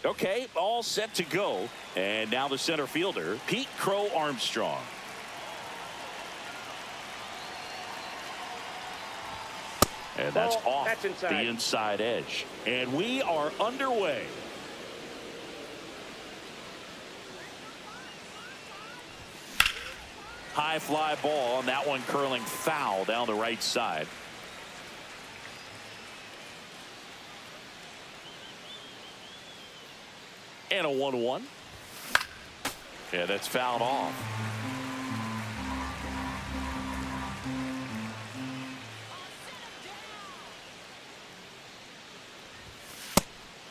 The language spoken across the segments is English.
Okay, all set to go. And now the center fielder, Pete Crow Armstrong. And that's off the inside edge. And we are underway. High fly ball, and that one curling foul down the right side. And a 1-1. Yeah, that's fouled off.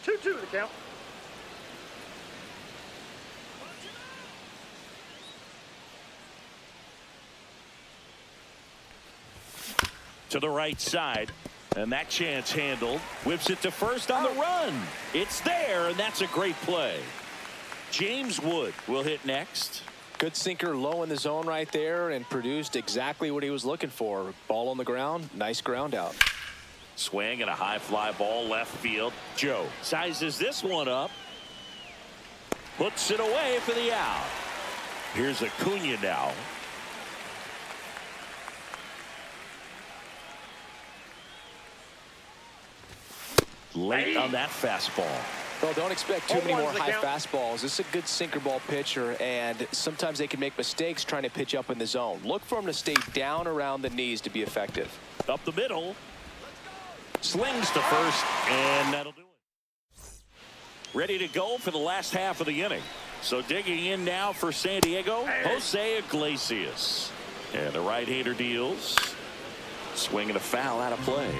Two the count. To the right side, and that chance handled. Whips it to first on the run. It's there, and that's a great play. James Wood will hit next. Good sinker low in the zone right there, and produced exactly what he was looking for. Ball on the ground, nice ground out. Swing and a high fly ball left field. Joe sizes this one up. Puts it away for the out. Here's Acuna now. Late on that fastball. Well, don't expect too many more high fastballs. This is a good sinker ball pitcher, and sometimes they can make mistakes trying to pitch up in the zone. Look for him to stay down around the knees to be effective. Up the middle. Slings to first, and that'll do it. Ready to go for the last half of the inning. So digging in now for San Diego, Jose Iglesias. And the right-hander deals. Swing and a foul out of play.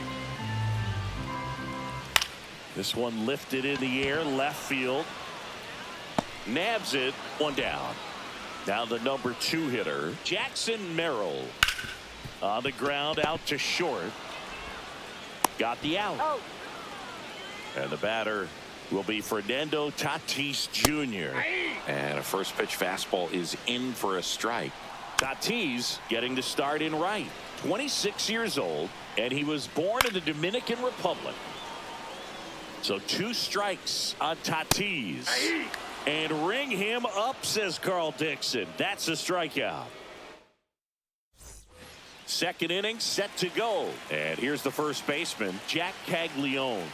This one lifted in the air, left field. Nabs it, one down. Now the number 2 hitter, Jackson Merrill. On the ground, out to short. Got the out. Oh. And the batter will be Fernando Tatis Jr. And a first pitch fastball is in for a strike. Tatis getting the start in right. 26 years old, and he was born in the Dominican Republic. So 2 strikes on Tatis. And ring him up, says Carl Dixon. That's a strikeout. Second inning set to go. And here's the first baseman, Jack Caglione.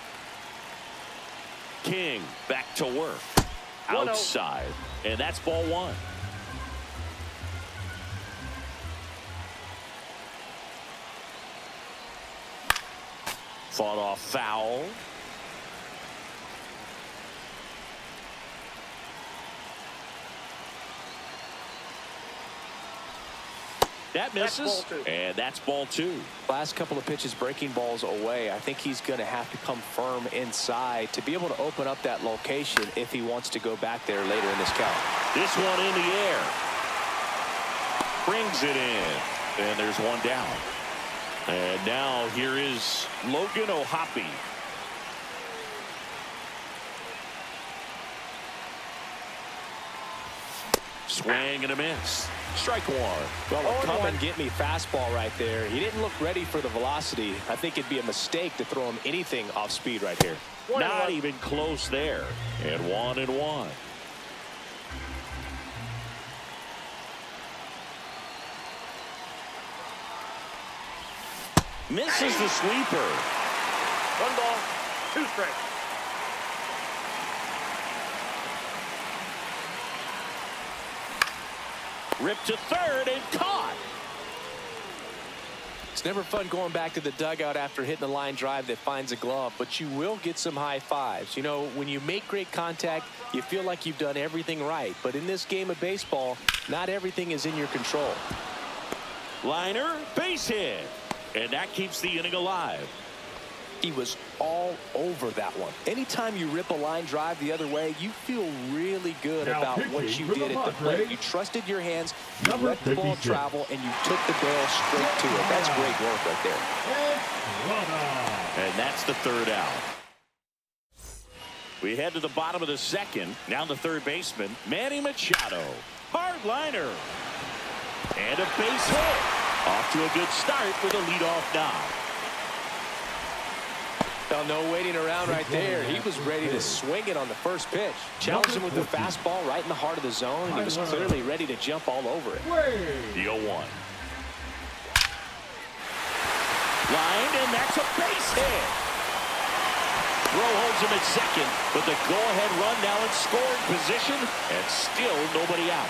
King back to work. Outside. And that's ball 1. Fought off foul. That misses, and that's ball 2. Last couple of pitches breaking balls away. I think he's going to have to come firm inside to be able to open up that location if he wants to go back there later in this count. This one in the air. Brings it in, and there's one down. And now here is Logan O'Hoppe. Swing and a miss. Strike 1. Well, a come and get me fastball right there. He didn't look ready for the velocity. I think it'd be a mistake to throw him anything off speed right here. Not even close there. And 1-1. Misses the sweeper. 1 ball, 2 strikes. Ripped to third and caught. It's never fun going back to the dugout after hitting a line drive that finds a glove, but you will get some high fives. You know, when you make great contact, you feel like you've done everything right. But in this game of baseball, not everything is in your control. Liner, base hit. And that keeps the inning alive. He was all over that one. Anytime you rip a line drive the other way, you feel really good about what you did at the plate. You trusted your hands, you let the ball travel, and you took the barrel straight to it. That's great work right there. And that's the 3rd out. We head to the bottom of the 2nd. Now the 3rd baseman, Manny Machado. Hard liner. And a base hit. Off to a good start with a leadoff knock. Well, no waiting around right there. He was ready to swing it on the first pitch. Challenged him with the fastball right in the heart of the zone, and he was clearly ready to jump all over it. The 0-1. Line, and that's a base hit. Rowe holds him at second, but the go-ahead run now in scoring position, and still nobody out.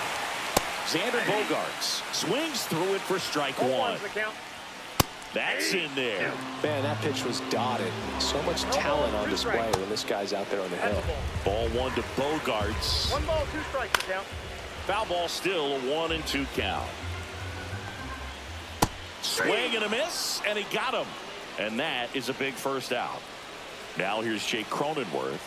Xander Bogaerts swings through it for strike one. That's in there. Man, that pitch was dotted. So much talent on display when this guy's out there on the hill. Ball 1 to Bogaerts. 1 ball, 2 strikes the count. Foul ball, still a 1-2 count. Swing and a miss, and he got him. And that is a big first out. Now here's Jake Cronenworth.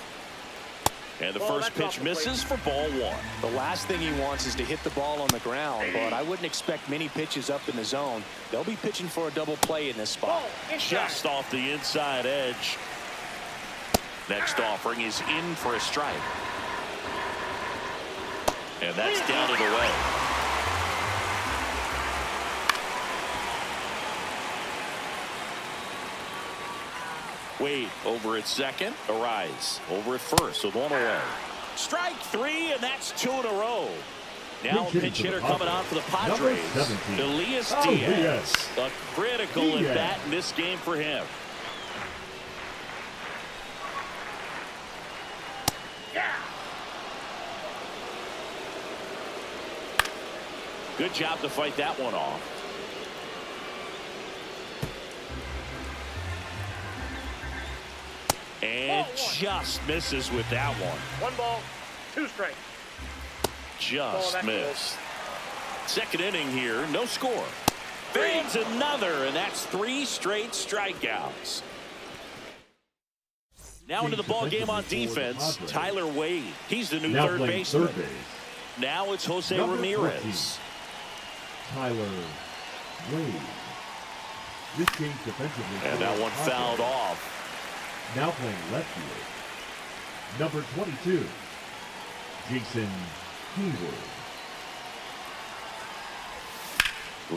And the first pitch misses for ball 1. The last thing he wants is to hit the ball on the ground, but I wouldn't expect many pitches up in the zone. They'll be pitching for a double play in this spot. Just off the inside edge. Next offering is in for a strike. And that's down and away. Wade over at second. Arise over at first with 1 away. Strike 3, and that's 2 in a row. Now a pinch hitter coming on for the Padres. Elias Diaz. A critical at bat in this game for him. Good job to fight that one off. And just misses with that one. 1 ball, 2 strikes. Just missed. Second inning here, no score. Fades another, and that's 3 straight strikeouts. Now into the ball game on defense, Tyler Wade. He's the new third baseman. Now it's Jose Ramirez. Tyler Wade. This game's defensively. And that one fouled off. Now playing left field, number 22, Jason Hayward.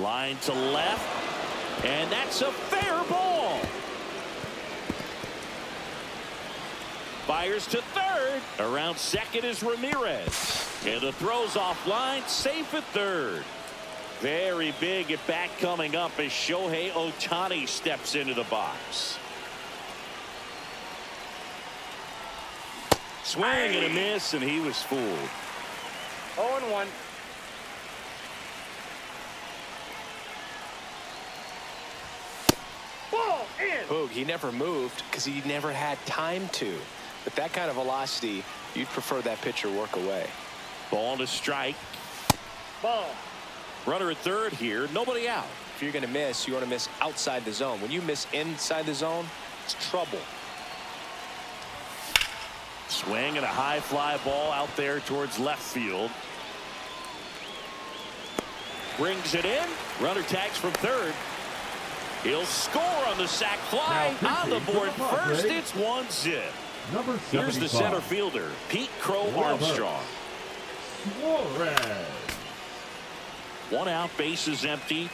Line to left, and that's a fair ball. Fires to third. Around second is Ramirez. And the throw's offline, safe at third. Very big at bat coming up as Shohei Ohtani steps into the box. Swing and a miss, and he was fooled. 0-1. Ball in. Boog, he never moved because he never had time to. With that kind of velocity, you'd prefer that pitcher work away. Ball to strike. Ball. Runner at third here, nobody out. If you're going to miss, you want to miss outside the zone. When you miss inside the zone, it's trouble. Swing and a high fly ball out there towards left field. Brings it in. Runner tags from third. He'll score on the sac fly. On the board first, it's 1-0. Here's the center fielder, Pete Crow Armstrong. Suarez. 1 out, bases empty.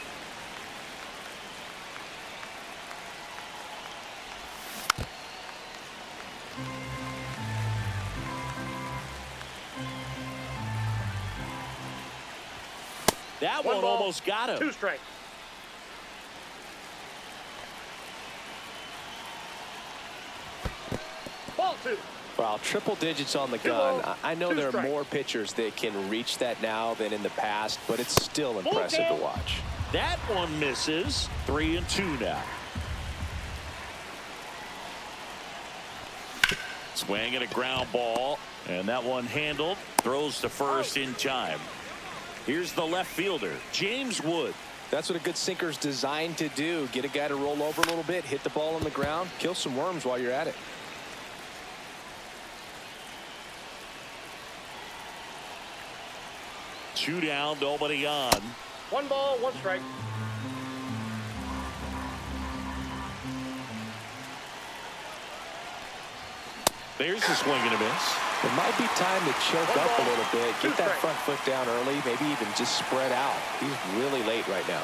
That one ball, almost got him. 2 strikes. Ball 2. Well, triple digits on the gun. I know there are more pitchers that can reach that now than in the past, but it's still impressive to watch. That one misses. 3-2 now. Swing and a ground ball, and that one handled. Throws to first in time. Here's the left fielder, James Wood. That's what a good sinker's designed to do. Get a guy to roll over a little bit, hit the ball on the ground, kill some worms while you're at it. Two down, nobody on. 1 ball, 1 strike. There's the swing and a miss. It might be time to choke up a little bit, get that front foot down early, maybe even just spread out. He's really late right now.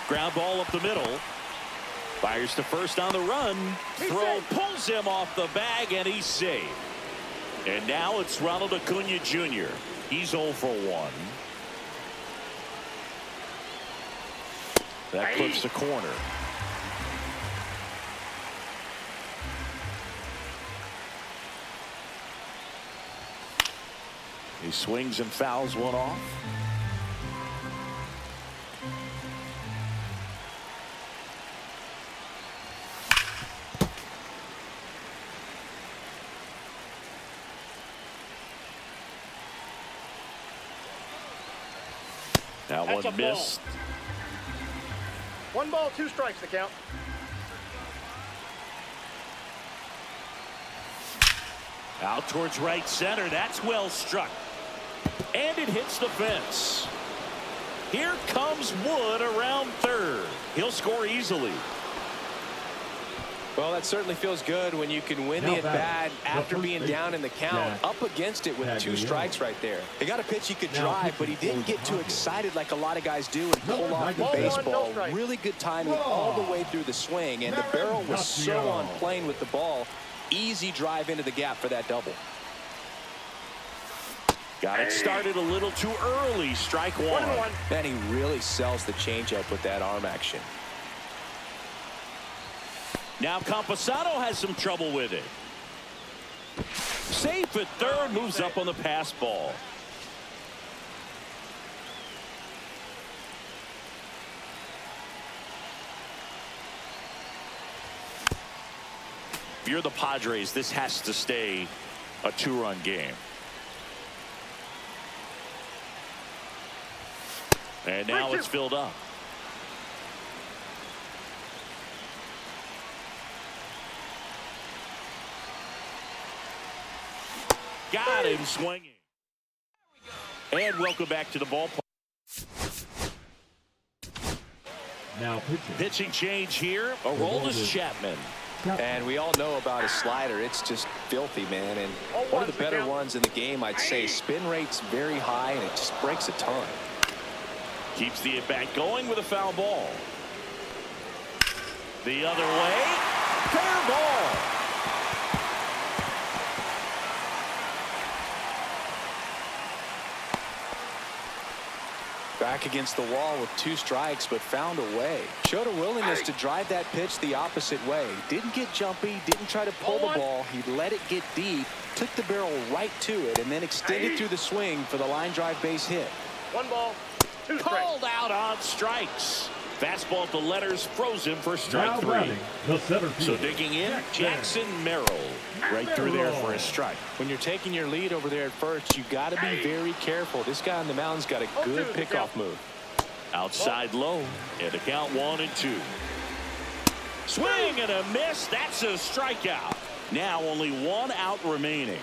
Ground ball up the middle. Fires to first on the run. Throw pulls him off the bag, and he's safe. And now it's Ronald Acuna Jr. He's 0 for 1. That clips the corner. He swings and fouls one off. That That's one a missed. Ball. 1 ball, 2 strikes to count. Out towards right center. That's well struck. And it hits the fence. Here comes Wood around third. He'll score easily. Well, that certainly feels good when you can win the at-bat after being down in the count, up against it with 2 strikes right there. He got a pitch he could drive, but he didn't get too excited like a lot of guys do and pull off the baseball. Really good timing all the way through the swing, and the barrel was so on plane with the ball. Easy drive into the gap for that double. Got it started a little too early. Strike 1. And he really sells the changeup with that arm action. Now Camposano has some trouble with it. Safe at third, moves up on the pass ball. If you're the Padres, this has to stay a 2-run game. And now it's filled up. Got him swinging. And welcome back to the ballpark. Now pitching. Pitching change here. Aroldis Chapman. And we all know about his slider. It's just filthy, man. And one of the better ones in the game, I'd say. Spin rate's very high, and it just breaks a ton. Keeps the at-bat going with a foul ball. The other way. Fair ball. Back against the wall with 2 strikes, but found a way. Showed a willingness to drive that pitch the opposite way. Didn't get jumpy, didn't try to pull the ball. He let it get deep, took the barrel right to it, and then extended through the swing for the line drive base hit. 1 ball, 2 strikes. Called out on strikes. Fastball at the letters, froze him for strike 3. So digging in, Jackson Merrill right through there for a strike. When you're taking your lead over there at first, you got to be very careful. This guy on the mound's got a good pickoff move. Outside low, and the count 1-2. Swing and a miss. That's a strikeout. Now only 1 out remaining.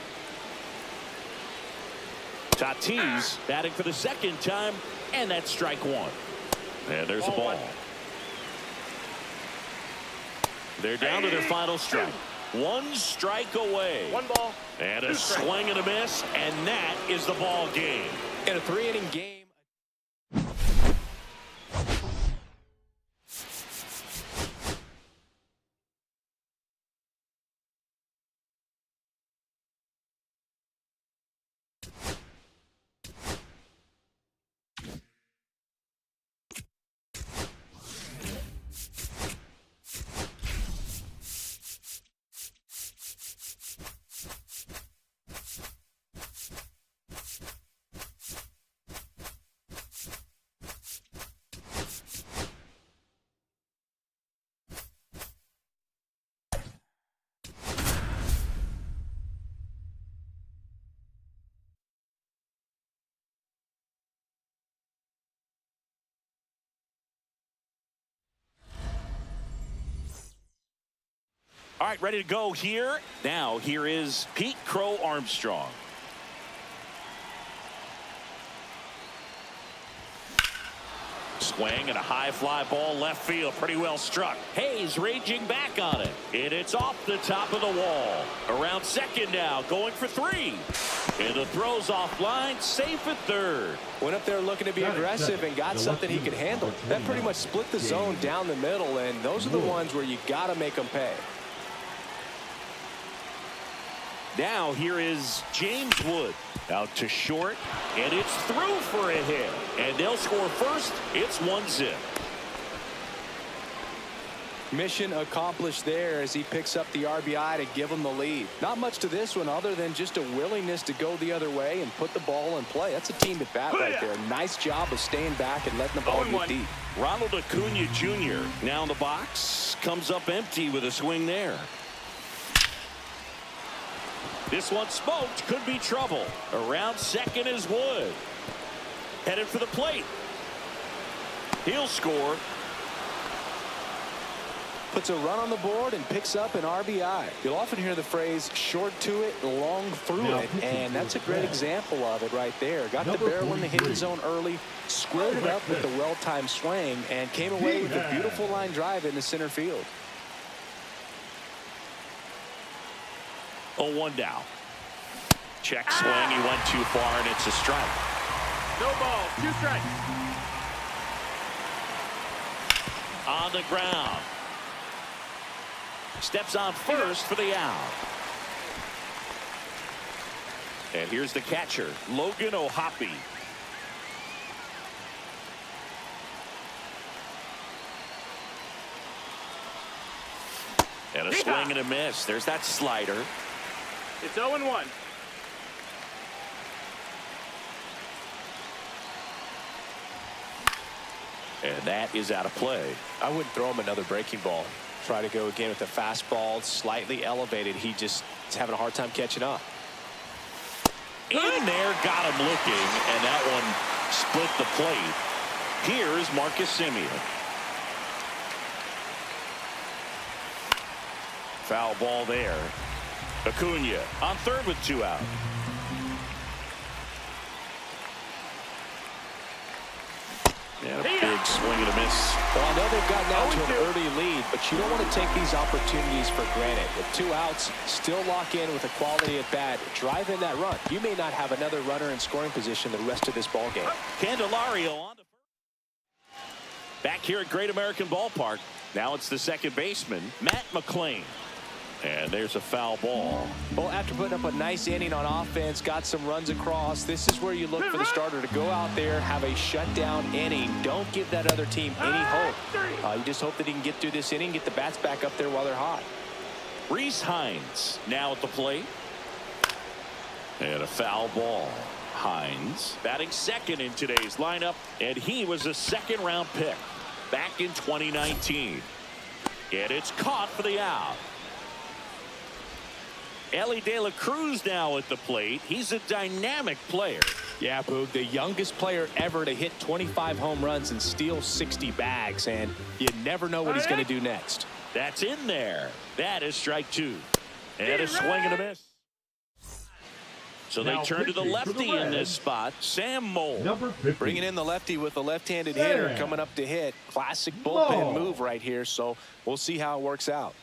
Tatis batting for the 2nd time, and that's strike 1. And there's a ball. They're down to their final strike. 1 strike away. 1 ball. And a swing and a miss, and that is the ball game. In a 3-inning game. All right, ready to go here. Now, here is Pete Crow Armstrong. Swing and a high fly ball left field. Pretty well struck. Hayes raging back on it. And it's off the top of the wall. Around second now. Going for 3. And the throw's offline. Safe at third. Went up there looking to be aggressive and got something he could handle. That pretty much split the zone down the middle. And those are the ones where you got to make them pay. Now here is James Wood. Out to short, and it's through for a hit. And they'll score first. It's 1-0. Mission accomplished there as he picks up the RBI to give him the lead. Not much to this one other than just a willingness to go the other way and put the ball in play. That's a team at bat right there. Nice job of staying back and letting the ball get deep. Ronald Acuna Jr. now in the box. Comes up empty with a swing there. This one smoked. Could be trouble. Around second is Wood. Headed for the plate. He'll score. Puts a run on the board and picks up an RBI. You'll often hear the phrase short to it, long through it, and that's a great example of it right there. Got the barrel in the hitting zone early, squared it up with the well-timed swing, and came away with a beautiful line drive into center field. 0-1 down. Check swing. He went too far, and it's a strike. No ball. 2 strikes. On the ground. Steps on first for the out. And here's the catcher, Logan O'Hoppe. And a swing and a miss. There's that slider. It's 0-1. And that is out of play. I wouldn't throw him another breaking ball. Try to go again with the fastball, slightly elevated. He just is having a hard time catching up. In there, got him looking, and that one split the plate. Here's Marcus Semien. Foul ball there. Acuna on third with 2 out. And a big swing and a miss. Well, I know they've gotten out to an early lead, but you don't want to take these opportunities for granted. With 2 outs, still lock in with a quality at bat. Drive in that run. You may not have another runner in scoring position the rest of this ball game. Candelario on the first. Back here at Great American Ballpark. Now it's the second baseman, Matt McClain. And there's a foul ball. Well, after putting up a nice inning on offense, got some runs across, this is where you look for the starter to go out there, have a shutdown inning. Don't give that other team any hope. You just hope that he can get through this inning, get the bats back up there while they're hot. Rhys Hines now at the plate. And a foul ball. Hines batting second in today's lineup, and he was a second-round pick back in 2019. And it's caught for the out. Ellie De La Cruz now at the plate. He's a dynamic player. Yeah, Boog, the youngest player ever to hit 25 home runs and steal 60 bags, and you never know what he's going to do next. That's in there. That is strike 2. And a swing and a miss. So they turn to the lefty in this spot, Sam Moll. Bringing in the lefty with a left-handed hitter coming up to hit. Classic bullpen move right here, so we'll see how it works out.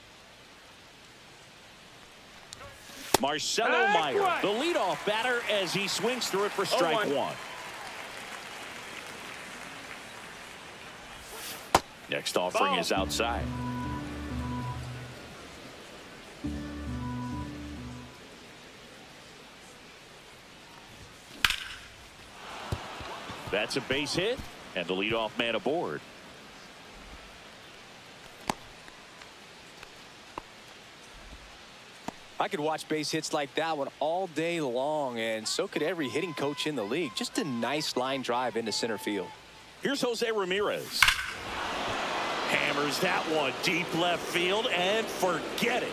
Marcelo Meyer, the leadoff batter, as he swings through it for strike 1. Next offering is outside. That's a base hit, and the leadoff man aboard. I could watch base hits like that one all day long, and so could every hitting coach in the league. Just a nice line drive into center field. Here's Jose Ramirez. Hammers that one deep left field, and forget it.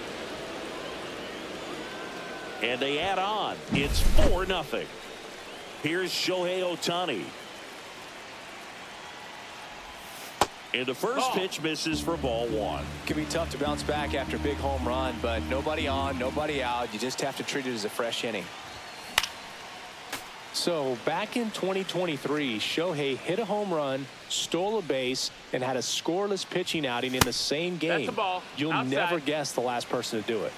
And they add on. It's 4-0. Here's Shohei Ohtani. And the first pitch misses for ball 1. Can be tough to bounce back after a big home run, but nobody on, nobody out. You just have to treat it as a fresh inning. So back in 2023, Shohei hit a home run, stole a base, and had a scoreless pitching outing in the same game. That's the ball. You'll Outside. never guess the last person to do it.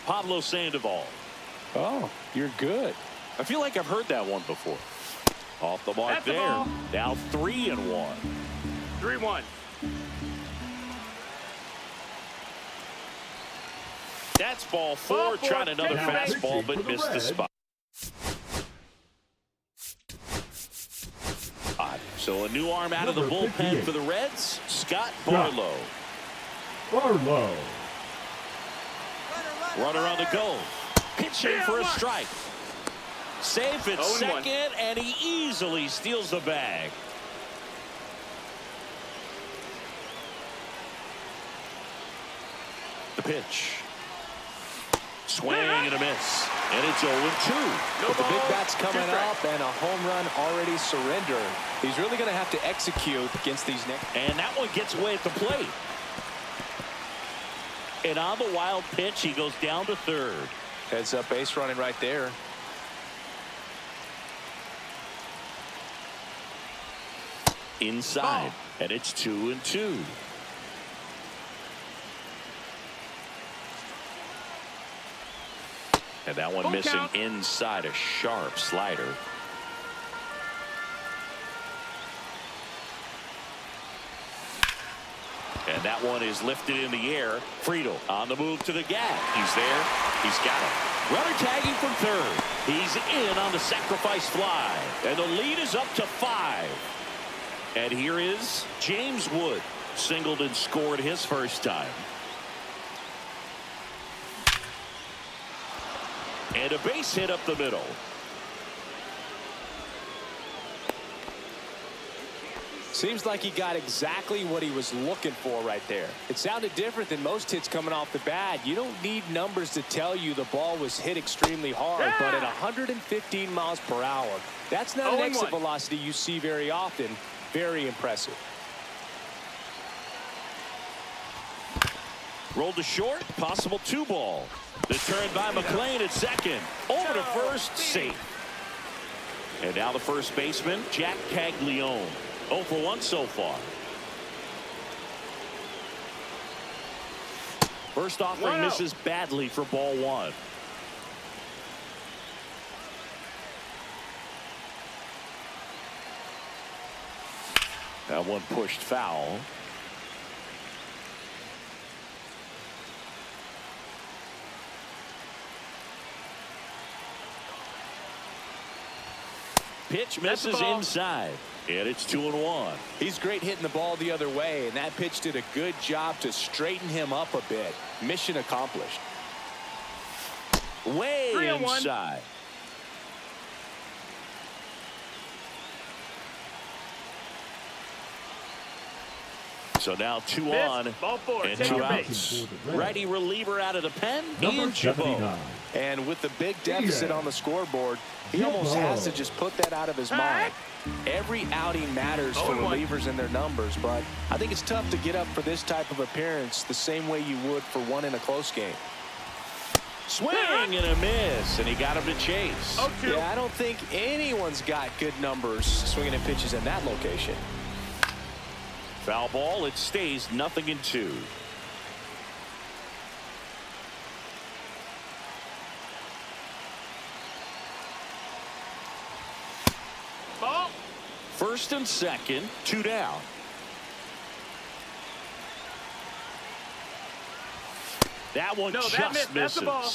Pablo Sandoval. Oh, you're good. I feel like I've heard that one before. Off the mark That's the there. ball. Now 3-1. 3-1. That's ball four. Ball four. Trying another Take it. fastball, but missed the spot. So a new arm out of the Number bullpen 58. for the Reds, Scott Barlow. Barlow. Runner on the go. Pitching for a strike. Safe at 0-1. second, and he easily steals the bag. The pitch. Swing and a miss. And it's 0-2. With the big bats coming up and a home run already surrendered, he's really going to have to execute against these next. And that one gets away at the plate. And on the wild pitch, he goes down to third. Heads up base running right there. Inside. And it's 2-2. And that one missing count. inside, a sharp slider. And that one is lifted in the air. Friedel on the move to the gap. He's there. He's got it. Runner tagging from third. He's in on the sacrifice fly. And the lead is up to 5. And here is James Wood. Singled and scored his first time. And a base hit up the middle. Seems like he got exactly what he was looking for right there. It sounded different than most hits coming off the bat. You don't need numbers to tell you the ball was hit extremely hard, but at 115 miles per hour, that's not an exit velocity you see very often. Very impressive. Rolled to short, possible 2-ball. The turn by McLean at second. Over to first, safe. And now the first baseman, Jack Caglione. 0 for 1 so far. First offering misses badly for ball 1. That one pushed foul. Pitch misses inside. And it's 2-1. He's great hitting the ball the other way, and that pitch did a good job to straighten him up a bit. Mission accomplished. Way inside. So now 2 on and 2 outs. Righty reliever out of the pen. Number Ian Chabot. 79. And with the big deficit on the scoreboard, he almost has to just put that out of his mind. Every outing matters for relievers and their numbers, but I think it's tough to get up for this type of appearance the same way you would for one in a close game. Swing and a miss, and he got him to chase. Yeah, I don't think anyone's got good numbers swinging at pitches in that location. Foul ball. It stays 0-2. Ball. First and second, 2 down. That one just That's misses. the ball.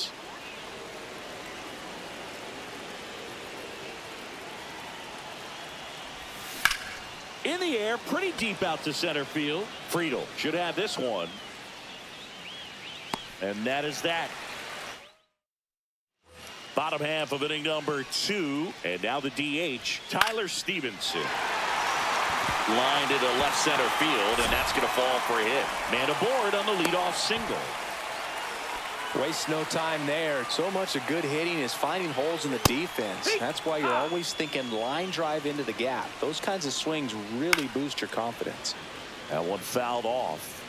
In the air, pretty deep out to center field. Friedel should have this one. And that is that. Bottom half of inning number 2. And now the DH, Tyler Stevenson. Lined into left center field, and that's going to fall for a hit. Man aboard on the leadoff single. Waste no time there. So much of good hitting is finding holes in the defense. That's why you're always thinking line drive into the gap. Those kinds of swings really boost your confidence. That one fouled off.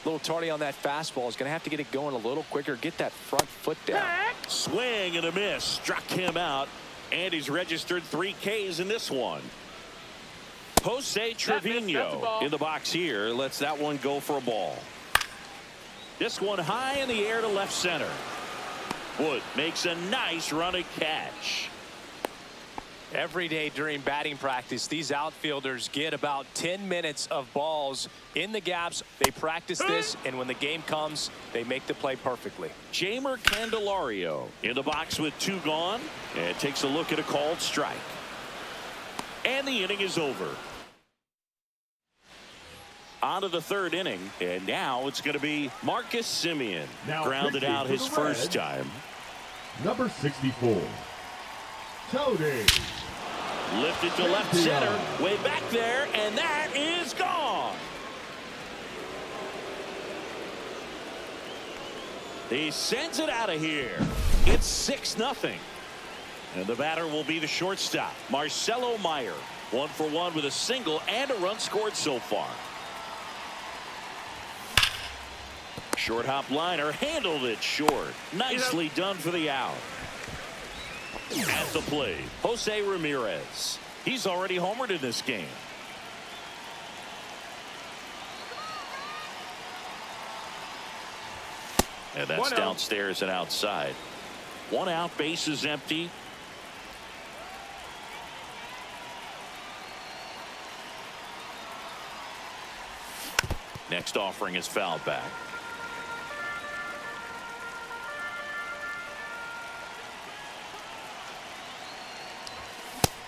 little tardy on that fastball. He's going to have to get it going a little quicker. Get that front foot down. Swing and a miss. Struck him out. And he's registered 3 Ks in this one. Jose Trevino in the box here. Lets that one go for a ball. This one high in the air to left center. Wood makes a nice running catch. Every day during batting practice, these outfielders get about 10 minutes of balls in the gaps. They practice this, and when the game comes, they make the play perfectly. Jamer Candelario in the box with 2 gone, and takes a look at a called strike. And the inning is over. On to the 3rd inning, and now it's going to be Marcus Semien. Grounded out his first time. Number 64. Tony. Lifted to left center, way back there, and that is gone. He sends it out of here. It's 6-0. And the batter will be the shortstop, Marcelo Meyer. 1 for 1 with a single and a run scored so far. Short hop liner, handled it short. Nicely done for the out. At the plate, Jose Ramirez. He's already homered in this game. And that's downstairs and outside. 1 out, base is empty. Next offering is fouled back.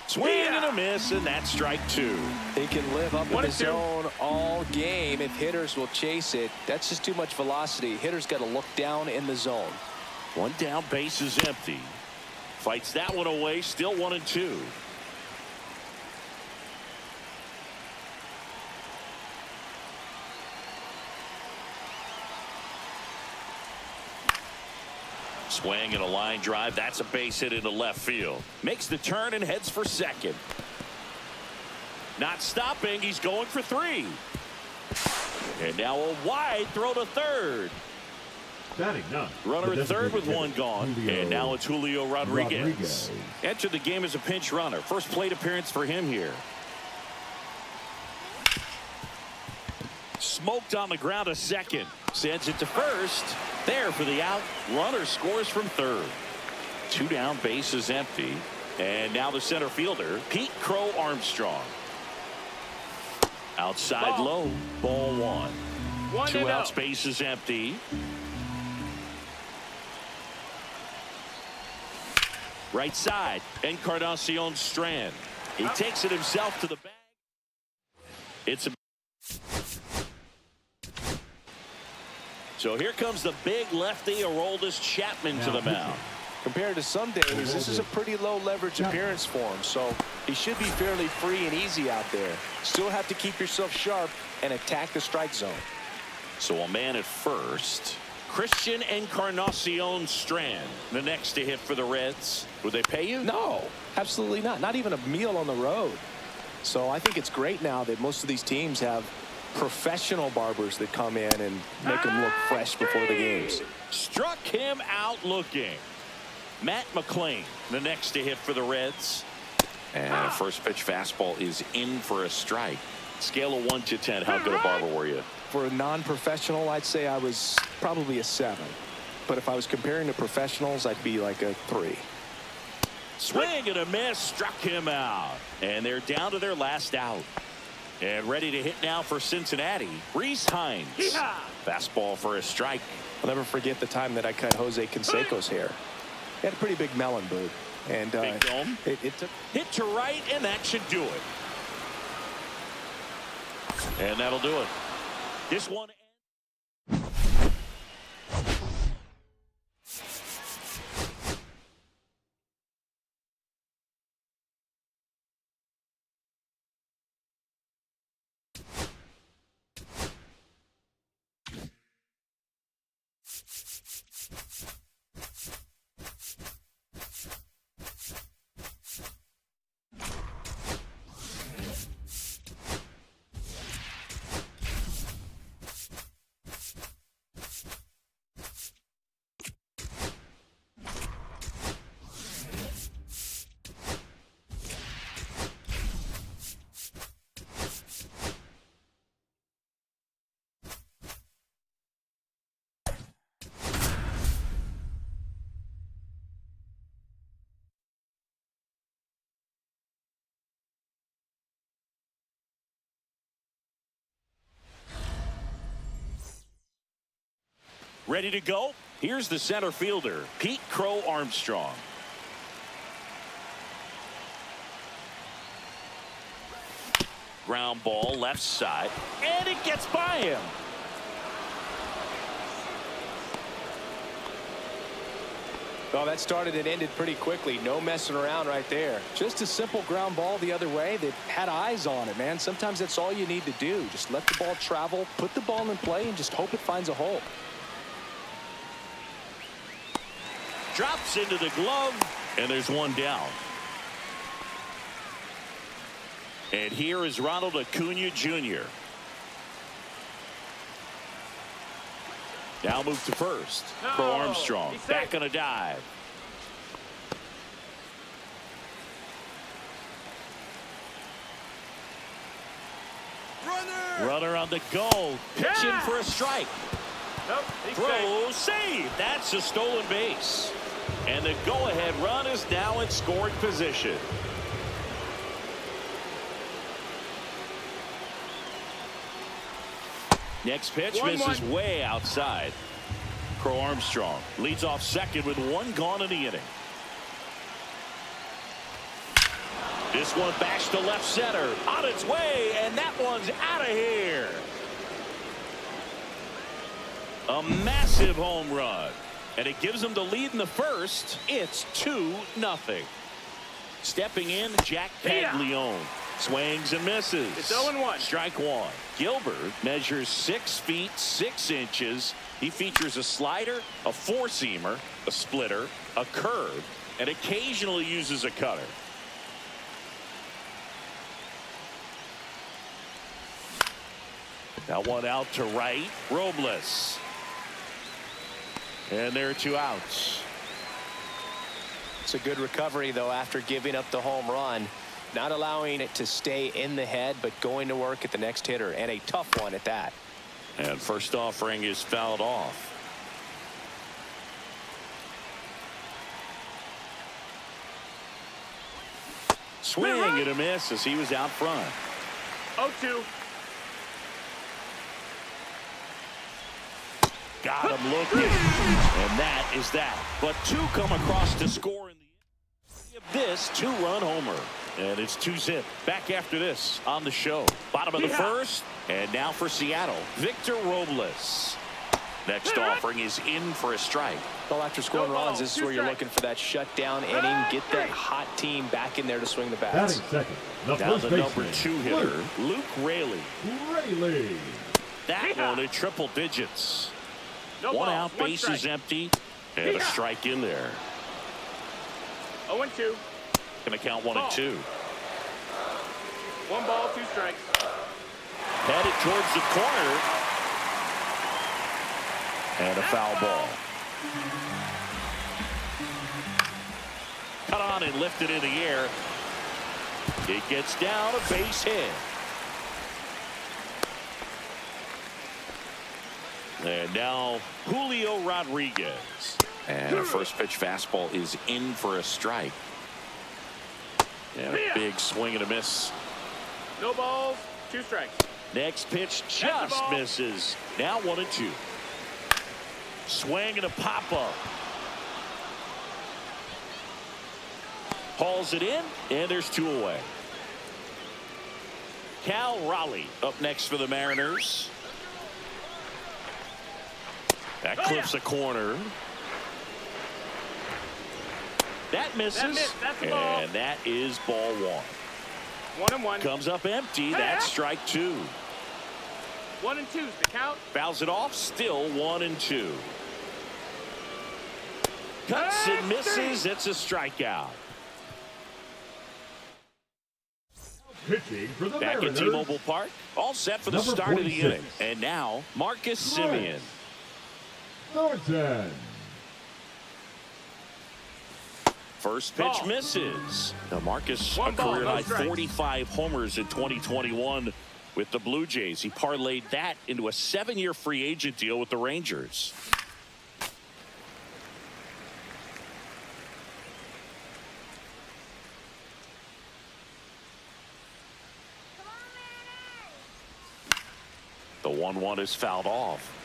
Swing and a miss, and that's strike 2. He can live up in the zone all game if hitters will chase it. That's just too much velocity. Hitters got to look down in the zone. 1 down, base is empty. Fights that one away, still 1-2. Swing and a line drive. That's a base hit into left field. Makes the turn and heads for second. Not stopping. He's going for 3. And now a wide throw to third. Batting ninth. Runner at third with 1 gone. And now it's Julio Rodriguez. Entered the game as a pinch runner. First plate appearance for him here. Smoked on the ground to second. Sends it to first. There for the out. Runner scores from third. 2 down, base is empty. And now the center fielder, Pete Crow Armstrong. Outside low. Ball 1. 2 outs, base is empty. Right side. Encarnacion Strand. He takes it himself to the bag. It's a So here comes the big lefty, Aroldis Chapman, to the mound. Compared to some days, this is a pretty low leverage appearance for him, so he should be fairly free and easy out there. Still have to keep yourself sharp and attack the strike zone. So a man at first. Christian Encarnacion Strand, the next to hit for the Reds. Would they pay you? No, absolutely not. Not even a meal on the road. So I think it's great now that most of these teams have professional barbers that come in and make them look fresh before the games. Struck him out looking. Matt McClain, the next to hit for the Reds. And a first pitch fastball is in for a strike. Scale of 1 to 10, how good a barber were you? For a non-professional, I'd say I was probably a 7. But if I was comparing to professionals, I'd be like a 3. Swing and a miss, struck him out. And they're down to their last out. And ready to hit now for Cincinnati, Rhys Hines. Fastball for a strike. I'll never forget the time that I cut Jose Canseco's hair. He had a pretty big melon, boot. And big dome. It took hit to right, and that should do it. And that'll do it. This one. Ready to go? Here's the center fielder, Pete Crow Armstrong. Ground ball left side, and it gets by him. Well, that started and ended pretty quickly. No messing around right there. Just a simple ground ball the other way. They had eyes on it, man. Sometimes that's all you need to do. Just let the ball travel, put the ball in play, and just hope it finds a hole. Drops into the glove, and there's one down. And here is Ronald Acuna Jr. Now move to first. Crow Armstrong back on a dive. Runner on the go. Pitching for a strike. Nope, Throw, save. That's a stolen base. And the go-ahead run is now in scoring position. Next pitch misses way outside. Crow Armstrong leads off second with one gone in the inning. This one bashed to left center. On its way, and that one's out of here. A massive home run. And it gives them the lead in the first. It's 2-0. Stepping in, Jack Paglione. Swings and misses. It's 0-1. Strike one. Gilbert measures 6 feet 6 inches. He features a slider, a four-seamer, a splitter, a curve, and occasionally uses a cutter. That one out to right. Robles. And there are 2 outs. It's a good recovery, though, after giving up the home run. Not allowing it to stay in the head, but going to work at the next hitter, and a tough one at that. And first offering is fouled off. Swing and a miss as he was out front. 0-2. Got him looking. And that is that. But 2 come across to score in the end of this 2-run homer. And it's 2-zip. Back after this on the show. Bottom of the first. And now for Seattle, Victor Robles. Next offering is in for a strike. Well, after scoring runs, this is where you're looking for that shutdown inning. Get that hot team back in there to swing the bats. Batting second, the Now first the baseman, number 2 hitter, Luke Raley. Raley. That one in triple digits. No One balls, out, one base strike. is empty, and a strike in there. 0-2. Going to count 1 and 2. 1 ball, 2 strikes. Headed towards the corner. And a foul ball. Cut on and lifted in the air. It gets down, a base hit. And now Julio Rodriguez. And a first pitch fastball is in for a strike. And a big swing and a miss. No balls, 2 strikes. Next pitch just misses. Now 1 and 2. Swing and a pop-up. Hauls it in, and there's 2 away. Cal Raleigh up next for the Mariners. That clips a corner. That misses. And that is ball 1. 1-1. Comes up empty. That's strike 2. 1 and 2's the count. Fouls it off. Still 1 and 2. Cuts and misses. It's a strikeout. Pitching for the Back at Mariners, T-Mobile Park. All set for the Number start of the 46. inning. And now Marcus Semien. Thornton. First pitch misses. Now Marcus, a career high 45 homers in 2021 with the Blue Jays. He parlayed that into a 7-year free agent deal with the Rangers. The 1-1 is fouled off.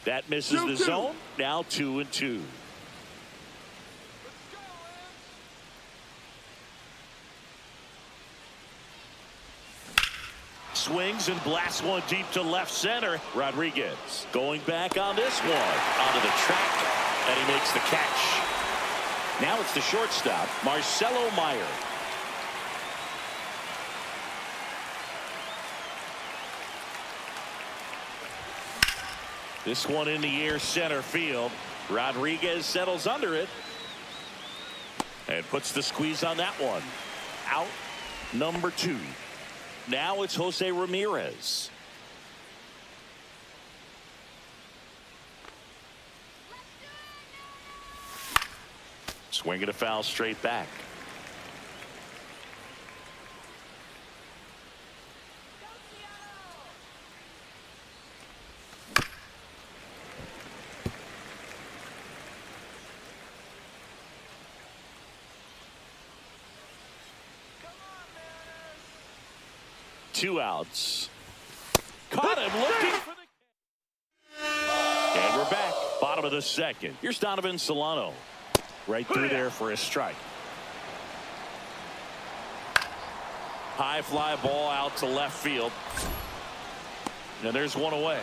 That misses the zone. Now 2-2. Swings and blasts one deep to left center. Rodriguez going back on this one. Onto the track. And he makes the catch. Now it's the shortstop, Marcelo Meyer. This one in the air, center field. Rodriguez settles under it. And puts the squeeze on that one. Out number 2. Now it's Jose Ramirez. Swinging a foul straight back. Two outs. Caught him looking for the... And we're back. Bottom of the second. Here's Donovan Solano. Right through there for a strike. High fly ball out to left field. And there's one away.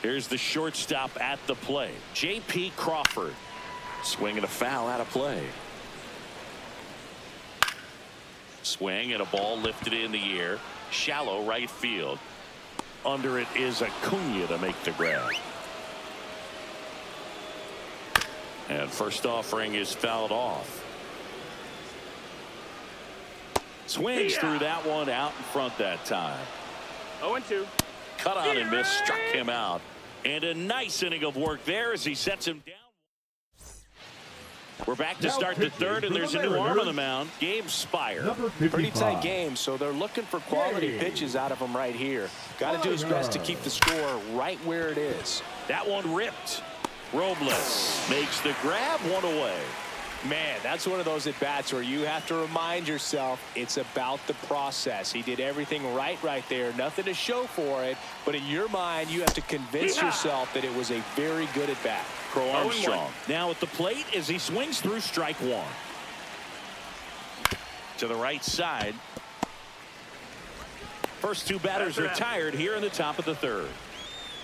Here's the shortstop at the play. J.P. Crawford. Swinging a foul out of play. Swing and a ball lifted in the air. Shallow right field. Under it is Acuna to make the grab. And first offering is fouled off. Swings through that one out in front that time. 0-2. Cut on and miss, struck him out. And a nice inning of work there as he sets him down. We're back to start the third, and there's a new arm on the mound. Gabe Spire. Pretty tight game, so they're looking for quality pitches out of him right here. Got to do his best to keep the score right where it is. That one ripped. Robles makes the grab, one away. Man, that's one of those at-bats where you have to remind yourself it's about the process. He did everything right there. Nothing to show for it, but in your mind, you have to convince yourself that it was a very good at-bat. Crow Armstrong now at the plate as he swings through strike one. To the right side. First two batters retired here in the top of the third.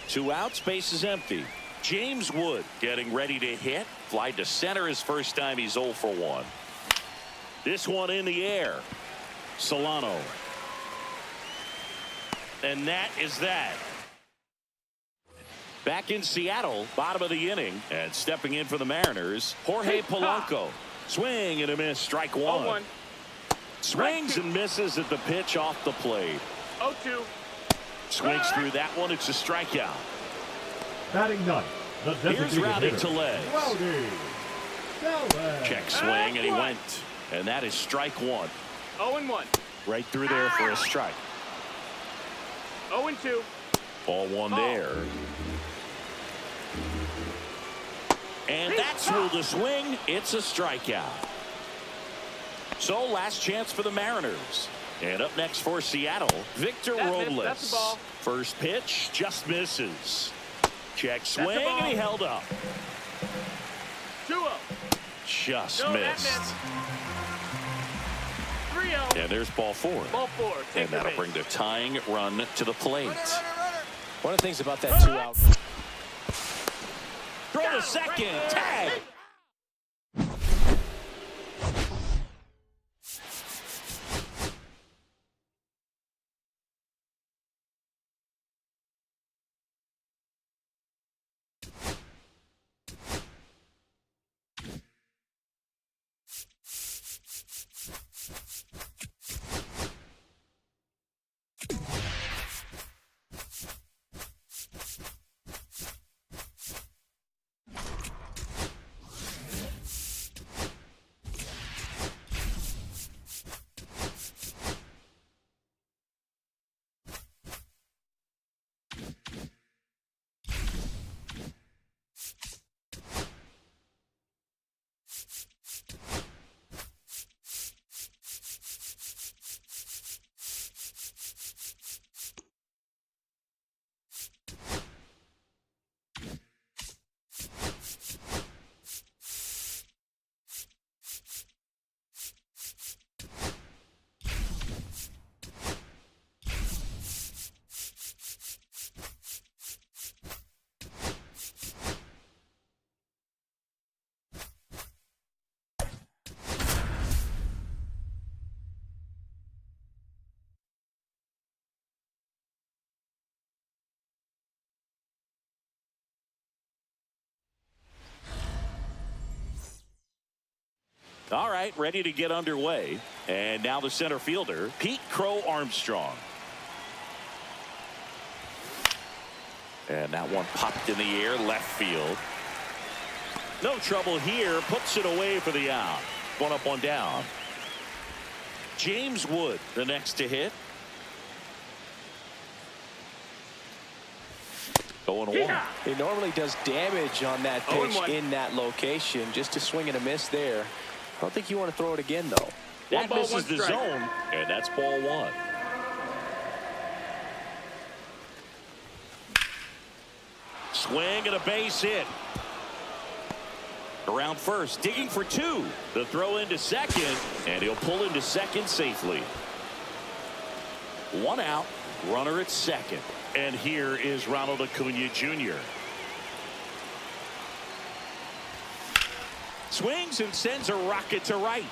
Two outs, base is empty. James Wood getting ready to hit. Fly to center his first time. He's 0 for 1. This one in the air. Solano. And that is that. Back in Seattle, bottom of the inning, and stepping in for the Mariners, Jorge Polanco. Swing and a miss, strike one. Swings and misses at the pitch off the plate. 0-2. Swings through that one. It's a strikeout. Batting ninth. Here's Rowdy Tellez. Rowdy. Check swing, and he went. And that is strike one. 0-1. Right through there for a strike. 0-2. Ball one there. And that's ruled a swing. It's a strikeout. So last chance for the Mariners. And up next for Seattle, Victor Robles. That's the ball. First pitch just misses. Check swing, and he held up. 2-0. Just missed. 3-0. And there's ball four. Ball four. And that'll bring the tying run to the plate. One of the things about that two-out. Throw to second. Tag. All right, ready to get underway. And now the center fielder, Pete Crow Armstrong. And that one popped in the air, left field. No trouble here, puts it away for the out. One up, one down. James Wood, the next to hit. 0-1. He normally does damage on that pitch in that location. Just a swing and a miss there. I don't think you want to throw it again, though. That misses the zone, and that's ball one. Swing and a base hit. Around first, digging for two. The throw into second, and he'll pull into second safely. One out, runner at second. And here is Ronald Acuna Jr. Swings and sends a rocket to right.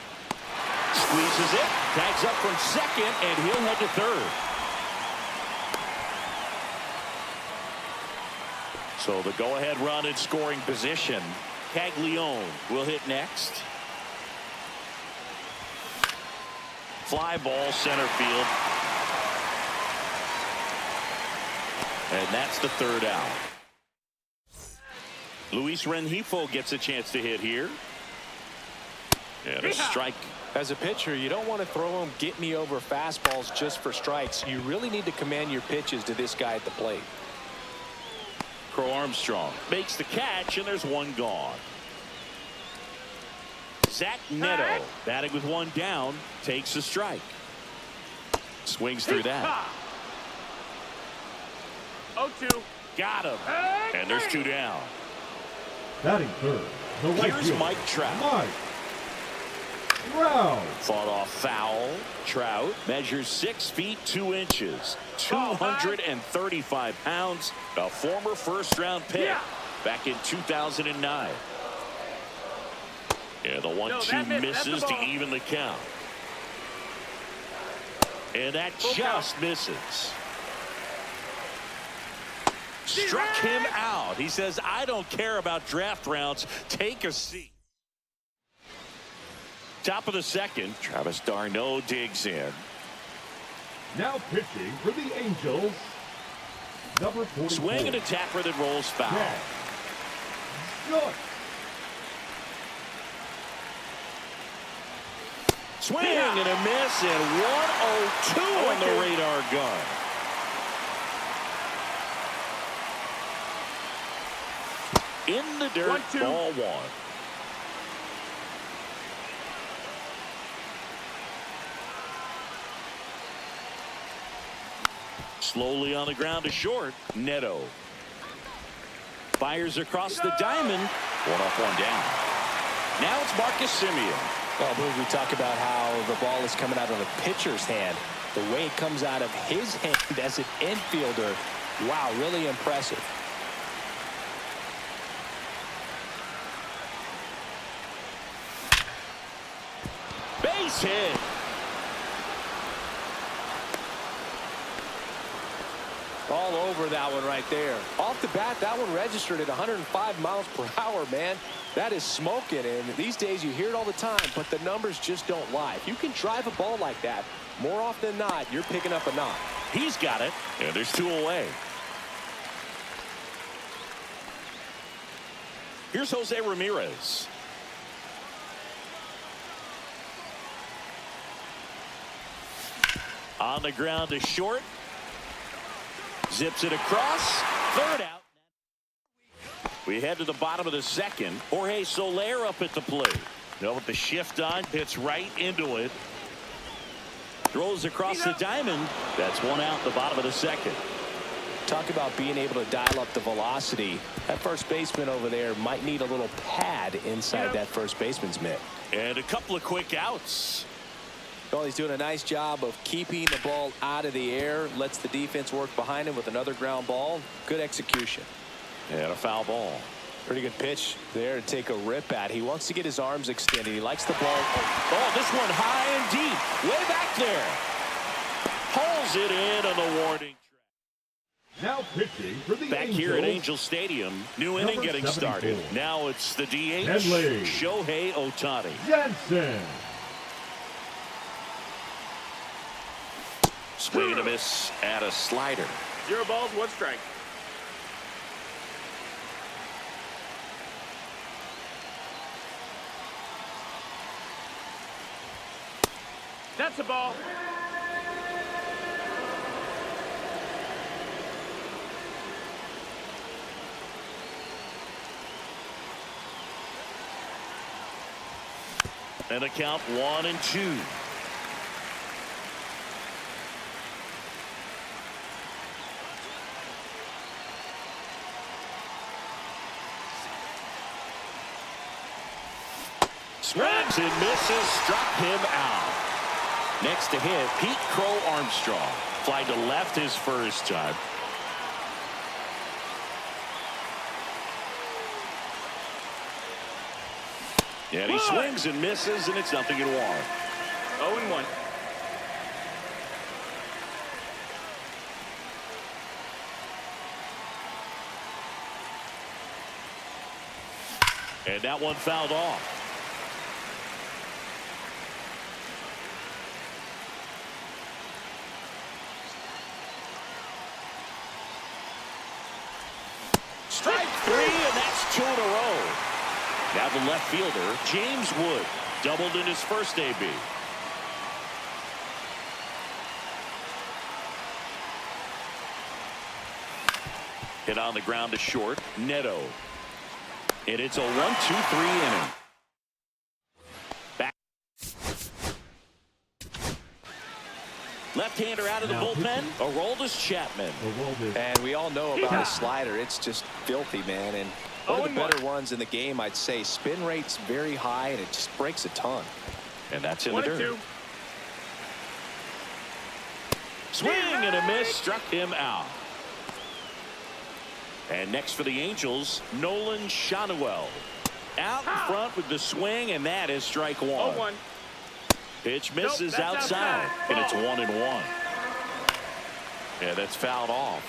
Squeezes it, tags up from second, and he'll head to third. So the go-ahead run in scoring position. Caglione will hit next. Fly ball center field. And that's the third out. Luis Rengifo gets a chance to hit here. And a strike. As a pitcher, you don't want to throw them get-me-over fastballs just for strikes. You really need to command your pitches to this guy at the plate. Crow Armstrong makes the catch, and there's one gone. Zach Neto batting with one down, takes a strike. Swings through that. 0-2. Got him. And there's two down. Batting third, the right Here's fielder, Mike Trout. Mike Trout. Fought off foul. Trout measures 6 feet 2 inches, 235 pounds, a former first-round pick back in 2009. Yeah, the 1-2 misses to even the count. And that just misses. Struck him out. He says, I don't care about draft rounds. Take a seat. Top of the second, Travis d'Arnaud digs in. Now pitching for the Angels, number 44. Swing and a tapper that rolls foul. Jack Good. Swing and a miss, and 102 on the radar gun. In the dirt, ball one. Slowly on the ground to short. Neto fires across the diamond. One up, one down. Now it's Marcus Semien. Well, I believe we talk about how the ball is coming out of the pitcher's hand. The way it comes out of his hand as an infielder, wow, really impressive. Base hit. All over that one right there. Off the bat, that one registered at 105 miles per hour, man. That is smoking, and these days you hear it all the time, but the numbers just don't lie. If you can drive a ball like that, more often than not, you're picking up a knock. He's got it, and there's two away. Here's Jose Ramirez. On the ground to short. Zips it across. Third out. We head to the bottom of the second. Jorge Soler up at the plate. Now with the shift on, hits right into it. Throws across the diamond. That's one out the bottom of the second. Talk about being able to dial up the velocity. That first baseman over there might need a little pad inside that first baseman's mitt. And a couple of quick outs. Well, he's doing a nice job of keeping the ball out of the air. Lets the defense work behind him with another ground ball. Good execution. And a foul ball. Pretty good pitch there to take a rip at. He wants to get his arms extended. He likes the ball. Oh, this one high and deep. Way back there. Pulls it in on the warning track. Now pitching for the Back Angels. here at Angel Stadium, new inning Number getting 74. started. Now it's the DH, Henley. Shohei Ohtani. Jensen. Swing and a miss at a slider. 0 balls, 1 strike. That's a ball. And a count 1-2. Swings and misses, struck him out. Next to hit, Pete Crow Armstrong. Fly to left his first time. And he swings and misses, and it's 0-1. 0-1. And that one fouled off. Strike 3, and that's 2 in a row. Now the left fielder, James Wood, doubled in his first AB. Hit on the ground to short, Neto. And it's a 1-2-3 inning. Back. Left-hander out of the bullpen, Aroldis Chapman. And we all know about his slider. It's just filthy, man. And one of the better ones in the game, I'd say. Spin rate's very high, and it just breaks a ton. And that's in the dirt. 1-2. Swing and a miss, struck him out. And next for the Angels, Nolan Shanuel. Out in front with the swing, and that is strike 1. 0-1. Pitch misses Nope, outside, outside. and it's 1-1. And that's fouled off.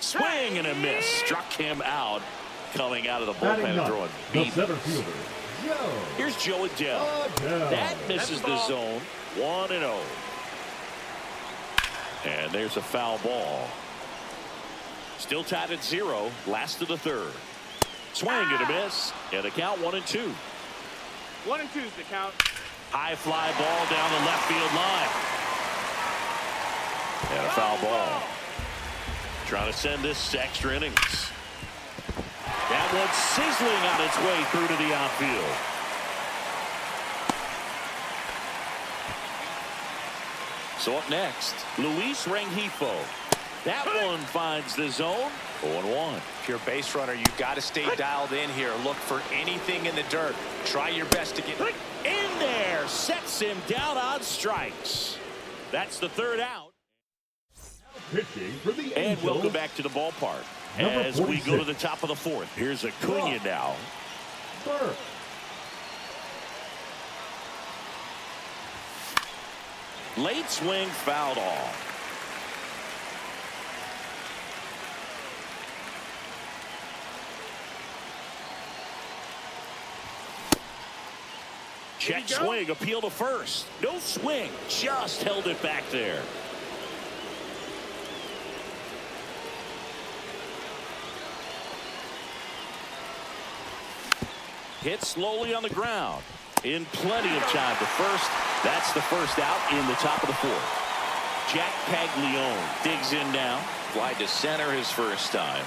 Swing and a miss, struck him out. Coming out of the bullpen and throwing The beat. center fielder, Joe. Here's Joe Adele. Adele. That misses the zone. 1-0. And there's a foul ball. Still tied at 0. Last of the third. Swing and a miss. And a count 1-2. 1-2's the count. High fly ball down the left field line. And a foul ball. Trying to send this to extra innings. That one's sizzling on its way through to the outfield. So up next, Luis Rengifo. That one finds the zone. 0-1. If you're a base runner, you've got to stay dialed in here. Look for anything in the dirt. Try your best to get In there, sets him down on strikes. That's the third out. Pitching for the And Angels. welcome back to the ballpark Number as we go to 46. the top of the fourth. Here's Acuna now. Burke. Late swing fouled off. Check swing, appeal to first. No swing, just held it back there. Hit slowly on the ground. In plenty of time to first. That's the first out in the top of the fourth. Jack Paglione digs in now. Fly to center his first time.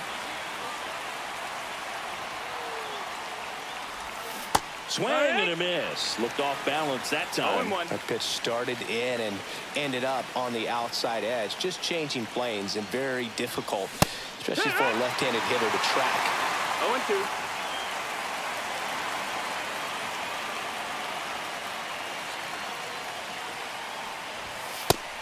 Swing and a miss. Looked off balance that time. 0-1. That pitch started in and ended up on the outside edge. Just changing planes and very difficult, especially for a left-handed hitter to track. 0-2.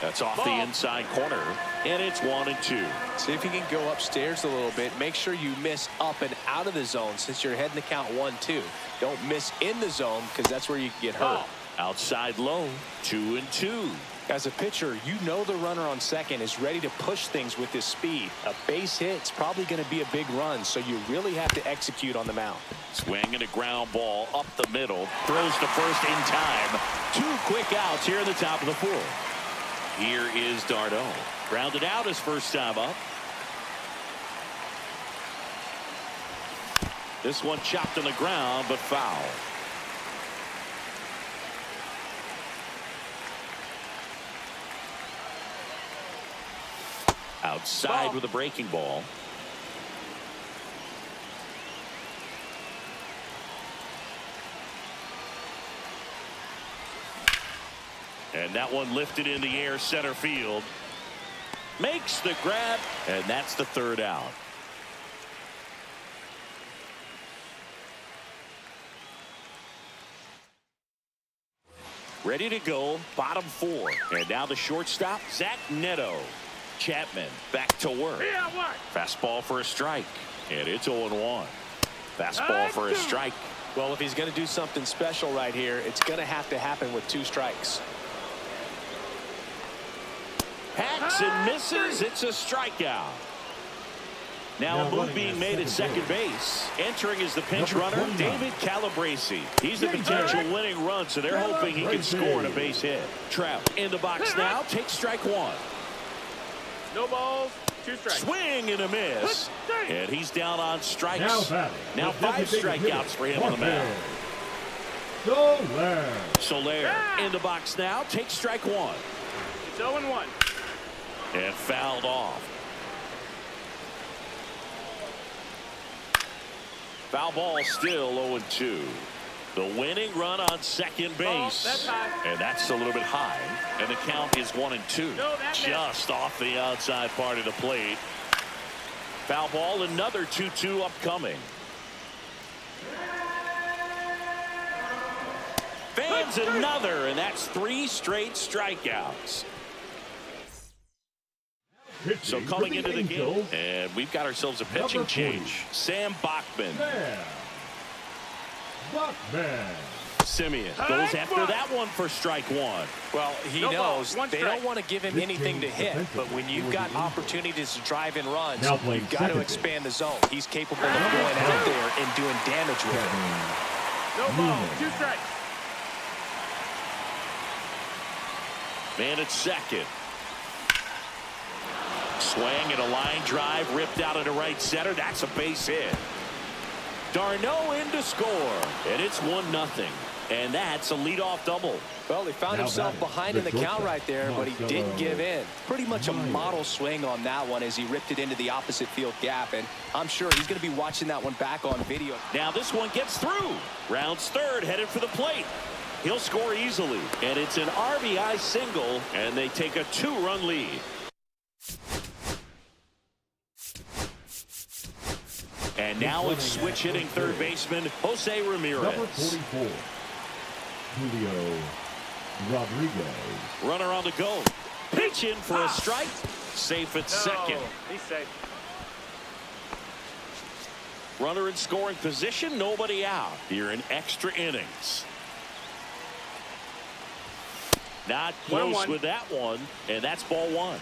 That's off the inside corner, and it's 1-2. See if you can go upstairs a little bit. Make sure you miss up and out of the zone since you're heading to count 1-2. Don't miss in the zone because that's where you can get hurt. Outside low, 2-2. As a pitcher, you know the runner on second is ready to push things with his speed. A base hit's probably going to be a big run, so you really have to execute on the mound. Swing and a ground ball up the middle. Throws to first in time. 2 quick outs here in the top of the 4th. Here is d'Arnaud. Grounded out his first time up. This one chopped on the ground, but foul. Outside with a breaking ball. And that one lifted in the air, center field. Makes the grab, and that's the 3rd out. Ready to go, bottom 4. And now the shortstop, Zach Neto. Chapman back to work. Fastball for a strike. And it's 0-1. Fastball for a strike. Well, if he's going to do something special right here, it's going to have to happen with 2 strikes. Hacks and misses. It's a strikeout. Now a move being made at second base. Entering is the pinch runner, David Calabrese. He's the potential winning run, so they're hoping he can score on a base hit. Trout in the box now. Takes strike 1. No balls, 2 strikes. Swing and a miss. And he's down on strikes. Now 5 strikeouts for him on the mound. Soler in the box now. Takes strike 1. It's 0-1. And fouled off. Foul ball still 0-2. The winning run on second base. That's high. And that's a little bit high. And the count is 1-2. No, just off the outside part of the plate. Foul ball, another 2-2 upcoming. Fans another, and that's 3 straight strikeouts. So coming into the game, and we've got ourselves a pitching change. Sam Bachman. Simeon goes after that one for strike 1. Well, he knows they don't want to give him anything to hit, but when you've got opportunities to drive in runs, you've got to expand the zone. He's capable of going out there and doing damage with it. No ball, 2 strikes. Man at second. Swing and a line drive ripped out into right center. That's a base hit. d'Arnaud in to score, and it's 1-0. And that's a leadoff double. Well, he found himself behind in the count right there, but he didn't give in. Pretty much a model swing on that one as he ripped it into the opposite field gap, and I'm sure he's going to be watching that one back on video. Now this one gets through. Rounds third, headed for the plate. He'll score easily, and it's an RBI single, and they take a 2-run lead. And now it's switch hitting third baseman Jose Ramirez. Number 44, Julio Rodriguez. Runner on the go. Pitch in for a strike. Safe at second. He's safe. Runner in scoring position. Nobody out here in extra innings. Not close with that one. And that's ball 1.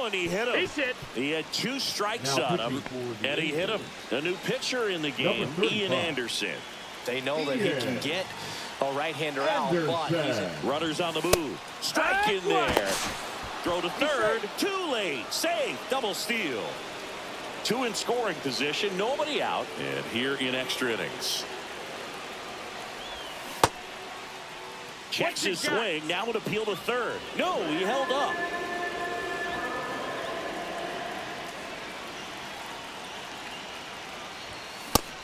And he hit him. He had 2 strikes on him, and he hit him. A new pitcher in the game, Ian Anderson. They know that he can get a right-hander out, but he's runners on the move. Strike in there. Throw to third. Too late. Save. Double steal. 2 in scoring position. Nobody out. And here in extra innings. Checks his swing. Now an appeal to third. No, he held up.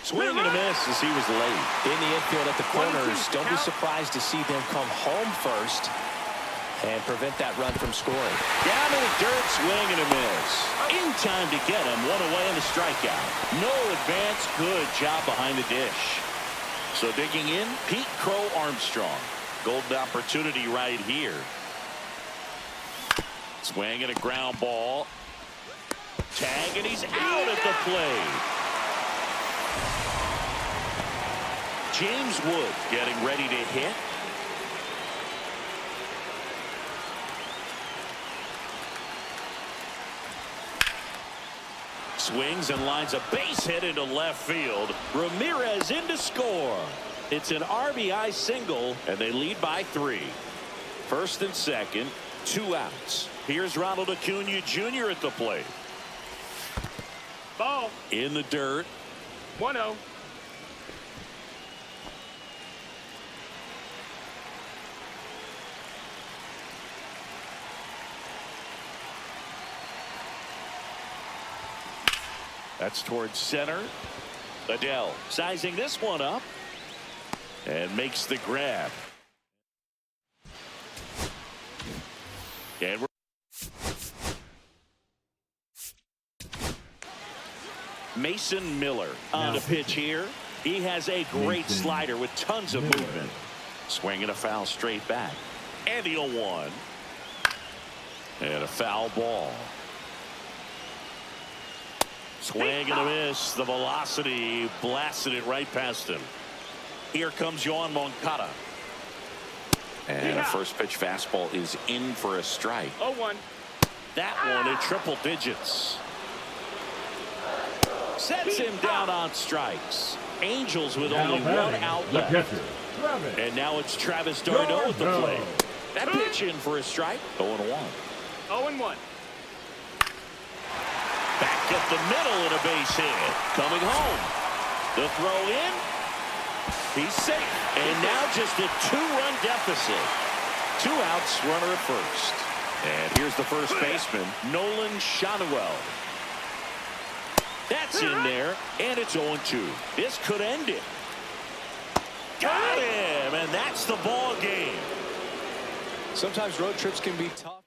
Swing and a miss as he was late. In the infield at the corners, don't be surprised to see them come home first and prevent that run from scoring. Down in the dirt, swing and a miss. In time to get him, 1 away on the strikeout. No advance, good job behind the dish. So digging in, Pete Crow Armstrong. Golden opportunity right here. Swing and a ground ball. Tag, and he's out at the plate. James Wood getting ready to hit. Swings and lines a base hit into left field. Ramirez in to score. It's an RBI single, and they lead by 3. First and second, 2 outs. Here's Ronald Acuna Jr. at the plate. Ball. In the dirt. 1-0. That's towards center. Adele sizing this one up and makes the grab. And Mason Miller on the pitch here. He has a great slider with tons of movement. Swinging a foul straight back. And the 0-1. And a foul ball. Swing and a miss. The velocity blasted it right past him. Here comes Yohan Moncada. And a first pitch fastball is in for a strike. 0-1. That one in triple digits. Sets him down on strikes. Angels with only 1 out left. And now it's Travis d'Arnaud at the plate. That pitch in for a strike. 0-1. 0-1. Back up the middle and a base hit. Coming home. The throw in. He's safe. And now just a 2-run deficit. 2 outs, runner at first. And here's the first baseman, Nolan Schanuel. That's in there, and it's 0-2. This could end it. Got him, and that's the ball game. Sometimes road trips can be tough.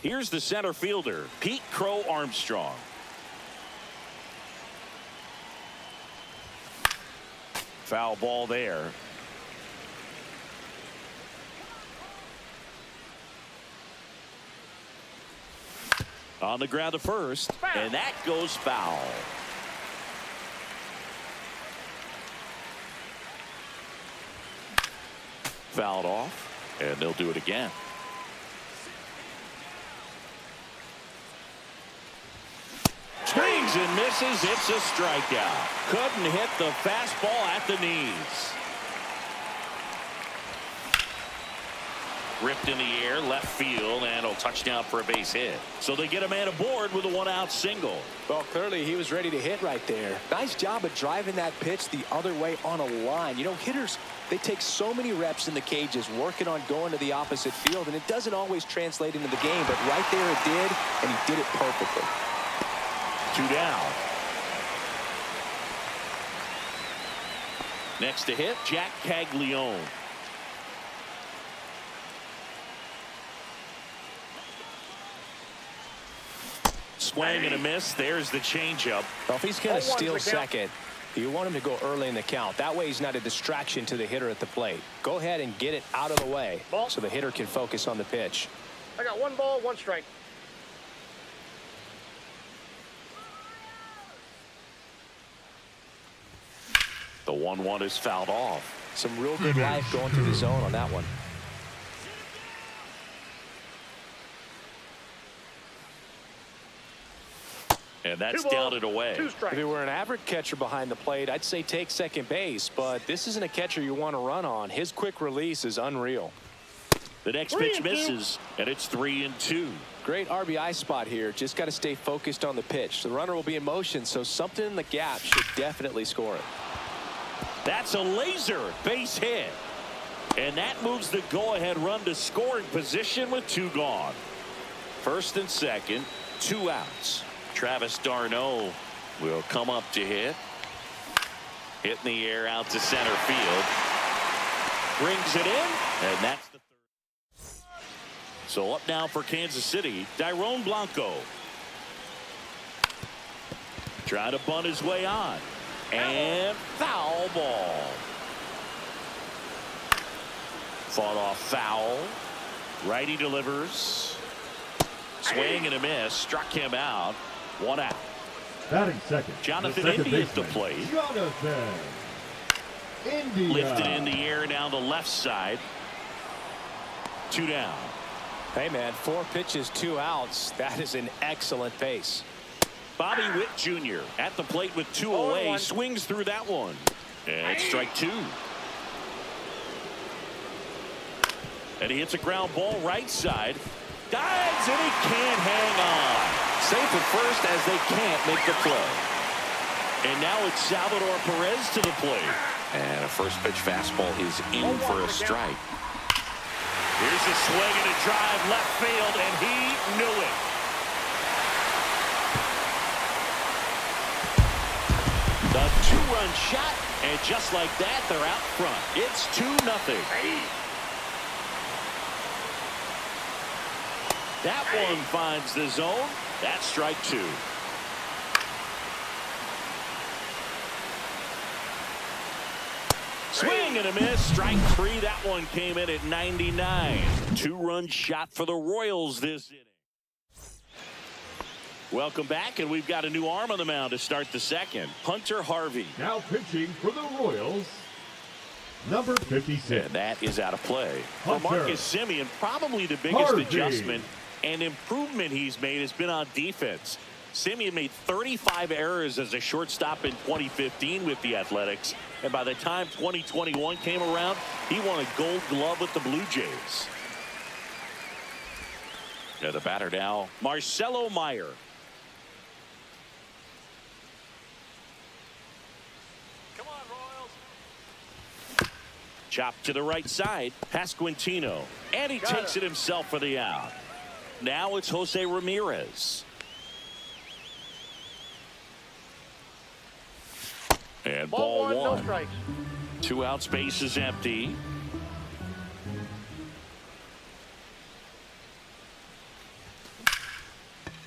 Here's the center fielder, Pete Crow Armstrong. Foul ball there. On the ground to first, and that goes foul. Fouled off, and they'll do it again. Swings and misses. It's a strikeout. Couldn't hit the fastball at the knees. Ripped in the air, left field, and a touchdown for a base hit. So they get a man aboard with a 1-out single. Well, clearly he was ready to hit right there. Nice job of driving that pitch the other way on a line. You know, hitters, they take so many reps in the cages working on going to the opposite field, and it doesn't always translate into the game, but right there it did, and he did it perfectly. 2 down. Next to hit, Jack Caglione. Swing and a miss. There's the changeup. Well, if he's going to steal second, you want him to go early in the count. That way he's not a distraction to the hitter at the plate. Go ahead and get it out of the way so the hitter can focus on the pitch. I got 1 ball, 1 strike. The 1-1 is fouled off. Some real good life going through the zone on that one. And that's 2 balls, down and away. 2 strikes. If it were an average catcher behind the plate, I'd say take second base, but this isn't a catcher you want to run on. His quick release is unreal. The next 3 pitch and 2. misses, and it's 3-2. Great RBI spot here. Just got to stay focused on the pitch. The runner will be in motion, so something in the gap should definitely score it. That's a laser base hit. And that moves the go-ahead run to scoring position with 2 gone. First and second, 2 outs. Travis d'Arnaud will come up to hit. Hit in the air out to center field. Brings it in, and that's the third. So up now for Kansas City, Dairon Blanco. Trying to bunt his way on. And foul ball. Fought off foul. Righty delivers. Swing and a miss. Struck him out. 1 out. Batting second. Jonathan the second India at the baseman, plate. Jonathan India. Lifted in the air down the left side. 2 down. Hey, man, 4 pitches, 2 outs. That is an excellent pace. Bobby Witt Jr. at the plate with 2 away. 0-1. Swings through that one. And strike 2. And he hits a ground ball right side. Dives and he can't hang on. Safe at first as they can't make the play. And now it's Salvador Perez to the plate. And a first pitch fastball is in for a strike. Here's a swing and a drive left field, and he knew it. The 2-run shot, and just like that, they're out front. It's 2-0. That one finds the zone. That's strike 2. Swing and a miss. Strike 3. That one came in at 99. 2-run shot for the Royals this inning. Welcome back, and we've got a new arm on the mound to start the second. Hunter Harvey. Now pitching for the Royals, number 56. And that is out of play. For Hunter Marcus Semien, probably the biggest Harvey. adjustment and improvement he's made has been on defense. Semien made 35 errors as a shortstop in 2015 with the Athletics. And by the time 2021 came around, he won a Gold Glove with the Blue Jays. Yeah, the batter now, Marcelo Meyer. Come on, Royals. Chop to the right side, Pasquantino. And he takes it himself for the out. Now it's Jose Ramirez. And ball 1. No strikes. 2 outs, base is empty.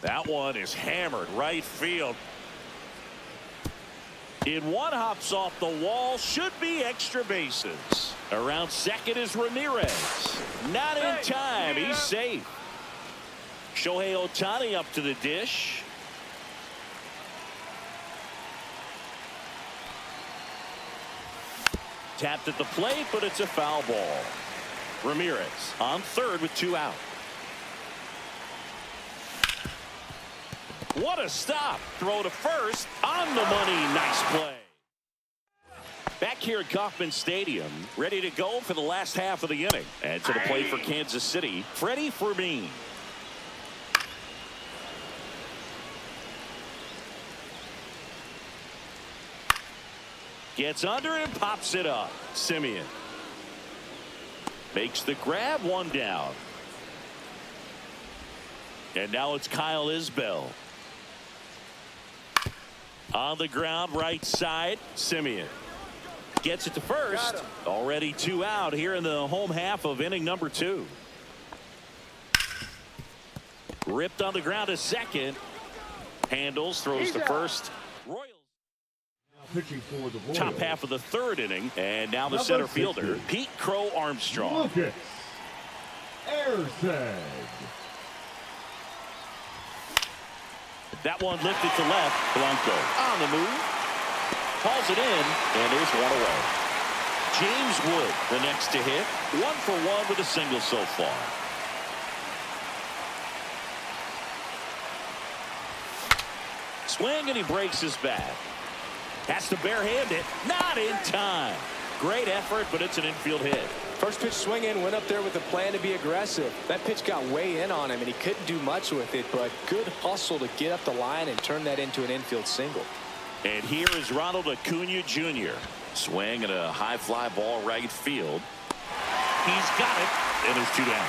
That one is hammered right field. In one, hops off the wall. Should be extra bases. Around second is Ramirez. Not in time. He's safe. Shohei Ohtani up to the dish. Tapped at the plate, but it's a foul ball. Ramirez on third with 2 out. What a stop. Throw to first. On the money. Nice play. Back here at Kauffman Stadium, ready to go for the last half of the inning. And to the plate for Kansas City, Freddie Fermin. Gets under and pops it up. Semien makes the grab. 1 down. And now it's Kyle Isbell. On the ground, right side, Semien gets it to first. Already 2 out here in the home half of inning number 2. Ripped on the ground to second. Handles, throws to first. Royals. Pitching for the Royals. Top half of the 3rd inning, and now the Number center 60. fielder, Pete Crow Armstrong. Lucas Erceg. That one lifted to left. Blanco on the move. Calls it in, and there's 1 away. James Wood, the next to hit. 1 for 1 with a single so far. Swing, and he breaks his bat. Has to barehand it. Not in time. Great effort, but it's an infield hit. First pitch swing in, went up there with a plan to be aggressive. That pitch got way in on him, and he couldn't do much with it, but good hustle to get up the line and turn that into an infield single. And here is Ronald Acuna Jr. Swing and a high fly ball right field. He's got it, and there's 2 down.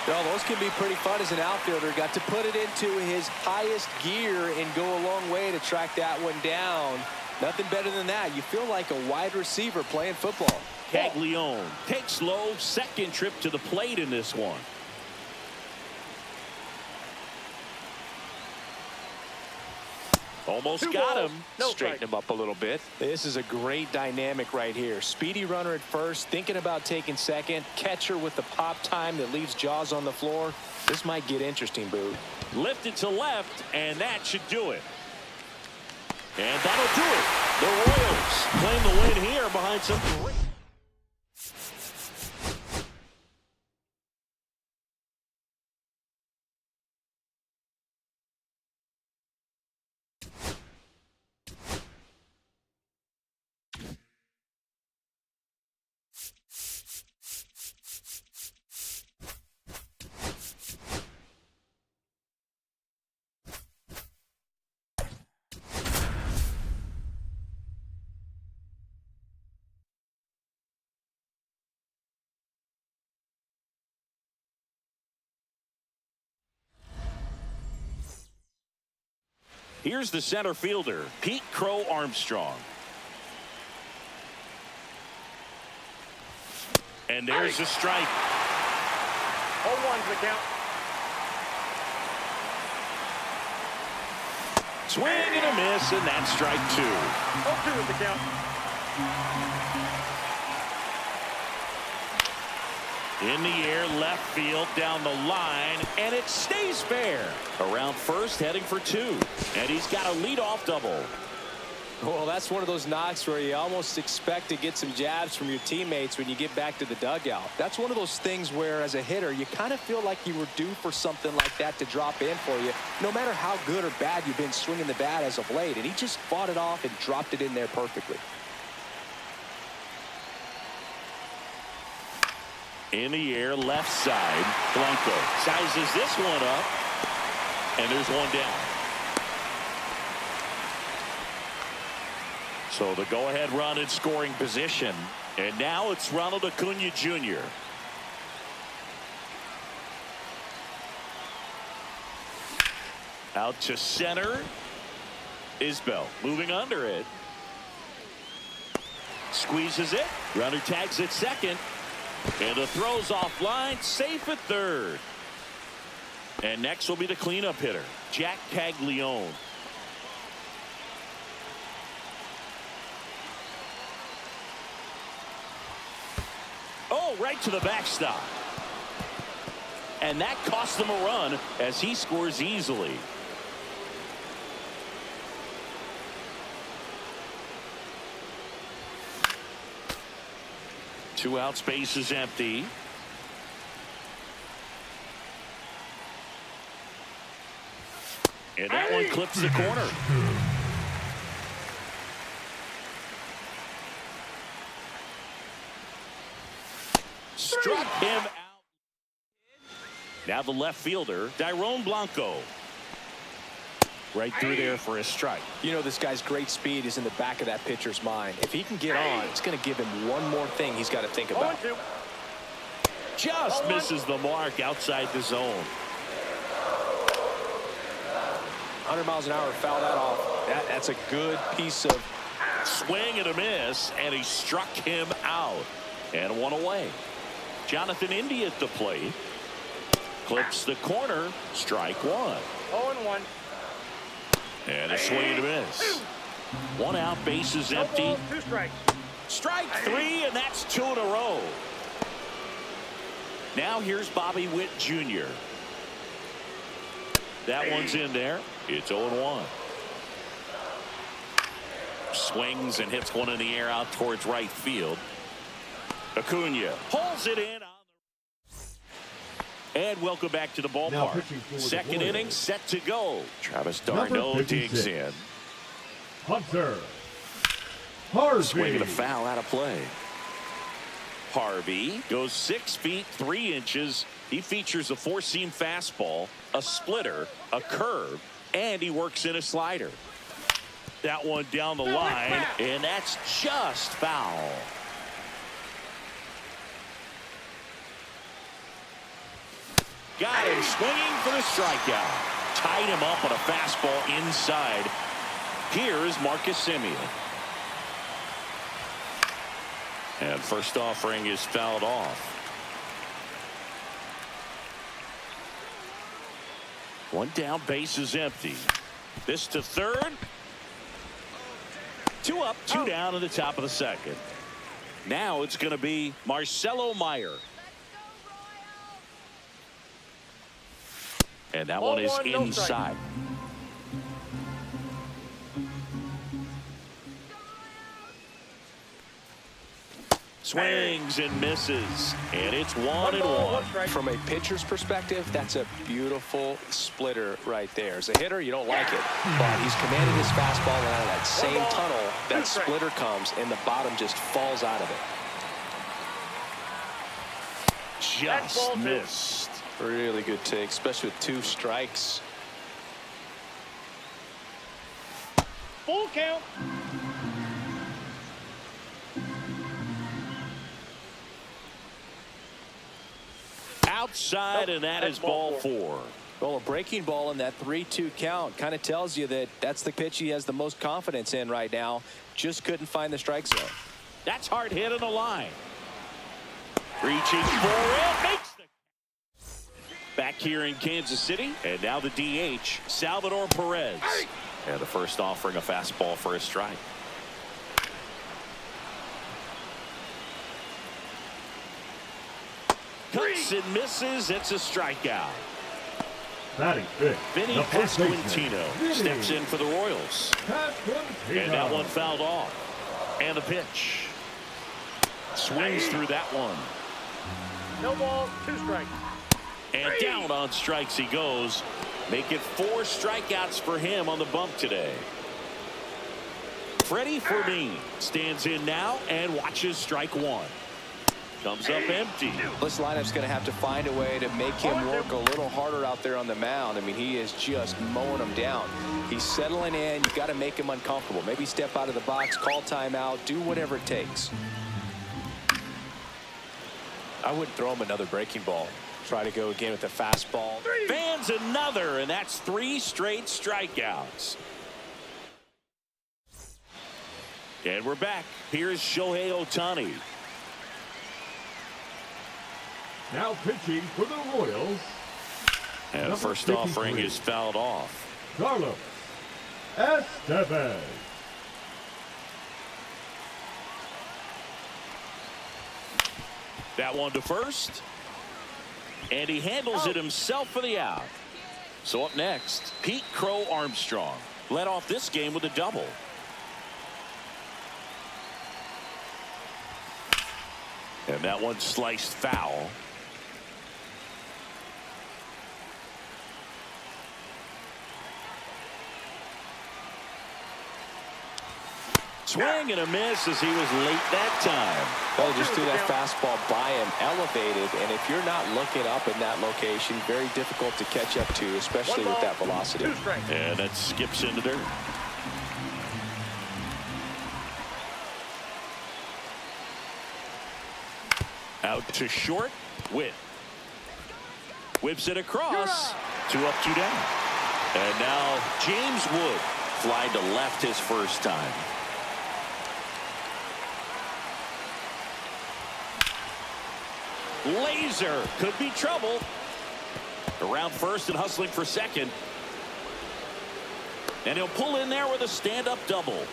Well, those can be pretty fun as an outfielder. Got to put it into his highest gear and go a long way to track that one down. Nothing better than that. You feel like a wide receiver playing football. Caglione takes low, second trip to the plate in this one. Almost got him. Straighten him up a little bit. This is a great dynamic right here. Speedy runner at first, thinking about taking second. Catcher with the pop time that leaves Jaws on the floor. This might get interesting, Boo. Lifted to left, and that should do it. And that'll do it. The Royals claim the win here behind some great. Here's the center fielder, Pete Crow Armstrong. And there's a strike. 0-1's the count. Swing and a miss, and that's strike 2. 0-2 is the count. In the air, left field, down the line, and it stays fair. Around first, heading for 2. And he's got a leadoff double. Well, that's one of those knocks where you almost expect to get some jabs from your teammates when you get back to the dugout. That's one of those things where, as a hitter, you kind of feel like you were due for something like that to drop in for you, no matter how good or bad you've been swinging the bat as of late. And he just fought it off and dropped it in there perfectly. In the air, left side, Blanco sizes this one up, and there's 1 down. So the go-ahead run in scoring position, and now it's Ronald Acuna Jr. Out to center is Bell, moving under it. Squeezes it, runner tags at second. And the throw's offline, safe at third. And next will be the cleanup hitter, Jack Caglione. Oh, right to the backstop. And that cost them a run as he scores easily. Two out, space is empty. And that one clips the corner. Struck him out. Now the left fielder, Dairon Blanco. Right through there for a strike. You know, this guy's great speed is in the back of that pitcher's mind. If he can get on, it's going to give him one more thing he's got to think about. 0-2. Just misses the mark outside the zone. 100 miles an hour, foul that off. That's a good piece of Swing and a miss, and he struck him out. And 1 away. Jonathan India at the plate. Clips the corner. Strike 1. 0-1. And a swing and a miss. 1 out, bases empty. 2 strikes. Strike 3, and that's 2 in a row. Now here's Bobby Witt Jr. That one's in there. It's 0-1. Swings and hits one in the air out towards right field. Acuna pulls it in. And welcome back to the ballpark. Second inning set to go. Travis d'Arnaud digs in. Hunter Harvey. Swinging a foul out of play. Harvey goes 6 feet 3 inches. He features a four-seam fastball, a splitter, a curve, and he works in a slider. That one down the line, and that's just foul. Got him swinging for the strikeout. Tied him up on a fastball inside. Here's Marcus Semien. And first offering is fouled off. One down, base is empty. This to third. 2 up, 2 down in the top of the second. Now it's going to be Marcelo Meyer. And that one is inside. Swings and misses, and it's 1-1. From a pitcher's perspective, that's a beautiful splitter right there. As a hitter, you don't like it, but he's commanding his fastball, and out of that same tunnel, that splitter comes, and the bottom just falls out of it. Just missed. Really good take, especially with 2 strikes. Full count. Outside, and that is ball 4. Well, a breaking ball in that 3-2 count kind of tells you that that's the pitch he has the most confidence in right now. Just couldn't find the strike zone. That's hard hit on the line. Reaching for it. Makes the... Back here in Kansas City, and now the DH, Salvador Perez. And the first offering a fastball for a strike. Cuts and misses. It's a strikeout. Batting fifth, Vinny Pasquantino steps in for the Royals. And that one fouled off. And a pitch. Swings through that one. No ball, 2 strikes. And down on strikes he goes. Make it 4 strikeouts for him on the bump today. Freddie Fermin stands in now and watches strike 1. Comes up empty. This lineup's going to have to find a way to make him work a little harder out there on the mound. I mean, he is just mowing them down. He's settling in. You've got to make him uncomfortable. Maybe step out of the box, call timeout, do whatever it takes. I wouldn't throw him another breaking ball. Try to go again with the fastball. Fans another, and that's 3 straight strikeouts. And we're back. Here's Shohei Ohtani. Now pitching for the Royals. And the first offering is fouled off. Carlos Estevez. That one to first. And he handles it himself for the out. So up next, Pete Crow Armstrong led off this game with a double. And that one sliced foul. Swing and a miss as he was late that time. Well, just threw that fastball by him, elevated, and if you're not looking up in that location, very difficult to catch up to, especially with that velocity. And that skips into dirt. Out to short. Witt whips it across. 2 up, 2 down. And now James Wood flied to left his first time. Laser could be trouble. Around first and hustling for second. And he'll pull in there with a stand-up double.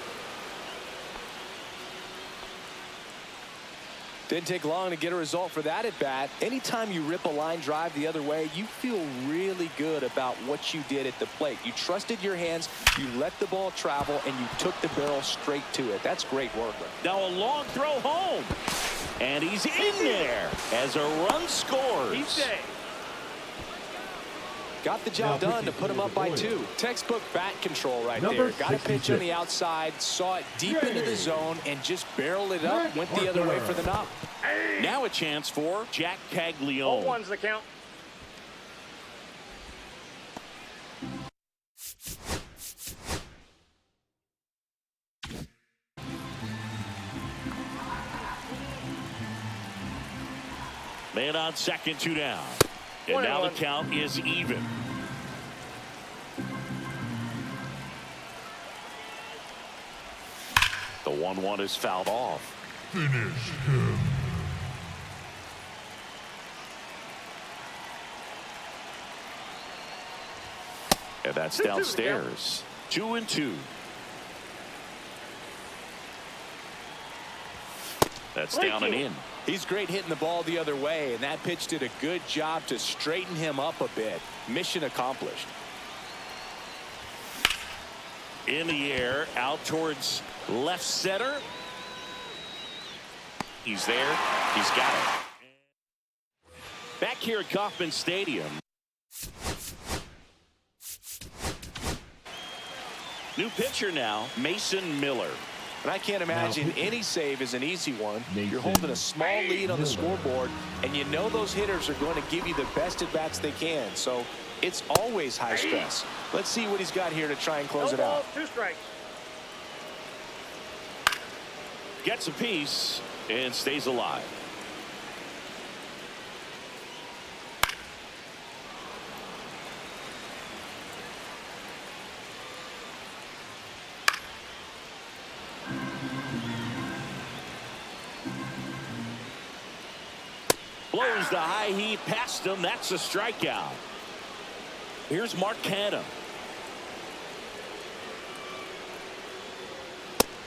Didn't take long to get a result for that at bat. Anytime you rip a line drive the other way, you feel really good about what you did at the plate. You trusted your hands, you let the ball travel, and you took the barrel straight to it. That's great work. Now a long throw home. And he's in there as a run scores. He's safe. Got the job done to put him up by 2. Textbook bat control right there. Got a pitch on the outside, saw it deep into the zone, and just barreled it up, went the other way for the knock. Now a chance for Jack Caglione. 0-1's the count. Man on second, 2 down. And now the count is even. The 1-1 is fouled off. Finish him. And that's downstairs. 2-2. That's down and in. He's great hitting the ball the other way, and that pitch did a good job to straighten him up a bit. Mission accomplished. In the air, out towards left center. He's there. He's got it. Back here at Kauffman Stadium. New pitcher now, Mason Miller. And I can't imagine any save is an easy one. You're holding a small lead on the scoreboard, and you know those hitters are going to give you the best at-bats they can. So it's always high stress. Let's see what he's got here to try and close it out. 2 strikes. Gets a piece and stays alive. Blows the high heat past him. That's a strikeout. Here's Mark Canham.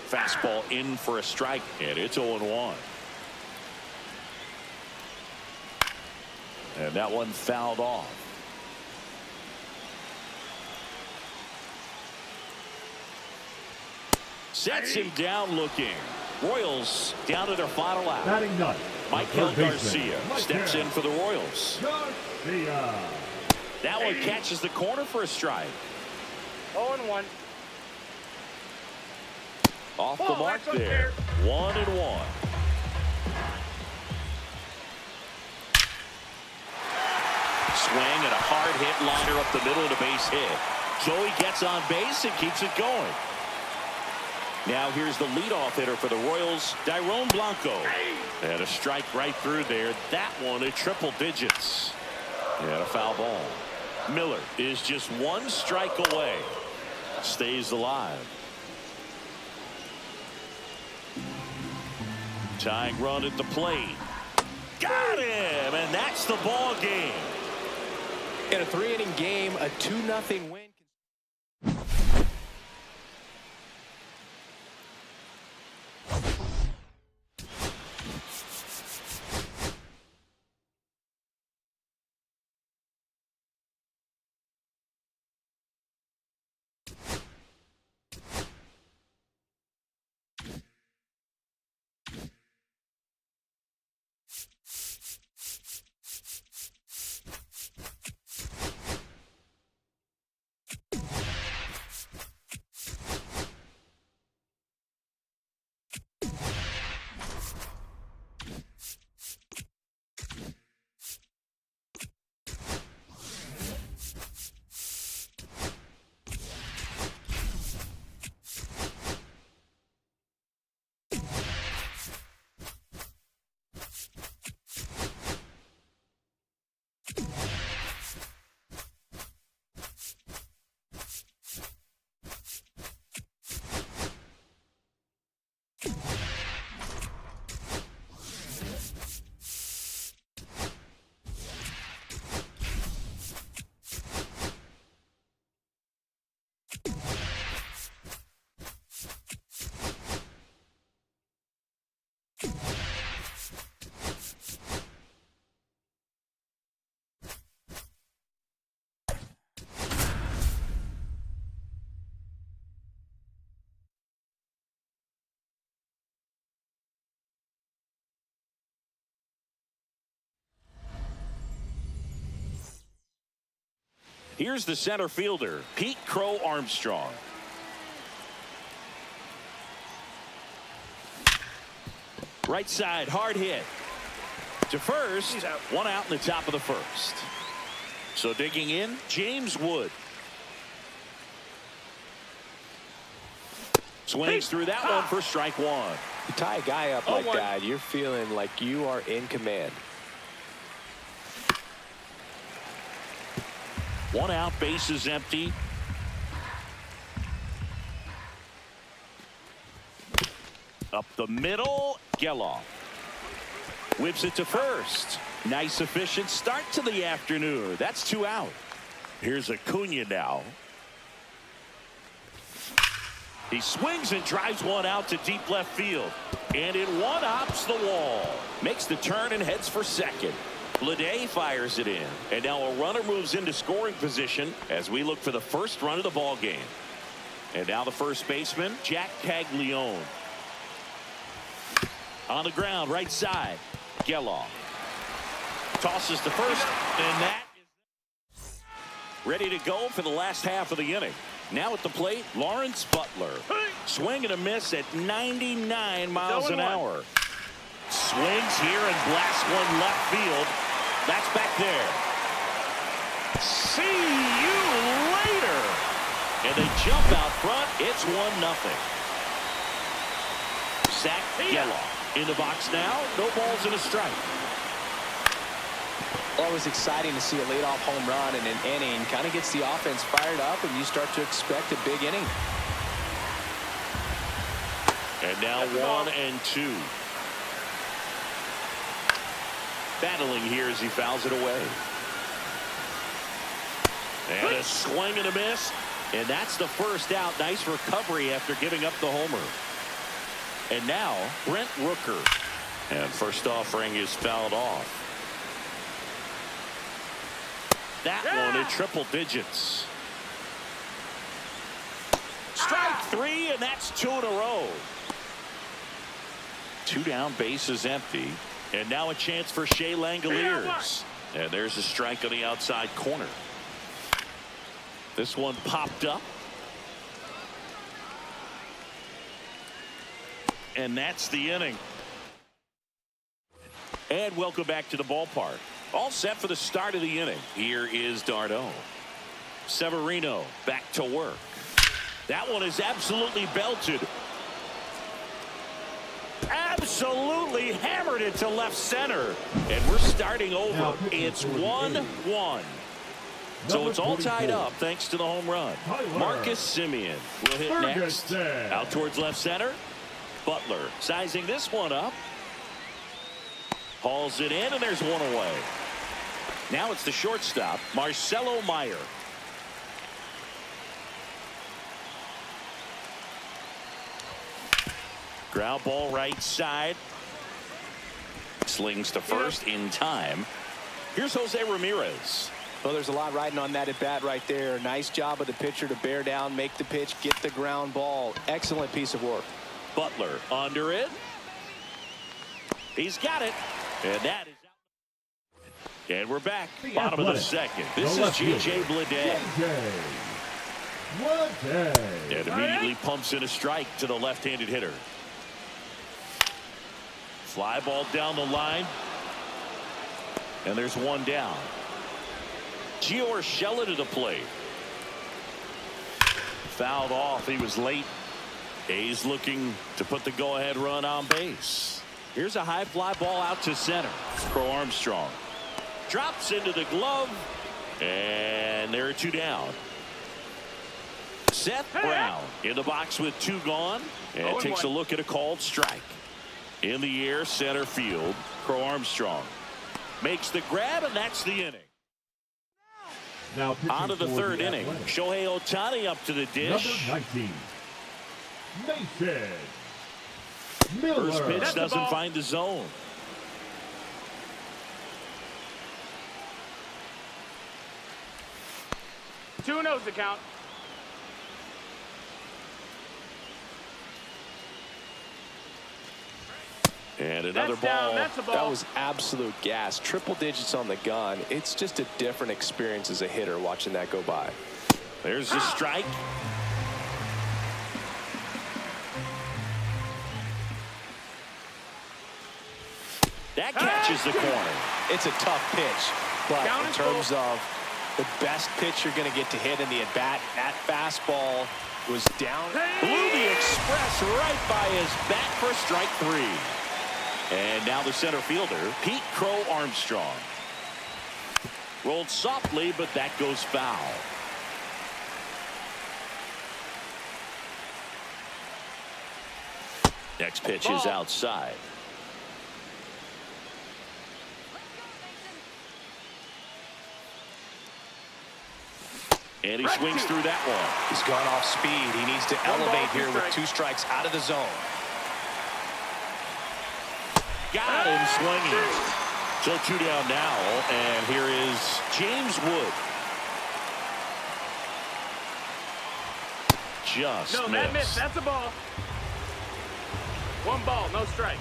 Fastball in for a strike, and it's 0-1. And that one fouled off. Sets him down looking. Royals down to their final out. Batting ninth. Michael Garcia steps in for the Royals. Garcia. That one catches the corner for a strike. 0-1. Off the mark there. 1-1. Swing and a hard hit liner up the middle of the base hit. Joey gets on base and keeps it going. Now here's the leadoff hitter for the Royals, Dairon Blanco. And a strike right through there. That one at triple digits. And a foul ball. Miller is just 1 strike away. Stays alive. Tying run at the plate. Got him! And that's the ball game. In a 3-inning game, a 2-0 win. Here's the center fielder, Pete Crow Armstrong. Right side, hard hit. To first, one out in the top of the first. So digging in, James Wood. Swings through that one for strike one. You tie a guy up like that, you're feeling like you are in command. One out, bases empty. Up the middle, Geloff. Whips it to first. Nice efficient start to the afternoon. That's two out. Here's Acuna now. He swings and drives one out to deep left field. And it one-hops the wall. Makes the turn and heads for second. Bleday fires it in. And now a runner moves into scoring position as we look for the first run of the ball game. And now the first baseman, Jack Caglione. On the ground, right side, Geloff. Tosses to first, and that is ready to go for the last half of the inning. Now at the plate, Lawrence Butler. Swing and a miss at 99 miles an hour. Swings here and blasts one left field. That's back there. See you later. And they jump out front. It's 1-0. Zach Geloff in the box now. No balls and a strike. Always exciting to see a leadoff home run in an inning. Kind of gets the offense fired up, and you start to expect a big inning. And now 1-2. Battling here as he fouls it away. And a swing and a miss. And that's the first out. Nice recovery after giving up the homer. And now Brent Rooker. And first offering is fouled off. That one in triple digits. Strike three, and that's two in a row. Two down, bases empty. And now a chance for Shea Langoliers. And there's a strike on the outside corner. This one popped up. And that's the inning. And welcome back to the ballpark. All set for the start of the inning. Here is d'Arnaud. Severino back to work. That one is absolutely belted. Absolutely hammered it to left center. And we're starting over. It's 1-1. So it's all tied up thanks to the home run. Marcus Semien will hit next. Out towards left center. Butler sizing this one up. Hauls it in, and there's one away. Now it's the shortstop, Marcelo Meyer. Ground ball right side. Slings to first in time. Here's Jose Ramirez. Well, there's a lot riding on that at bat right there. Nice job of the pitcher to bear down, make the pitch, get the ground ball. Excellent piece of work. Butler under it. He's got it. And that is out. And we're back. Bottom of the second. This is J.J. Bleday. And immediately pumps in a strike to the left-handed hitter. Fly ball down the line. And there's one down. Gio Urshela to the plate. Fouled off. He was late. A's looking to put the go-ahead run on base. Here's a high fly ball out to center. Crow Armstrong drops into the glove, and there are two down. Seth Brown in the box with two gone, and takes a look at a called strike. In the air, center field. Crow Armstrong makes the grab, and that's the inning. Now on to the third inning. Shohei Ohtani up to the dish. Number 19, Mason Miller. First pitch doesn't find the zone. Two no's the count. And another That's ball. down. That's a ball. That was absolute gas. Triple digits on the gun. It's just a different experience as a hitter watching that go by. There's the strike. That catches the corner. It's a tough pitch, but Down in and terms full. of the best pitch you're going to get to hit in the at-bat, that fastball was down. Blew the express right by his bat for strike 3. And now the center fielder, Pete Crow Armstrong. Rolled softly, but that goes foul. Next pitch is outside. And he swings through that one. He's gone off speed. He needs to elevate here with 2 strikes out of the zone. Got him swinging. So 2 down now, and here is James Wood. Just No, that missed. That's a ball. 1 ball, no strikes.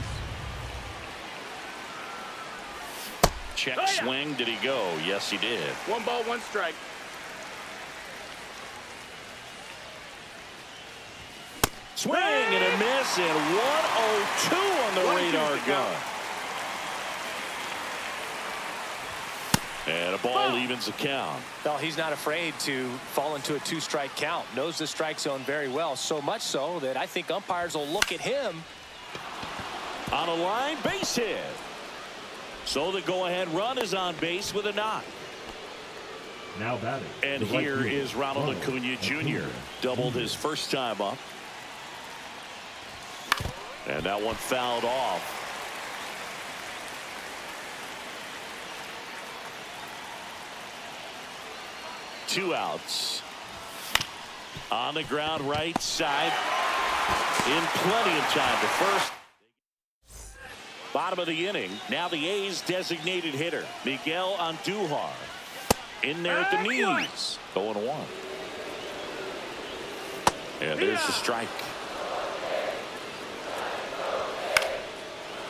Check Oh, yeah. swing. Did he go? Yes, he did. 1 ball, 1 strike. Swing and a miss, and 102 on the 1-2 radar the count. gun. And a ball evens the count. Well, he's not afraid to fall into a 2-strike count. Knows the strike zone very well, so much so that I think umpires will look at him. On a line, base hit. So the go-ahead run is on base with a knock. Now batting. And the right here fielder, is Ronald Acuna Jr. Doubled his first time up. And that one fouled off. Two outs. On the ground right side. In plenty of time to first. Bottom of the inning. Now the A's designated hitter, Miguel Andujar. In there at the knees. 0-1. And there's the strike.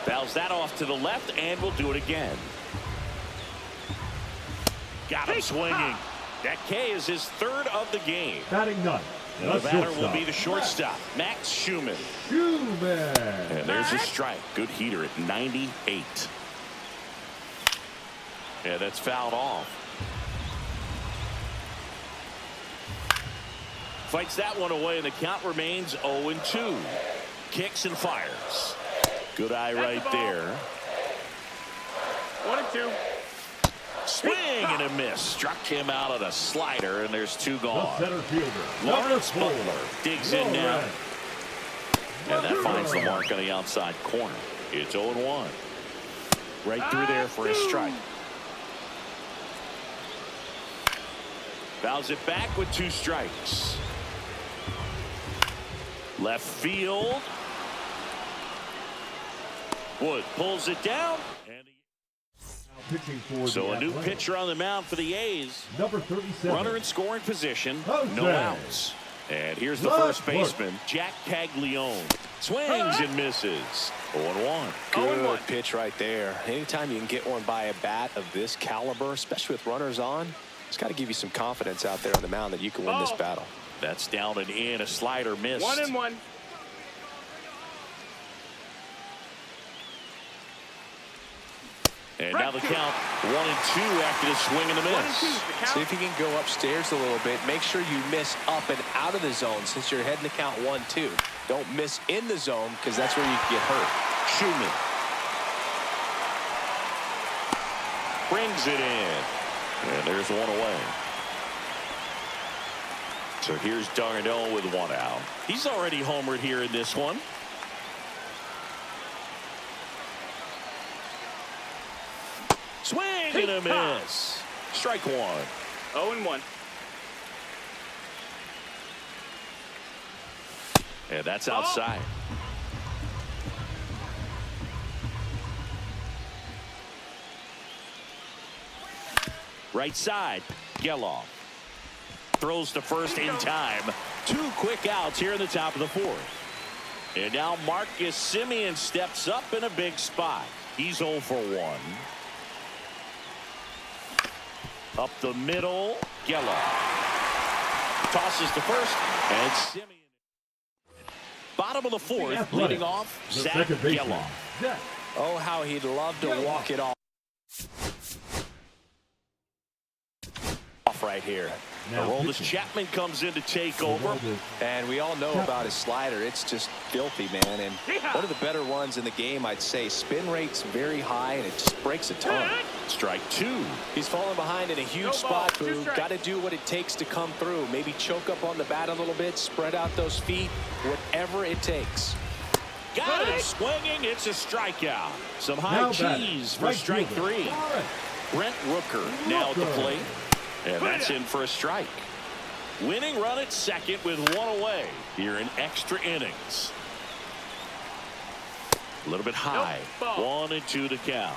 Fouls that off to the left, and we'll do it again. Got him swinging. That K is his 3rd of the game. Batting ninth. The batter will be the shortstop, Max Schumann. Schumann. And there's a strike. Good heater at 98. Yeah, that's fouled off. Fights that one away, and the count remains 0-2. Kicks and fires. Good eye right there. 1-2. Swing and a miss. Struck him out on a slider, and there's 2 The gone. center fielder. Lawrence number 4, Butler digs in now. And that finds the mark on the outside corner. It's 0-1. Right through there for a strike. Fouls it back with 2 strikes. Left field. Wood pulls it down. And Pitching for so the a new Athletics. pitcher on the mound for the A's. Number 37. Runner in scoring position. Jose. No outs. And here's the Left first baseman, Jack Caglione. Swings and misses. 0-1. Good pitch right there. Anytime you can get one by a bat of this caliber, especially with runners on, it's got to give you some confidence out there on the mound that you can win this battle. That's down and in. A slider missed. 1-1. And now the count 1-2 after the swing and the 1-2 miss. the count. See if you can go upstairs a little bit. Make sure you miss up and out of the zone since you're heading to count 1-2. Don't miss in the zone because that's where you can get hurt. Schumann brings it in. And there's one away. So here's Darno with 1 out. He's already homered here in this one. Swing and a miss. Strike 1. 0-1. And that's outside. Right side, Geloff throws to first in time. 2 quick outs here in the top of the 4th. And now Marcus Semien steps up in a big spot. He's 0 for 1. Up the middle, Geller tosses to first, and Semien. Bottom of the fourth, leading off, Zach Geller. Oh, how he'd love to walk it off right here. Aroldis Chapman comes in to take over. And we all know about his slider. It's just filthy, man. And one of the better ones in the game, I'd say. Spin rate's very high, and it just breaks a ton. Strike 2. He's falling behind in a huge spot, Boo. Got to do what it takes to come through. Maybe choke up on the bat a little bit, spread out those feet, whatever it takes. Got him swinging. It's a strikeout. Some high cheese for strike 3. Brent Rooker now at the plate. And that's in for a strike. Winning run at second with 1 away here in extra innings. A little bit high. 1-2 to count.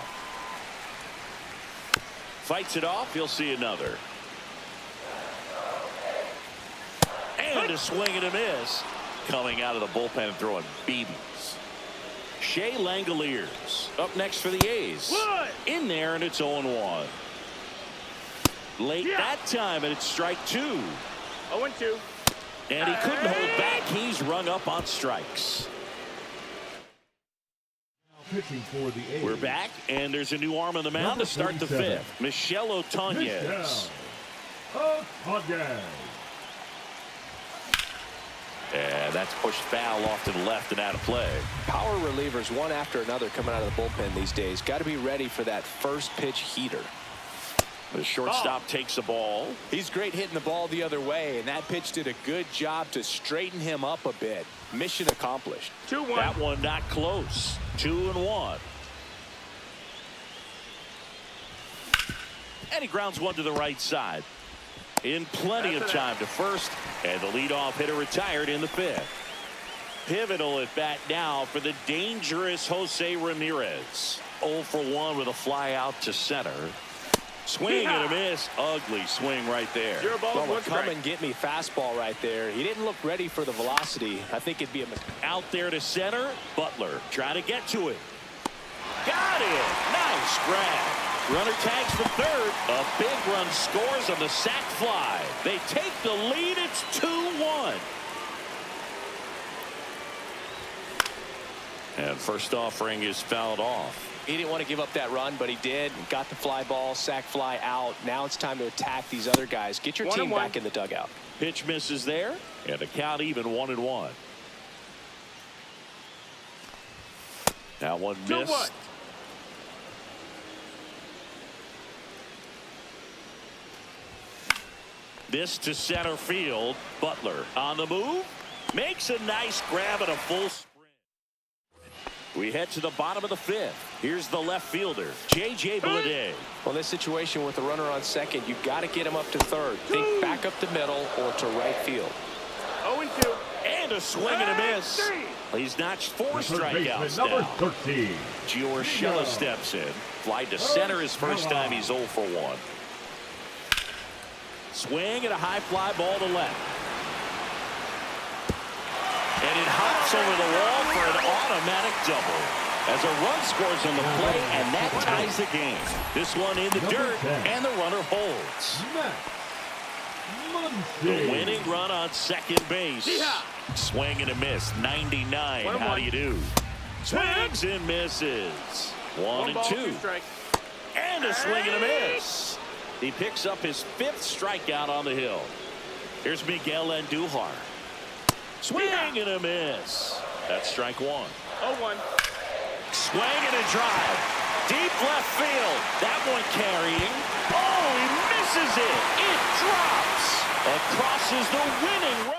Fights it off. He'll see another. And a swing and a miss. Coming out of the bullpen and throwing BBs. Shea Langoliers up next for the A's. In there, and it's 0-1. Late that time, and it's strike 2. 0-2. And he couldn't hold back. He's rung up on strikes. Pitching for the A's. We're back, and there's a new arm on the mound to start the 5th. Michel Otanez. And that's pushed foul off to the left and out of play. Power relievers, one after another, coming out of the bullpen these days. Got to be ready for that first pitch heater. The shortstop takes the ball. He's great hitting the ball the other way, and that pitch did a good job to straighten him up a bit. Mission accomplished. 2-1. That one not close. 2-1. And he grounds one to the right side. In plenty of time to first, and the leadoff hitter retired in the 5th. Pivotal at bat now for the dangerous Jose Ramirez. 0 for 1 with a fly out to center. Swing and a miss. Ugly swing right there. Your ball, well, come and get me fastball right there. He didn't look ready for the velocity. I think it'd be a out there to center. Butler trying to get to it. Got it. Nice grab. Runner tags for third. A big run scores on the sac fly. They take the lead. It's 2-1. And first offering is fouled off. He didn't want to give up that run, but he did. Got the fly ball, sac fly out. Now it's time to attack these other guys. Get your team back in the dugout. Pitch misses there, and the count even 1-1. That one missed. This to center field. Butler on the move. Makes a nice grab at a full sprint. We head to the bottom of the 5th. Here's the left fielder, J.J. Bleday. Well, this situation with the runner on second, you've got to get him up to third. Think back up the middle or to right field. 0-2. And a swing and a miss. He's notched 4 strikeouts number now. 13. Gio Urshela steps in. Fly to center his first time. He's 0 for 1. Swing and a high fly ball to left. And it hops over the wall for an automatic double. As a run scores on the play, and that ties the game. This one in the dirt, and the runner holds. The winning run on second base. Swing and a miss. 99. How do you do? Swings and misses. 1-2. And a swing and a miss. He picks up his 5th strikeout on the hill. Here's Miguel Andujar. Swing and a miss. That's strike 1. 0-1. Swing and a drive. Deep left field. That one carrying. Oh, he misses it. It drops. Across is the winning run.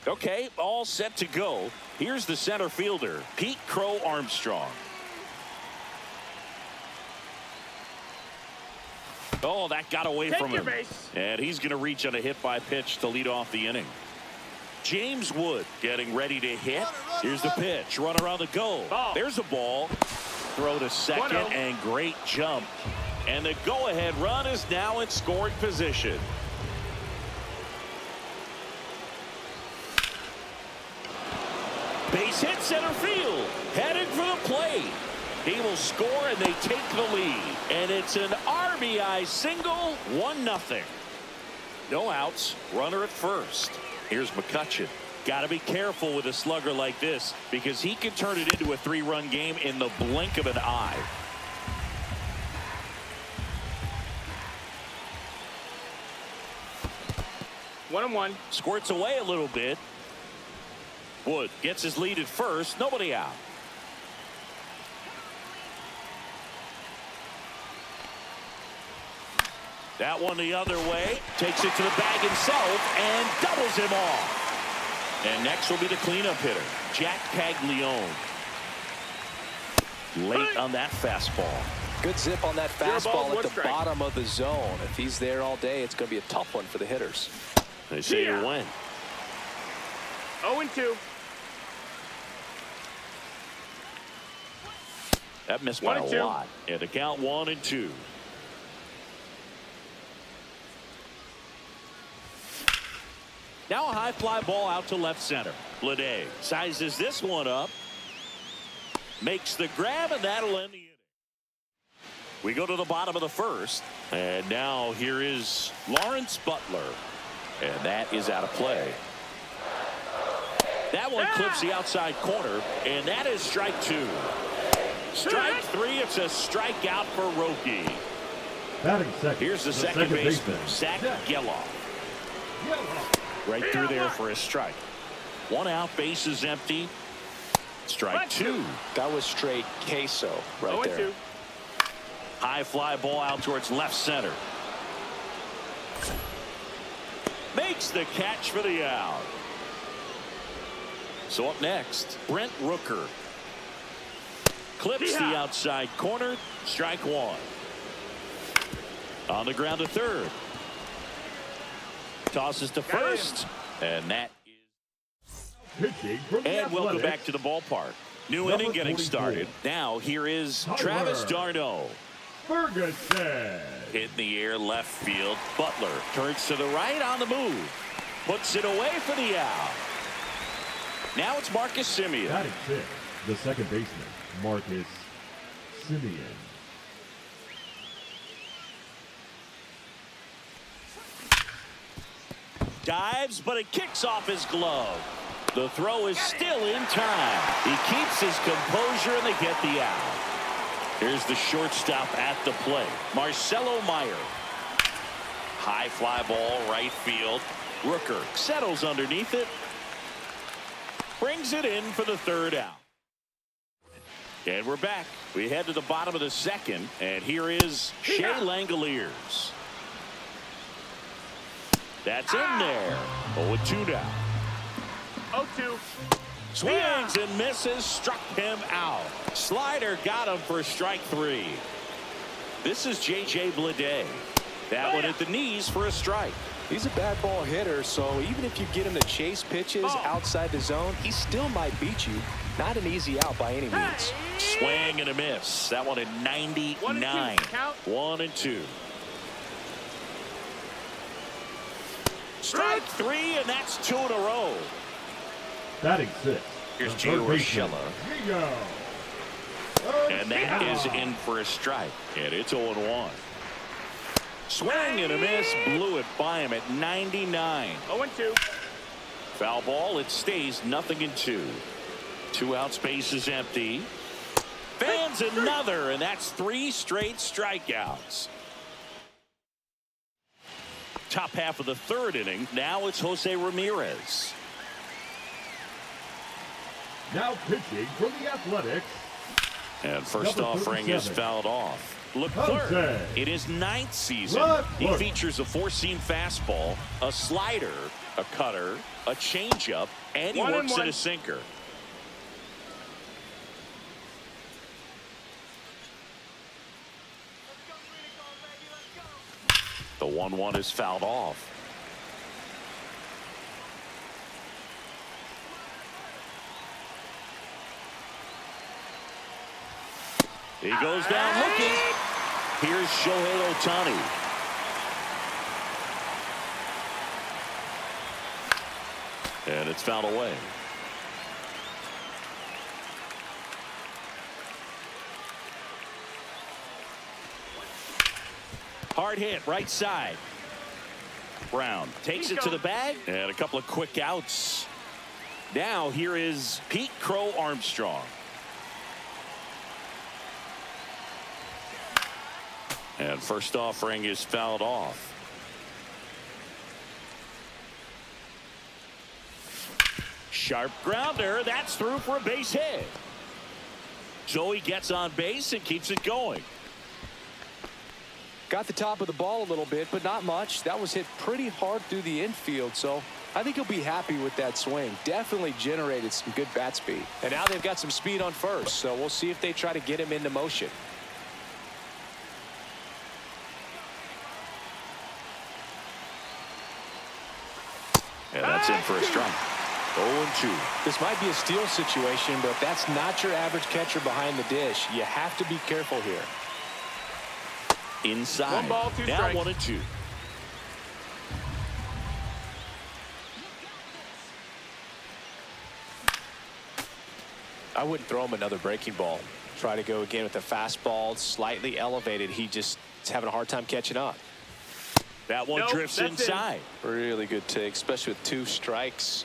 Okay, all set to go. Here's the center fielder, Pete Crow Armstrong. Oh, that got away from him. And he's going to reach on a hit-by pitch to lead off the inning. James Wood getting ready to hit. Here's the pitch. Runner on the go. There's a ball. Throw to second and great jump. And the go-ahead run is now in scoring position. Base hit center field. Headed for the plate. He will score and they take the lead. And it's an RBI single, 1-0. No outs, runner at first. Here's McCutchen. Got to be careful with a slugger like this because he can turn it into a 3-run game in the blink of an eye. One and one. Squirts away a little bit. Wood gets his lead at first. Nobody out. That one the other way. Takes it to the bag himself and doubles him off. And next will be the cleanup hitter, Jack Caglione. Late on that fastball. Good zip on that fastball at the bottom of the zone. If he's there all day, it's going to be a tough one for the hitters. They say you win. 0-2. That missed by a lot. And the count 1-2. Now a high fly ball out to left center. Bleday sizes this one up. Makes the grab, and that'll end the inning. We go to the bottom of the first. And now here is Lawrence Butler. And that is out of play. That one clips the outside corner, and that is strike 2. Strike 3, it's a strikeout for Roki. Batting second. Here's the second baseman, Zach Geloff. Right through there for a strike. 1 out, bases empty. Strike 2. That was straight queso right there. High fly ball out towards left center. Makes the catch for the out. So up next, Brent Rooker. Clips the outside corner. Strike 1. On the ground to third. Tosses to first. And that is. And welcome back to the ballpark. New inning getting started. Now here is Travis d'Arnaud. Ferguson. Hit in the air left field. Butler turns to the right on the move. Puts it away for the out. Now it's Marcus Semien. Batting sixth, the second baseman, Marcus Semien. Dives, but it kicks off his glove. The throw is still in time. He keeps his composure, and they get the out. Here's the shortstop at the plate, Marcelo Meyer. High fly ball, right field. Rooker settles underneath it. Brings it in for the third out. And we're back. We head to the bottom of the second, and here is Shea Langoliers. That's in there. 0-2 now. 0-2. Swings and misses, struck him out. Slider got him for strike 3. This is J.J. Bleday. That one at the knees for a strike. He's a bad ball hitter, so even if you get him to chase pitches outside the zone, he still might beat you. Not an easy out by any means. Swing and a miss. That one at 99. 1-2. Strike 3, and that's 2 in a row. Batting sixth. Here's Gio Urshela. And that is in for a strike. And it's 0-1. Swing and a miss. Blew it by him at 99. 0-2. Foul ball. It stays 0-2. 2 out. Space is empty. Fans another, and that's 3 straight strikeouts. Top half of the third inning. Now it's Jose Ramirez. Now pitching for the Athletics. And first offering is fouled off. Leclerc Jose. in his 9th season. He Leclerc. features a 4-seam fastball, a slider, a cutter, a changeup, and he works at a sinker. The 1-1 is fouled off. He goes down looking. Here's Shohei Ohtani. And it's fouled away. Hard hit, right side. Brown takes it to the bag, and a couple of quick outs. Now here is Pete Crow Armstrong. And first offering is fouled off. Sharp grounder. That's through for a base hit. So he gets on base and keeps it going. Got the top of the ball a little bit, but not much. That was hit pretty hard through the infield, so I think he'll be happy with that swing. Definitely generated some good bat speed. And now they've got some speed on first, so we'll see if they try to get him into motion. And that's in for a strike. 0-2. This might be a steal situation, but that's not your average catcher behind the dish. You have to be careful here. Inside. 1 ball, 2 now strikes. 1-2. I wouldn't throw him another breaking ball. Try to go again with the fastball, slightly elevated. He just is having a hard time catching up. That one Nope, drifts that's inside. Really good take, especially with 2 strikes.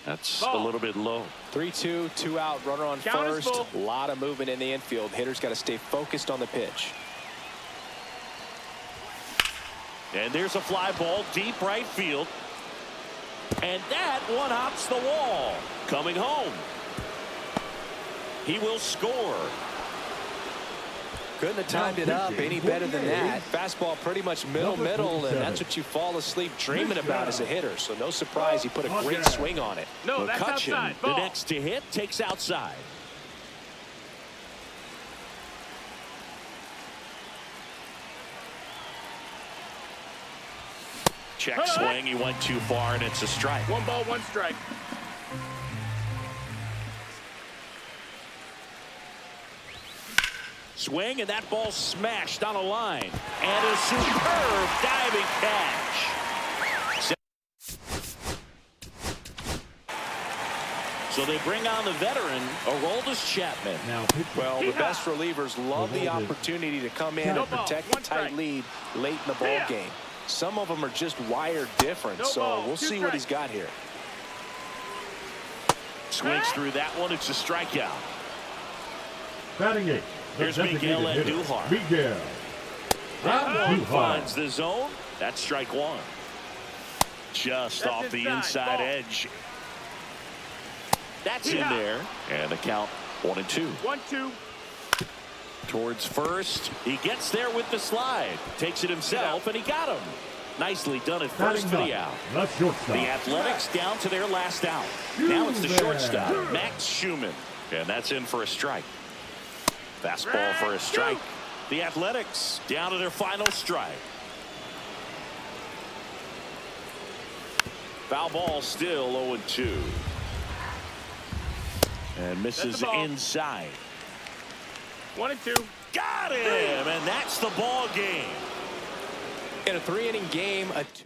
That's a little bit low. 3-2, 2 out, runner on Count is first. full. A lot of movement in the infield. Hitter's got to stay focused on the pitch. And there's a fly ball deep right field. And that one hops the wall. Coming home. He will score. Couldn't have timed it up any better than that. Fastball pretty much middle, and that's what you fall asleep dreaming about as a hitter. So no surprise he put a great swing on it. No, that's McCutcheon, outside. the Ball. next to hit, takes outside. Check swing. He went too far, and it's a strike. 1 ball, 1 strike. Swing, and that ball smashed on a line. And a superb diving catch. So they bring on the veteran, Aroldis Chapman. Now, Well, the best relievers love the opportunity to come in and protect a tight lead late in the ball game. Some of them are just wired different, so we'll see what he's got here. Swings through that one. It's a strikeout. batting 8. Here's Miguel Andujar. Miguel That one Andujar. finds the zone. That's strike 1. Just That's off the inside. inside Ball. edge. That's in there. And the count 1-2. 1-2. Towards first. He gets there with the slide. Takes it himself, and he got him. Nicely done at first for the out. The shortstop. The Athletics down to their last out. Now it's the shortstop, Max Schumann. And that's in for a strike. Fastball for a strike. The Athletics down to their final strike. Foul ball still 0-2. And misses inside. 1-2. Got him, and that's the ball game. In a 3-inning game, a 2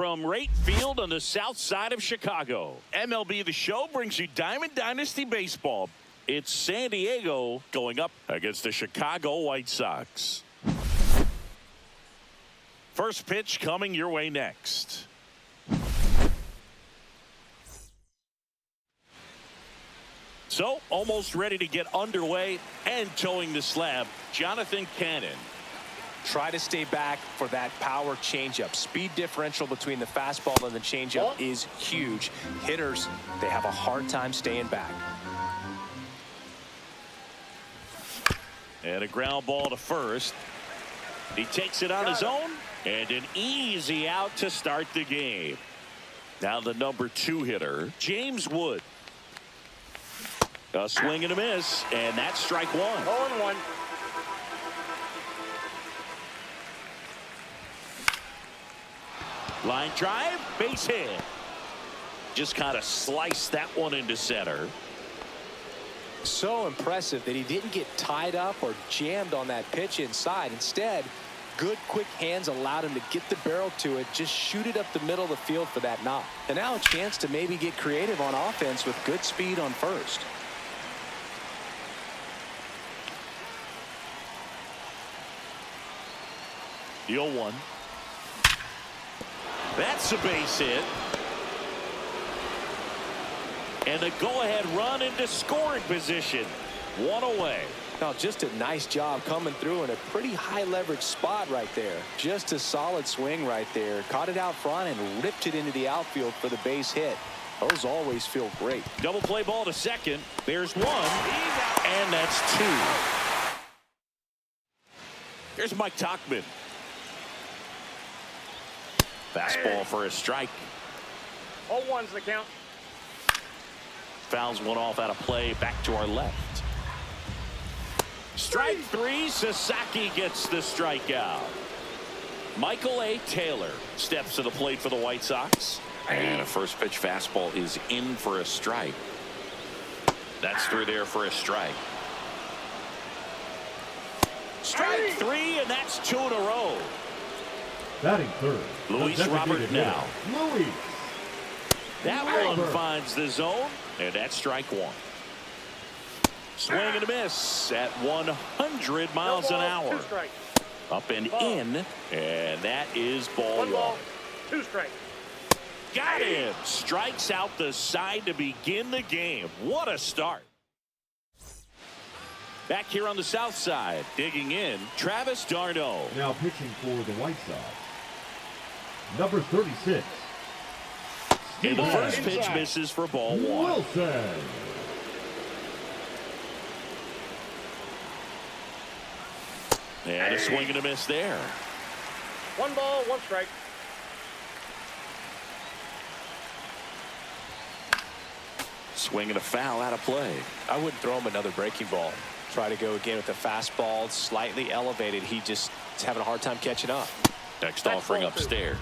from right field on the south side of Chicago. MLB The Show brings you Diamond Dynasty Baseball. It's San Diego going up against the Chicago White Sox. First pitch coming your way next. So, almost ready to get underway and towing the slab, Jonathan Cannon. Try to stay back for that power changeup. Speed differential between the fastball and the changeup is huge. Hitters, they have a hard time staying back. And a ground ball to first. He takes it on his own, and an easy out to start the game. Now the number 2 hitter, James Wood. A swing and a miss, and that's strike 1. 0-1. Line drive, base hit. Just kind of sliced that one into center. So impressive that he didn't get tied up or jammed on that pitch inside. Instead, good quick hands allowed him to get the barrel to it, just shoot it up the middle of the field for that knock. And now a chance to maybe get creative on offense with good speed on first. The 0-1. That's a base hit. And a go-ahead run into scoring position. 1 away. Now just a nice job coming through in a pretty high leverage spot right there. Just a solid swing right there. Caught it out front and ripped it into the outfield for the base hit. Those always feel great. Double play ball to second. There's 1. And that's 2. Here's Mike Tauchman. Fastball for a strike. 0-1's the count. Fouls one off out of play. Back to our left. Strike 3. Sasaki gets the strikeout. Michael A. Taylor steps to the plate for the White Sox. And a first pitch fastball is in for a strike. That's through there for a strike. Strike 3, and that's 2 in a row. Batting third, Luis Robert now. Luis. That one finds the zone, and that's strike 1. Swing and a miss at 100 miles an hour. 2 strikes. Up and in, and that is ball 1 ball, 1. 2 strikes. Got him. Strikes out the side to begin the game. What a start. Back here on the south side, digging in, Travis d'Arnaud. Now pitching for the White Sox, number 36. And the first pitch misses for ball 1. Wilson. And a swing and a miss there. 1 ball, 1 strike. Swing and a foul out of play. I wouldn't throw him another breaking ball. Try to go again with the fastball slightly elevated. He just is having a hard time catching up. Next offering upstairs.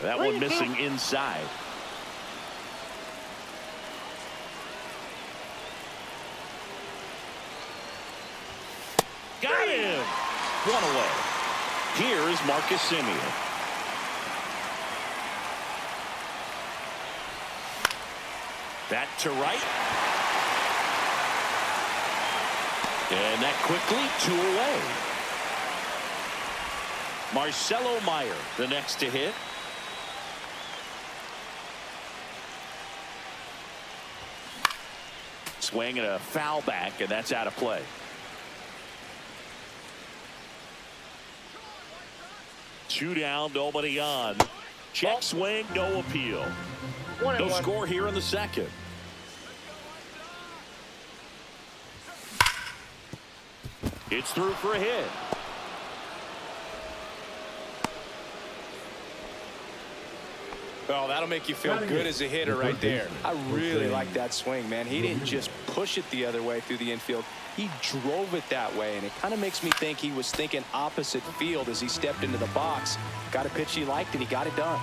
That one missing inside. Got him. 1 away. Here is Marcus Semien. That to right. And that quickly 2 away. Marcelo Meyer, the next to hit. Swing and a foul back, and that's out of play. Two down, nobody on. Check swing, no appeal. No score here in the second. It's through for a hit. Oh, that'll make you feel good as a hitter right there. I really like that swing, man. He didn't just push it the other way through the infield. He drove it that way, and it kind of makes me think he was thinking opposite field as he stepped into the box. Got a pitch he liked, and he got it done.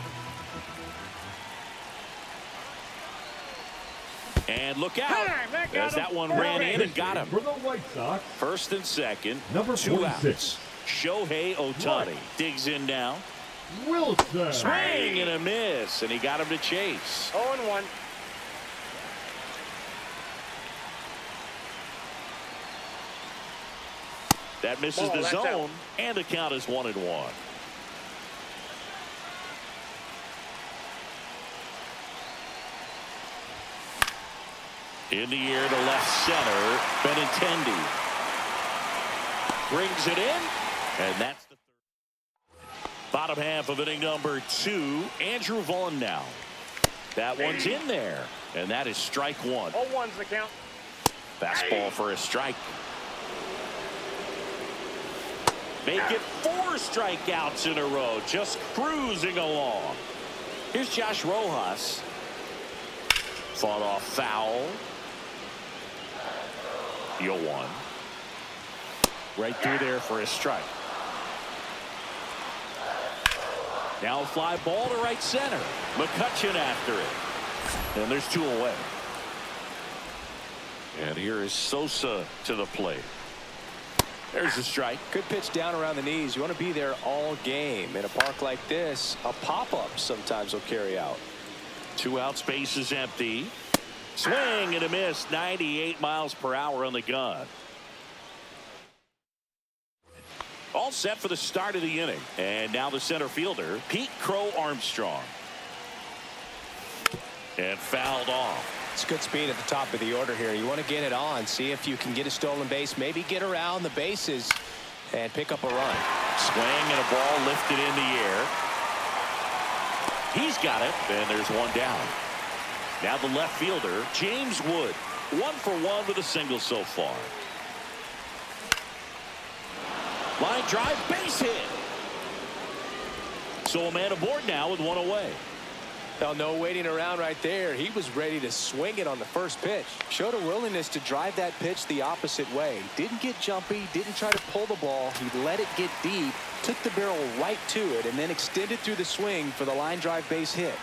And look out, as that one ran in and got him. For the White Sox, First and second, number 2 46. outs. Shohei Ohtani digs in now. Wilson. Swing and a miss, and he got him to chase. 0-1. That misses Ball, the that's zone, out. and the count is 1-1. In the air to left center, Benintendi brings it in, and that's the third. Bottom half of inning number 2, Andrew Vaughn now. That one's in there, and that is strike 1. 0-1's the count. Fastball for a strike. Make it 4 strikeouts in a row, just cruising along. Here's Josh Rojas. Fought off foul. 0-1. Right through there for a strike. Now a fly ball to right center. McCutchen after it. And there's 2 away. And here is Sosa to the plate. There's the strike. Good pitch down around the knees. You want to be there all game. In a park like this, a pop-up sometimes will carry out. 2 outs, base is empty. Swing and a miss. 98 miles per hour on the gun. All set for the start of the inning. And now the center fielder, Pete Crow Armstrong. And fouled off. It's good speed at the top of the order here. You want to get it on, see if you can get a stolen base, maybe get around the bases and pick up a run. Swing and a ball lifted in the air. He's got it, and there's 1 down. Now the left fielder, James Wood. 1 for 1 with a single so far. Line drive, base hit. So a man aboard now with 1 away. Well, no waiting around right there. He was ready to swing it on the first pitch. Showed a willingness to drive that pitch the opposite way. Didn't get jumpy, didn't try to pull the ball. He let it get deep, took the barrel right to it, and then extended through the swing for the line drive base hit.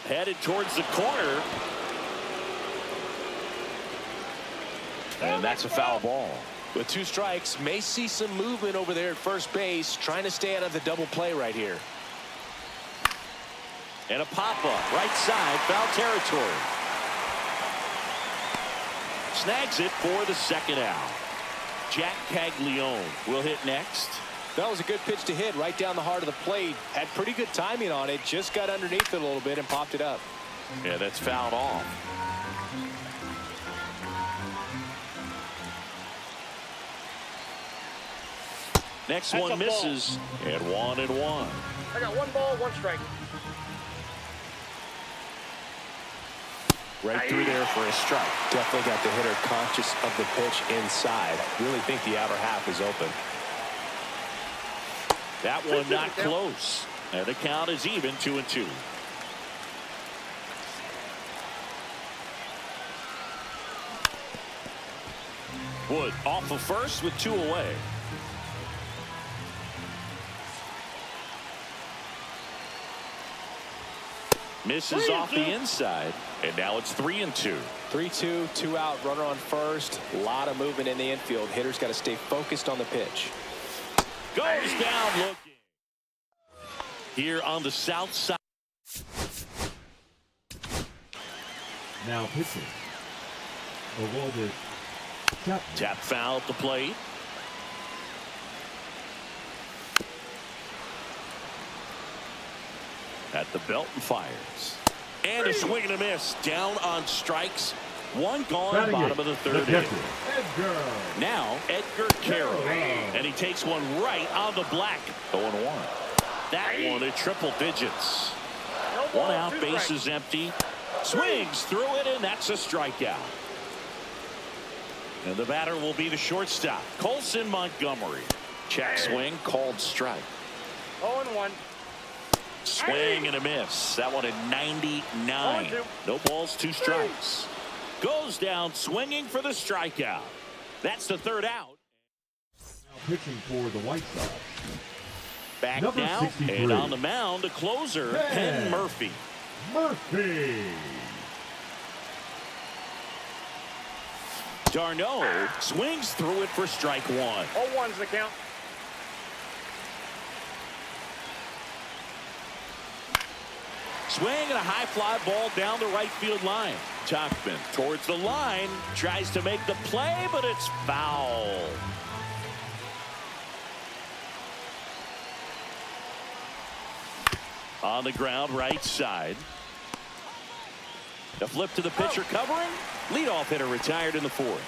Headed towards the corner. And that's a foul ball. With 2 strikes, may see some movement over there at first base, trying to stay out of the double play right here. And a pop-up, right side, foul territory. Snags it for the 2nd out. Jack Caglione will hit next. That was a good pitch to hit right down the heart of the plate. Had pretty good timing on it, just got underneath it a little bit and popped it up. Yeah, that's fouled off. Next That's one a ball. misses, and 1-1. I got 1 ball, 1 strike. Right through there for a strike. Definitely got the hitter conscious of the pitch inside. Really think the outer half is open. That one not close. And the count is even, 2-2. Wood off of first with 2 away. Misses off the inside, and now it's 3-2. 3-2, 2 out, runner on first. A lot of movement in the infield. Hitter's got to stay focused on the pitch. Goes down looking. Here on the south side. Now pitching. Aroldis Chapman. Tap foul at the plate. At the belt and fires. And a swing and a miss. Down on strikes. 1 gone, Batting bottom it, of the 3rd the inning. catcher, Edgar. Now Edgar Carroll. And he takes one right on the black. 0-1. That one at triple digits. No ball, 1 out, 2 base strikes. is empty. Swings through it, and that's a strikeout. And the batter will be the shortstop, Colson Montgomery. Check swing, called strike. 0-1. Swing and a miss. That one at 99. 0-2. No balls, 2 strikes. Goes down swinging for the strikeout. That's the 3rd out. Now pitching for the White Sox. Back Number now, 63. and on the mound, the closer, Penn Murphy. Murphy. Darno swings through it for strike one. 0-1's the count. Swing and a high fly ball down the right field line. Tauchman towards the line, tries to make the play, but it's foul. On the ground, right side. A flip to the pitcher covering. Leadoff hitter retired in the fourth.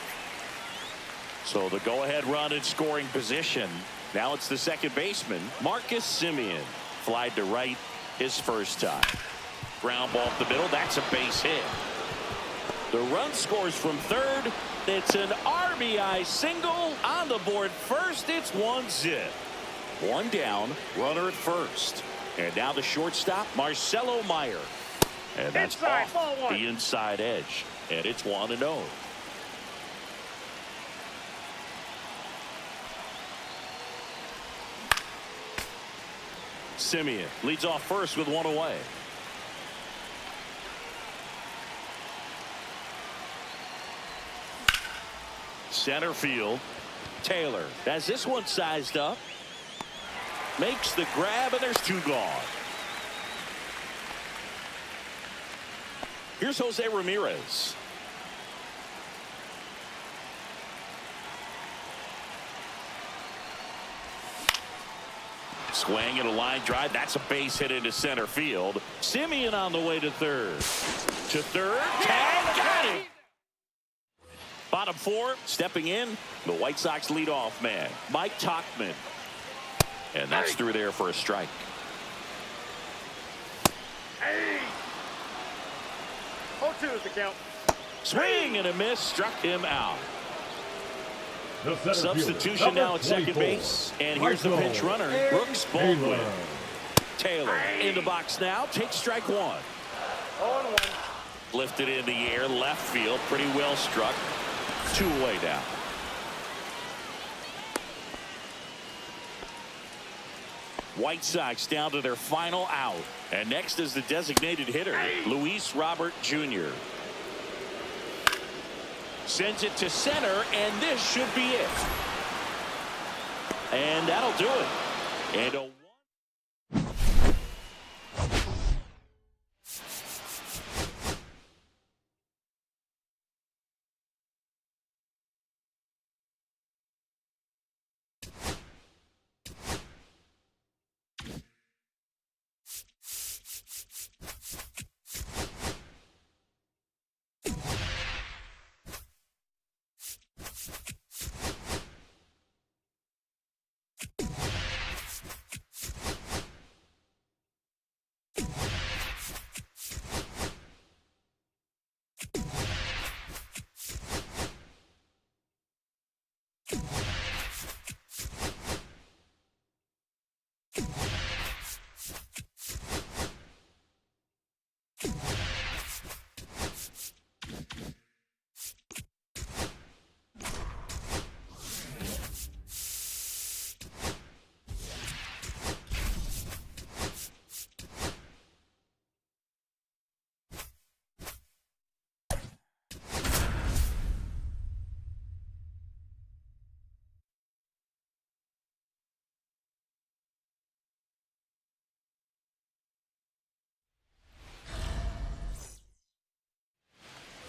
So the go-ahead run in scoring position. Now it's the second baseman, Marcus Semien. Flied to right his first time. Ground ball up the middle. That's a base hit. The run scores from third. It's an RBI single on the board first. It's 1-0. One down, runner at first. And now the shortstop, Marcelo Meyer. And that's Inside, off ball one. the inside edge. And it's 1-0. Semien leads off first with one away. Center field. Taylor has this one sized up. Makes the grab, and there's two gone. Here's Jose Ramirez. Swing and a line drive. That's a base hit into center field. Semien on the way to third. To third. Tag. Got it. Bottom four. Stepping in. The White Sox leadoff man, Mike Tauchman. And that's through there for a strike. 0-2 is the count. Swing and a miss. Struck him out. The center Substitution fielder, now at second 24, base. And here's the Michael pinch runner, Brooks Baldwin. Taylor. Taylor in the box now. Takes strike one. 0-1. Lifted in the air. Left field. Pretty well struck. Two away now. White Sox down to their final out. And next is the designated hitter, Luis Robert Jr. Sends it to center, and this should be it. And that'll do it. And a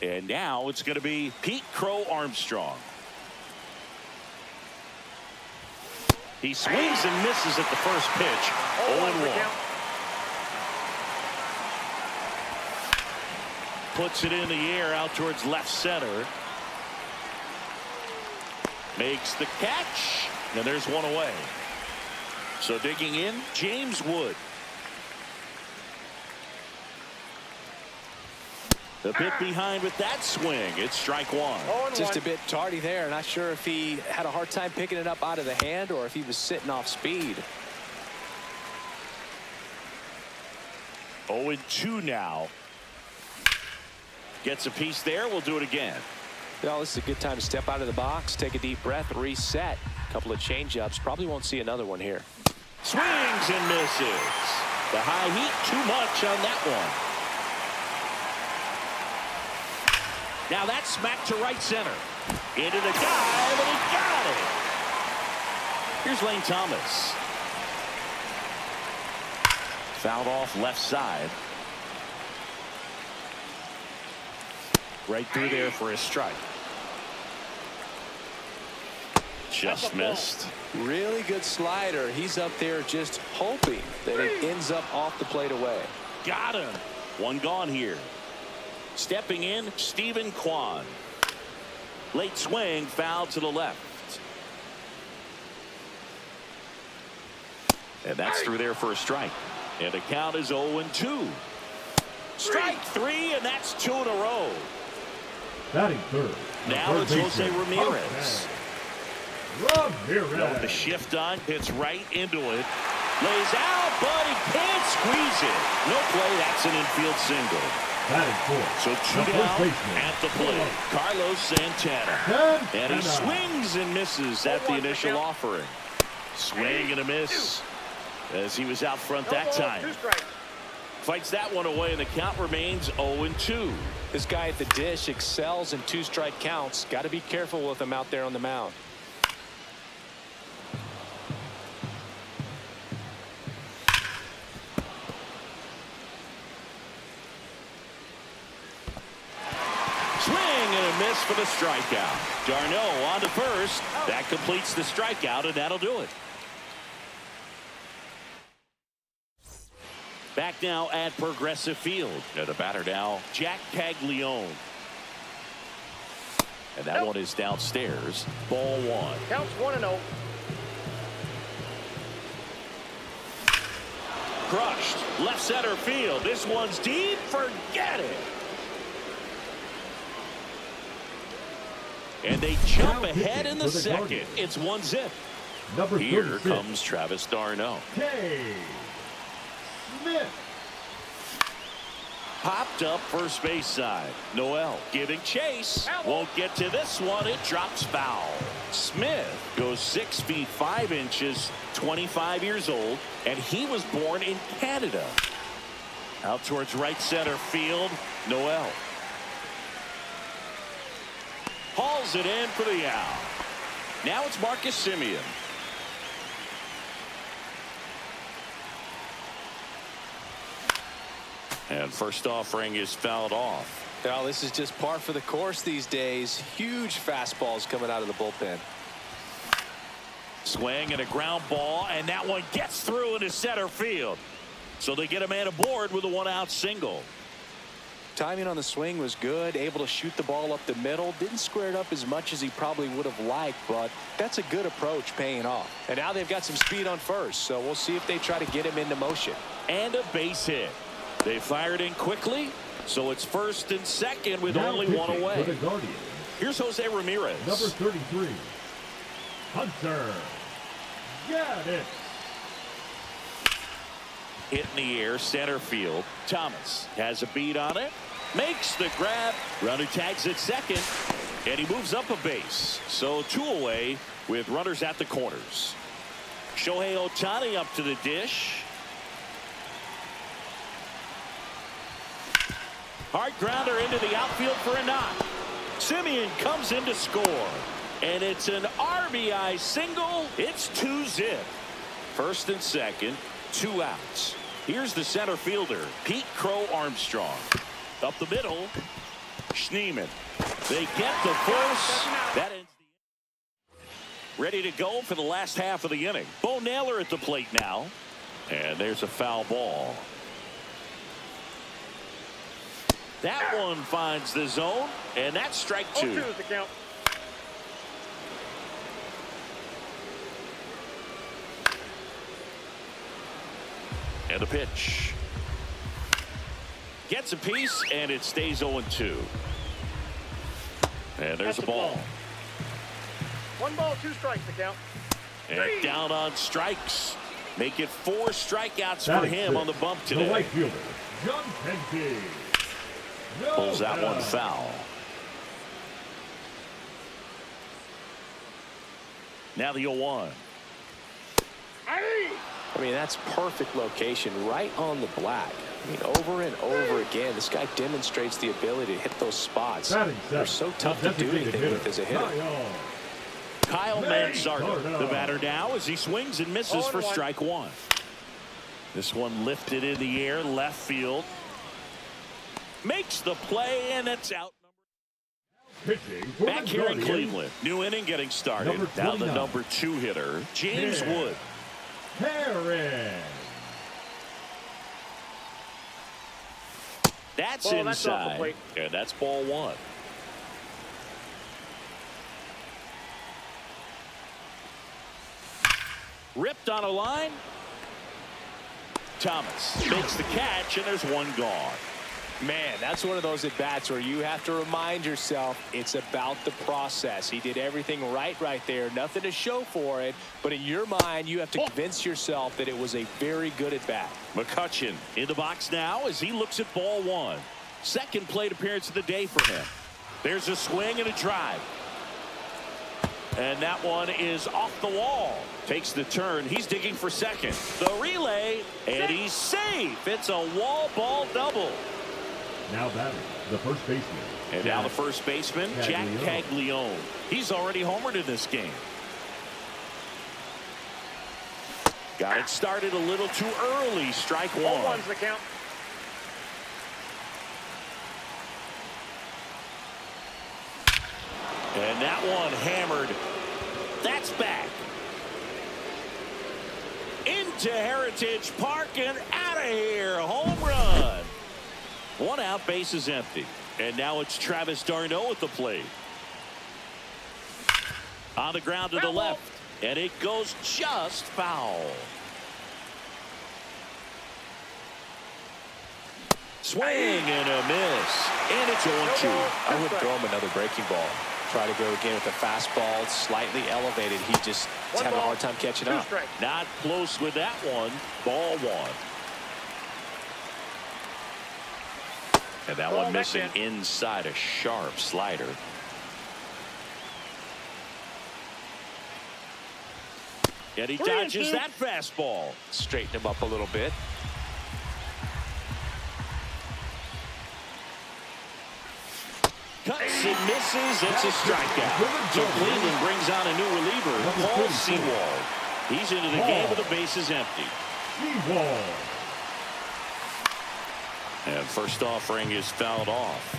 And now it's going to be Pete Crow Armstrong. He swings and misses at the first pitch. 0-1. Puts it in the air out towards left center. Makes the catch. And there's one away. So digging in, James Wood. A bit behind with that swing. It's strike one. Just a bit tardy there. Not sure if he had a hard time picking it up out of the hand or if he was sitting off speed. 0-2 now. Gets a piece there. We'll do it again. Well, this is a good time to step out of the box, take a deep breath, reset. A couple of change-ups. Probably won't see another one here. Swings and misses. The high heat, too much on that one. Now that's smacked to right center. Into the dive, and he got it. Here's Lane Thomas. Fouled off left side. Right through there for a strike. Just missed. Really good slider. He's up there just hoping that it ends up off the plate away. Got him. One gone here. Stepping in, Stephen Kwan. Late swing, foul to the left. And that's through there for a strike. And the count is 0-2. Strike 3, and that's 2 in a row. Batting third. Now it's Jose Ramirez. Ramirez. With the shift on, hits right into it. Lays out, but he can't squeeze it. No play, that's an infield single. Batting fourth. So 2 down at the plate. Carlos Santana. And he swings and misses at the initial offering. Swing and a miss as he was out front that time. Fights that one away, and the count remains 0-2. This guy at the dish excels in 2-strike counts. Got to be careful with him out there on the mound. Swing and a miss for the strikeout. Darno on to first. That completes the strikeout, and that'll do it. Back now at Progressive Field. And the batter now, Jack Caglione. And that one is downstairs. Ball 1. Counts 1-0. Crushed. Left center field. This one's deep. Forget it. And they jump ahead in the second. It's 1-0. Number Here 36. comes Travis d'Arnaud. Smith. Popped up first base side. Noel giving chase. Won't get to this one. It drops foul. Smith goes 6 feet 5 inches, 25 years old, and he was born in Canada. Out towards right center field. Noel hauls it in for the out. Now it's Marcus Semien. And first offering is fouled off. Well, this is just par for the course these days. Huge fastballs coming out of the bullpen. Swing and a ground ball, and that one gets through into center field. So they get a man aboard with a 1-out single. Timing on the swing was good. Able to shoot the ball up the middle. Didn't square it up as much as he probably would have liked, but that's a good approach paying off. And now they've got some speed on first, so we'll see if they try to get him into motion. And a base hit. They fired in quickly, so it's first and second with Now only one pitching away. for the Guardians. Here's Jose Ramirez. Number 33. Hunter. Gaddis. Hit in the air, center field. Thomas has a beat on it. Makes the grab. Runner tags at second, and he moves up a base. So 2 away with runners at the corners. Shohei Ohtani up to the dish. Hard grounder into the outfield for a knock. Semien comes in to score. And it's an RBI single. It's 2-0. First and second, 2 outs. Here's the center fielder, Pete Crow Armstrong. Up the middle, Schneemann. They get the first. That ends the inning. Ready to go for the last half of the inning. Bo Naylor at the plate now. And there's a foul ball. That one finds the zone, and that's strike 2. 0-2 is the count. And a pitch. Gets a piece, and it stays 0-2. And there's a ball. 1 ball, 2 strikes the count. And down on strikes. Make it 4 strikeouts for him 6. on the bump The today. right fielder, John Penke. Pulls that one foul. Now the 0-1. I mean, that's perfect location right on the black. I mean, over and over again, this guy demonstrates the ability to hit those spots. They're so tough to do anything with as a hitter. Kyle Manzardo, the batter now, as he swings and misses for strike one. This one lifted in the air, left field. Makes the play, and it's out. Back here in Cleveland, new inning getting started. Now the number 2 hitter, James Wood. That's inside, and that's ball 1. Ripped on a line. Thomas makes the catch, and there's one gone. Man, that's one of those at-bats where you have to remind yourself it's about the process. He did everything right there. Nothing to show for it, but in your mind, you have to convince yourself that it was a very good at-bat. McCutchen in the box now as he looks at ball 1. Second plate appearance of the day for him. There's a swing and a drive. And that one is off the wall. Takes the turn. He's digging for second. The relay, and he's safe. It's a wall ball double. Now batting, the first baseman. And now the first baseman, Jack Caglione. He's already homered in this game. Got it started a little too early. Strike 1. 1's the count. And that one hammered. That's back. Into Heritage Park and out of here. Home run. 1 out, base is empty. And now it's Travis d'Arnaud at the plate. On the ground to the left. And it goes just foul. Swing and a miss. And it's 0-2. I would throw him another breaking ball. Try to go again with the fastball, slightly elevated. He just is having a hard time catching up. Not close with that one. Ball 1. And that one missing inside a sharp slider. And he dodges that fastball. Straighten him up a little bit. Cuts and misses. It's a strikeout. So Cleveland brings on a new reliever, Paul Sewald. He's into the game with the bases empty. And first offering is fouled off.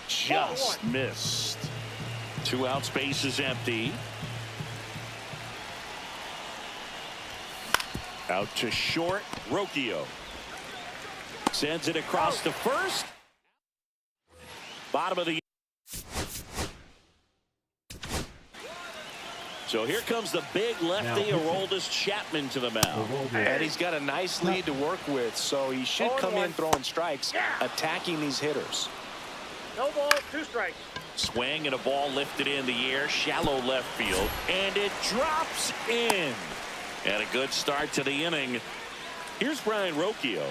Just missed. 2 outs, bases empty. Out to short, Rocchio. Sends it across to first. Bottom of the. So here comes the big lefty, Aroldis Chapman, to the mound. And he's got a nice lead to work with, so he should come in throwing strikes, attacking these hitters. No ball, 2 strikes. Swing and a ball lifted in the air, shallow left field, and it drops in. And a good start to the inning. Here's Brian Rocchio.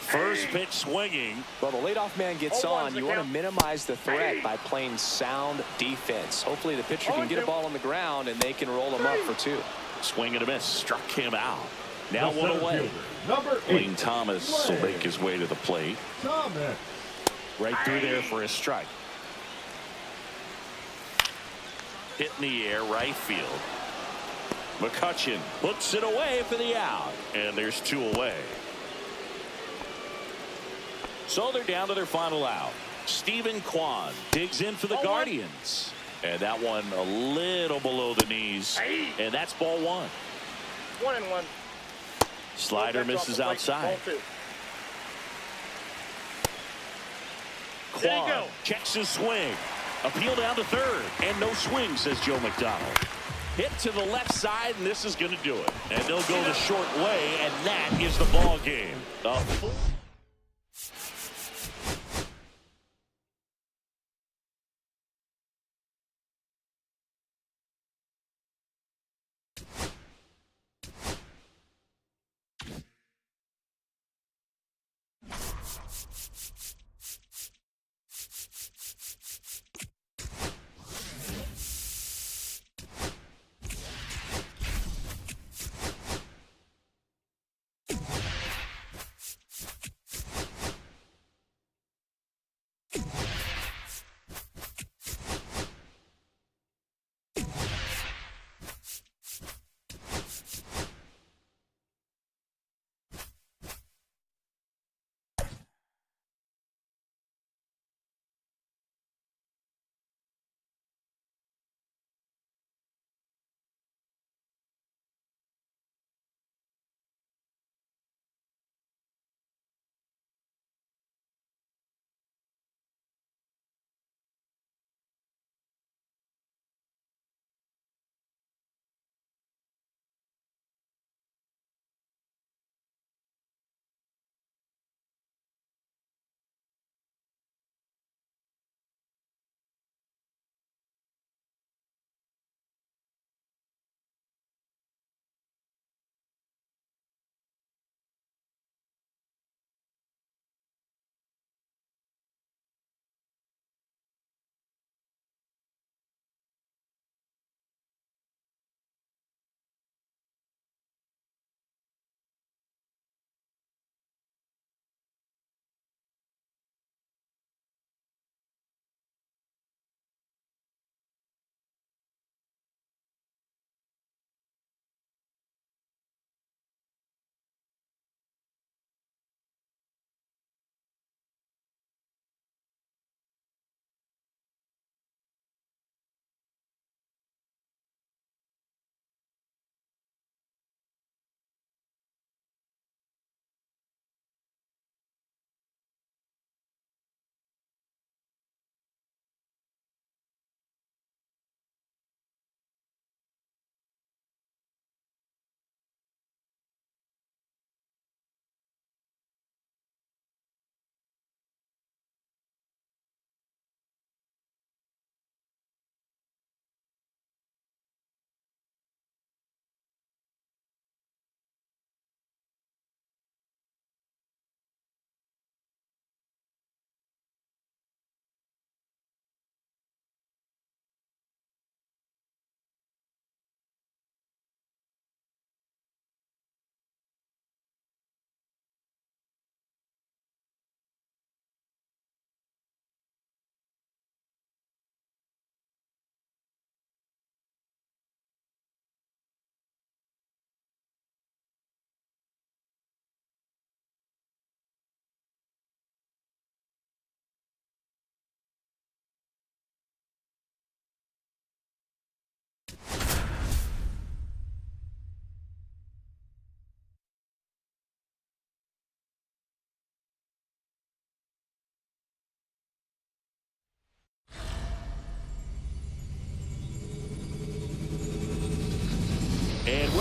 First pitch swinging. Well, the leadoff man gets on. You want to minimize the threat by playing sound defense. Hopefully the pitcher can get a ball on the ground and they can roll him up for 2. Swing and a miss. Struck him out. Now 1 away. Number 8. Wayne Thomas will make his way to the plate. Right through there for a strike. Hit in the air, right field. McCutchen puts it away for the out. And there's 2 away. So they're down to their final out. Stephen Kwan digs in for the Guardians. And that one a little below the knees. And that's ball 1. 1-1. Slider misses outside. Kwan checks his swing. Appeal down to third. And no swing, says Joe McDonald. Hit to the left side, and this is going to do it. And they'll go the short way, and that is the ball game.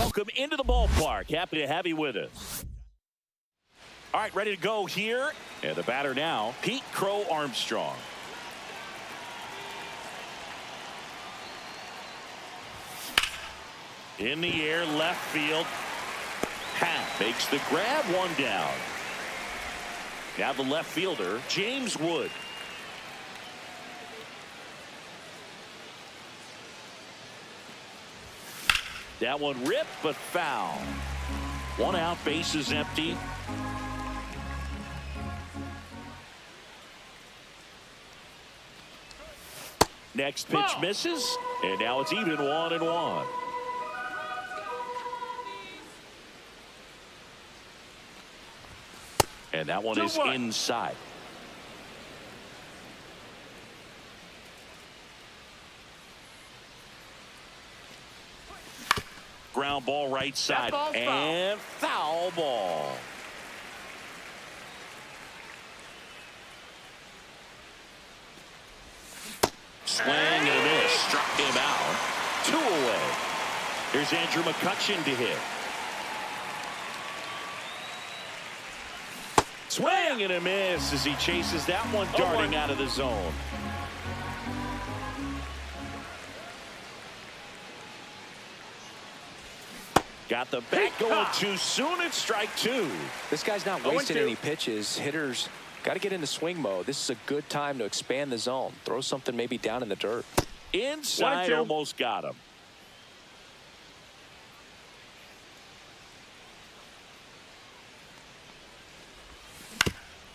Welcome into the ballpark. Happy to have you with us. All right, ready to go here. And the batter now, Pete Crow Armstrong. In the air, left field. Pat makes the grab, one down. Now the left fielder, James Wood. That one ripped, but foul. One out, bases empty. Next pitch misses, and now it's even 1-1. And that one is inside. Ground ball right side, and foul ball. Swing and a miss, struck him out. 2 away. Here's Andrew McCutchen to hit. Swing and a miss as he chases that one darting out of the zone. Got the bat going too soon. It's strike 2. This guy's not wasting any pitches. Hitters got to get into swing mode. This is a good time to expand the zone. Throw something maybe down in the dirt. Inside, almost got him.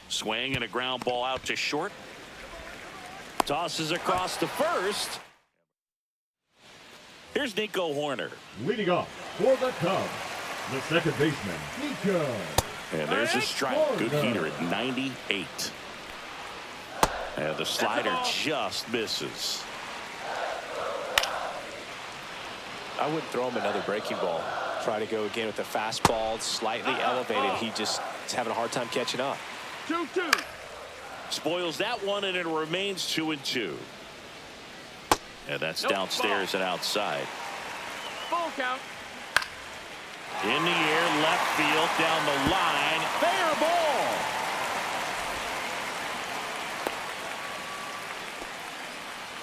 Swing and a ground ball out to short. Tosses across to first. Here's Nico Horner. Leading off for the Cubs, the second baseman, Nico. And there's a strike. Good heater at 98. And the slider just misses. I wouldn't throw him another breaking ball. Try to go again with the fastball, slightly elevated. He just is having a hard time catching up. 2-2. Spoils that one, and it remains 2-2. And that's downstairs and outside. Full count. In the air, left field, down the line. Fair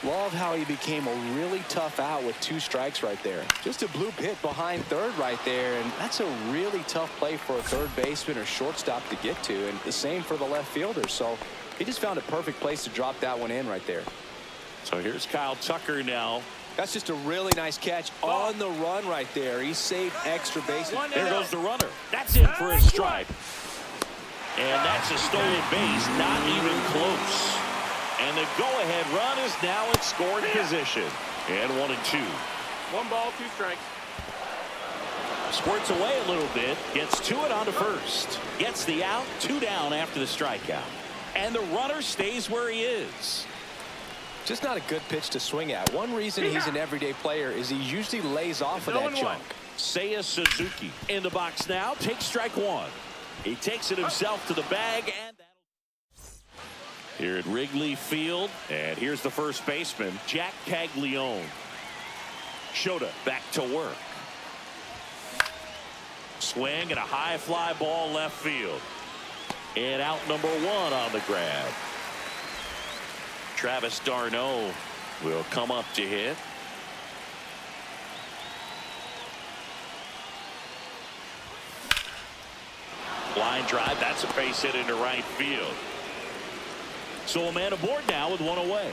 ball. Love how he became a really tough out with 2 strikes right there. Just a bloop hit behind third right there, and that's a really tough play for a third baseman or shortstop to get to, and the same for the left fielder. So he just found a perfect place to drop that one in right there. So here's Kyle Tucker now. That's just a really nice catch on the run right there. He saved extra bases. There goes the runner. That's in for a strike. And that's a stolen base, not even close. And the go-ahead run is now in scoring position. And 1-2. 1 ball, 2 strikes. Squirts away a little bit. Gets to it on to first. Gets the out. 2 down after the strikeout. And the runner stays where he is. Just not a good pitch to swing at. One reason he's an everyday player is he usually lays off of that junk. Seiya Suzuki in the box now. Takes strike 1. He takes it himself to the bag, and here at Wrigley Field, and here's the first baseman, Jack Caglione. Shota back to work. Swing and a high fly ball left field. And out number 1 on the grab. Travis d'Arnaud will come up to hit. Line drive, that's a base hit into right field. So a man aboard now with 1 away.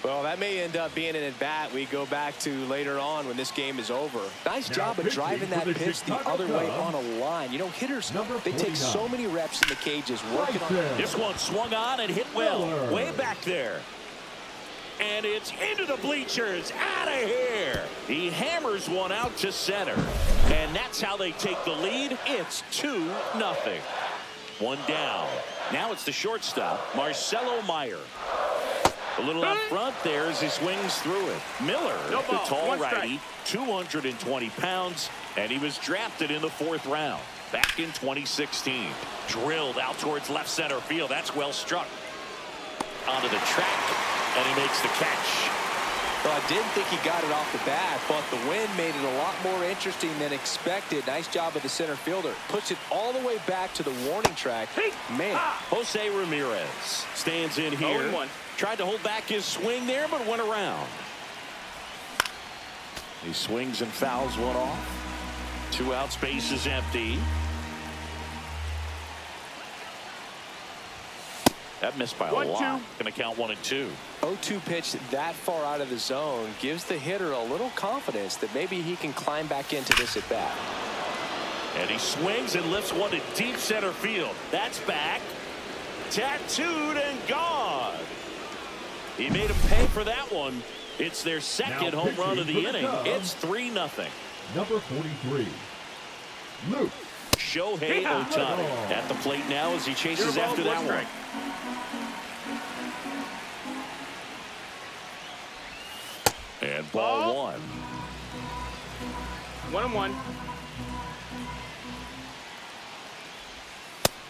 Well, that may end up being an at-bat we go back to later on when this game is over. Nice job of driving that pitch the other way on a line. You know, hitters, they take so many reps in the cages working on it. This one swung on and hit well, way back there. And it's into the bleachers, out of here. He hammers one out to center. And that's how they take the lead. It's 2-0. 1 down. Now it's the shortstop, Marcelo Meyer. A little out front there as he swings through it. Miller, the tall righty, 220 pounds, and he was drafted in the 4th round back in 2016. Drilled out towards left center field. That's well struck. Onto the track, and he makes the catch. Well, I didn't think he got it off the bat, but the wind made it a lot more interesting than expected. Nice job of the center fielder. Puts it all the way back to the warning track. Man. Jose Ramirez stands in here. 0-1. Tried to hold back his swing there, but went around. He swings and fouls one off. 2 outs, base is empty. That missed by a lot. Going to count 1-2. 0-2 pitch that far out of the zone gives the hitter a little confidence that maybe he can climb back into this at bat. And he swings and lifts one to deep center field. That's back. Tattooed and gone. He made him pay for that one. It's their second home run of the inning. It's 3-0. Number 43, Luke Shohei Ohtani at the plate now as he chases after that one. And ball 1. 1-1.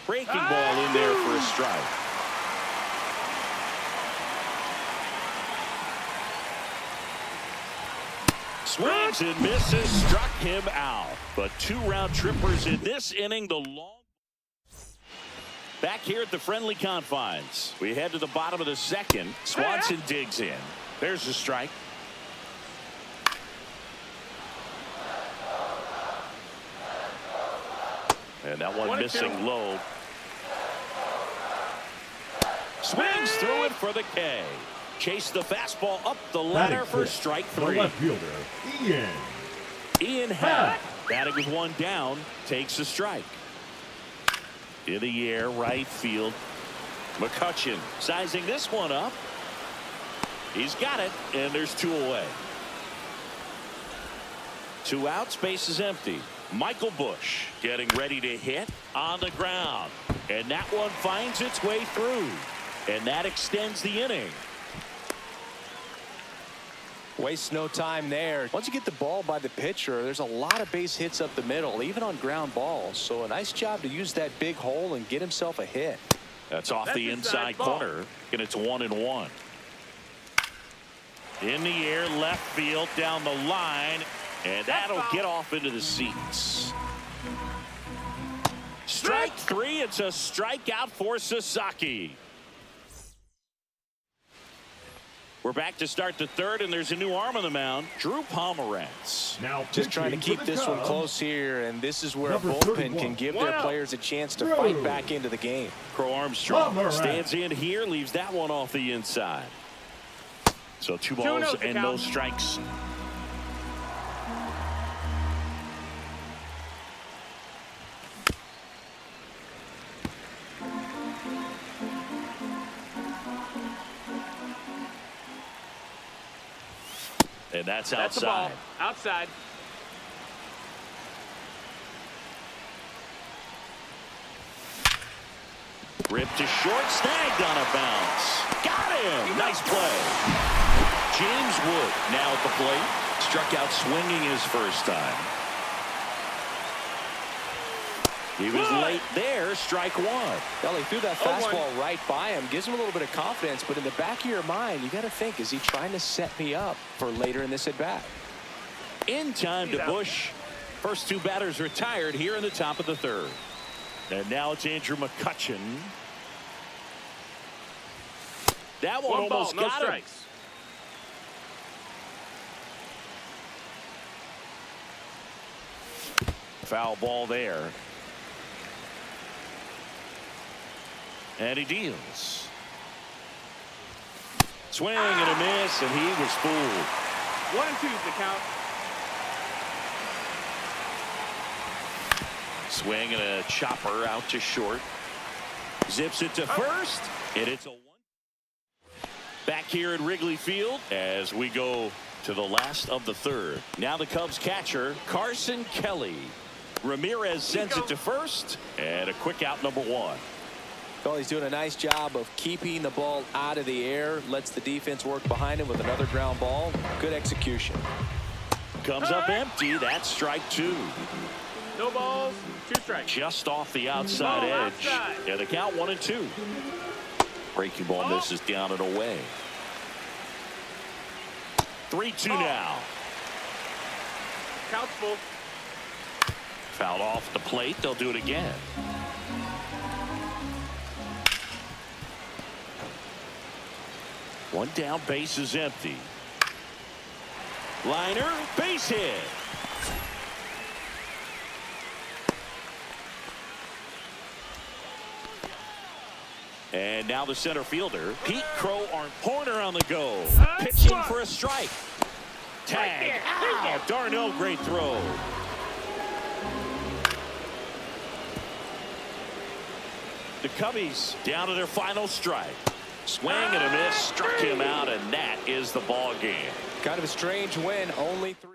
Breaking ball in there for a strike. Swings and misses, struck him out. But 2 round trippers in this inning. The long. Back here at the friendly confines. We head to the bottom of the second. Swanson digs in. There's a strike. And that one missing low. Swings through it for the K. Chase the fastball up the ladder for strike 3. The left fielder, Ian Happ, batting with 1 down, takes a strike. In the air, right field. McCutchen sizing this one up. He's got it, and there's 2 away. 2 outs, base is empty. Michael Busch getting ready to hit on the ground. And that one finds its way through. And that extends the inning. Wastes no time there. Once you get the ball by the pitcher, there's a lot of base hits up the middle, even on ground balls. So a nice job to use that big hole and get himself a hit. That's off the inside corner, and it's 1-1. In the air, left field, down the line, and that'll get off into the seats. Strike 3. It's a strikeout for Sasaki. We're back to start the third, and there's a new arm on the mound, Drew Pomerantz. Now just trying to keep this one close here, and this is where a bullpen can give their players a chance to fight back into the game. Crow Armstrong stands in here, leaves that one off the inside. So 2 balls and no strikes. And that's outside. That's the ball. Outside. Ripped to short, snagged on a bounce. Got him. Nice play. James Wood now at the plate. Struck out swinging his first time. He was late there. Strike 1. Well, he threw that fastball right by him. Gives him a little bit of confidence, but in the back of your mind, you got to think, is he trying to set me up for later in this at bat? In time to Busch. First 2 batters retired here in the top of the third. And now it's Andrew McCutchen. That one almost got him. Foul ball there. And he deals. Swing and a miss, and he was fooled. 1-2 is the count. Swing and a chopper out to short. Zips it to first, and it's a 1. Back here at Wrigley Field as we go to the last of the third. Now the Cubs catcher, Carson Kelly. Ramirez sends it to first, and a quick out, number 1. Well, he's doing a nice job of keeping the ball out of the air. Lets the defense work behind him with another ground ball. Good execution. Comes up empty. That's strike 2. No balls, 2 strikes. Just off the outside edge. Yeah, the count 1-2. Breaking ball misses down and away. 3-2 now. Count's full. Fouled off the plate. They'll do it again. One down, base is empty. Liner, base hit. And now the center fielder, Pete Crow, Horner on the go. Pitching for a strike. Tag. Ow, Darnell, great throw. The Cubbies down to their final strike. Swing and a miss, struck him out, and that is the ball game. Kind of a strange win, only 3.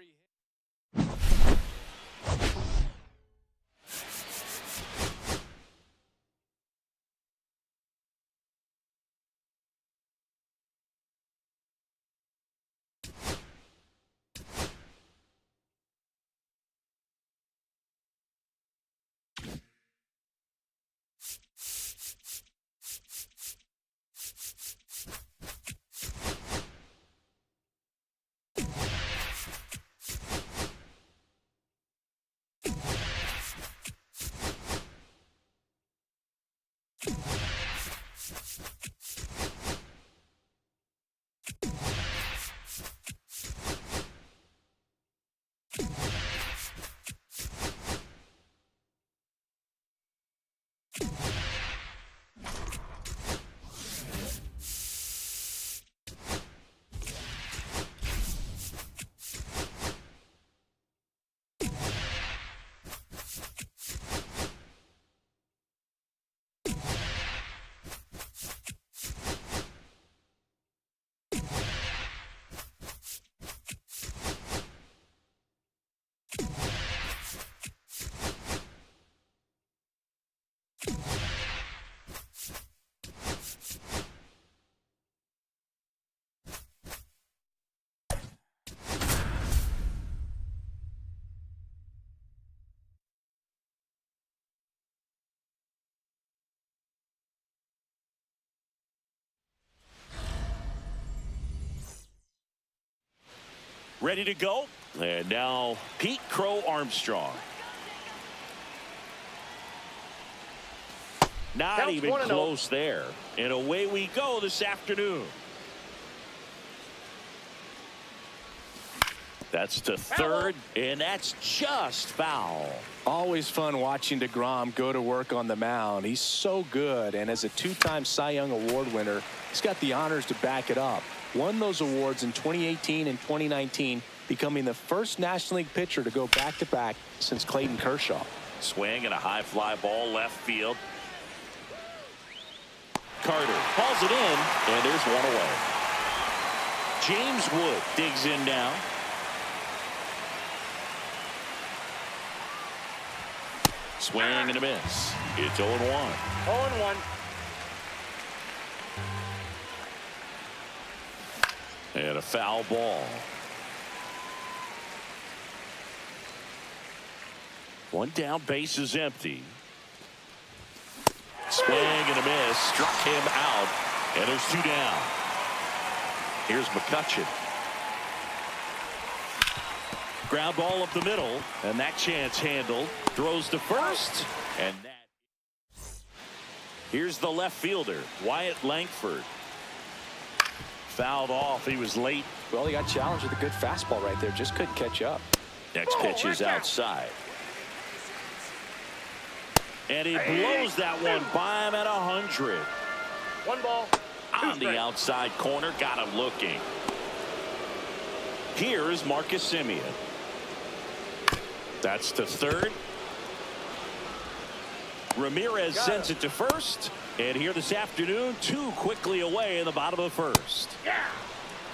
Ready to go. And now Pete Crow Armstrong. Not Counts even 1-0. close there. And away we go this afternoon. That's to third, and that's just foul. Always fun watching DeGrom go to work on the mound. He's so good, and as a 2-time Cy Young Award winner, he's got the honors to back it up. Won those awards in 2018 and 2019, becoming the first National League pitcher to go back-to-back since Clayton Kershaw. Swing and a high fly ball left field. Carter hauls it in, and there's one away. James Wood digs in now. Swing and a miss. It's 0-1. 0-1. And a foul ball. One down, base is empty. Swing and a miss. Struck him out. And there's 2 down. Here's McCutcheon. Ground ball up the middle. And that chance handled. Throws to first. And that. Here's the left fielder, Wyatt Langford. Fouled off. He was late. Well, he got challenged with a good fastball right there. Just couldn't catch up. Next pitch is outside. And he blows that one by him at 100. 1 ball. On the outside corner. Got him looking. Here's Marcus Semien. That's to third. Ramirez sends it to first. And here this afternoon, 2 quickly away in the bottom of the first.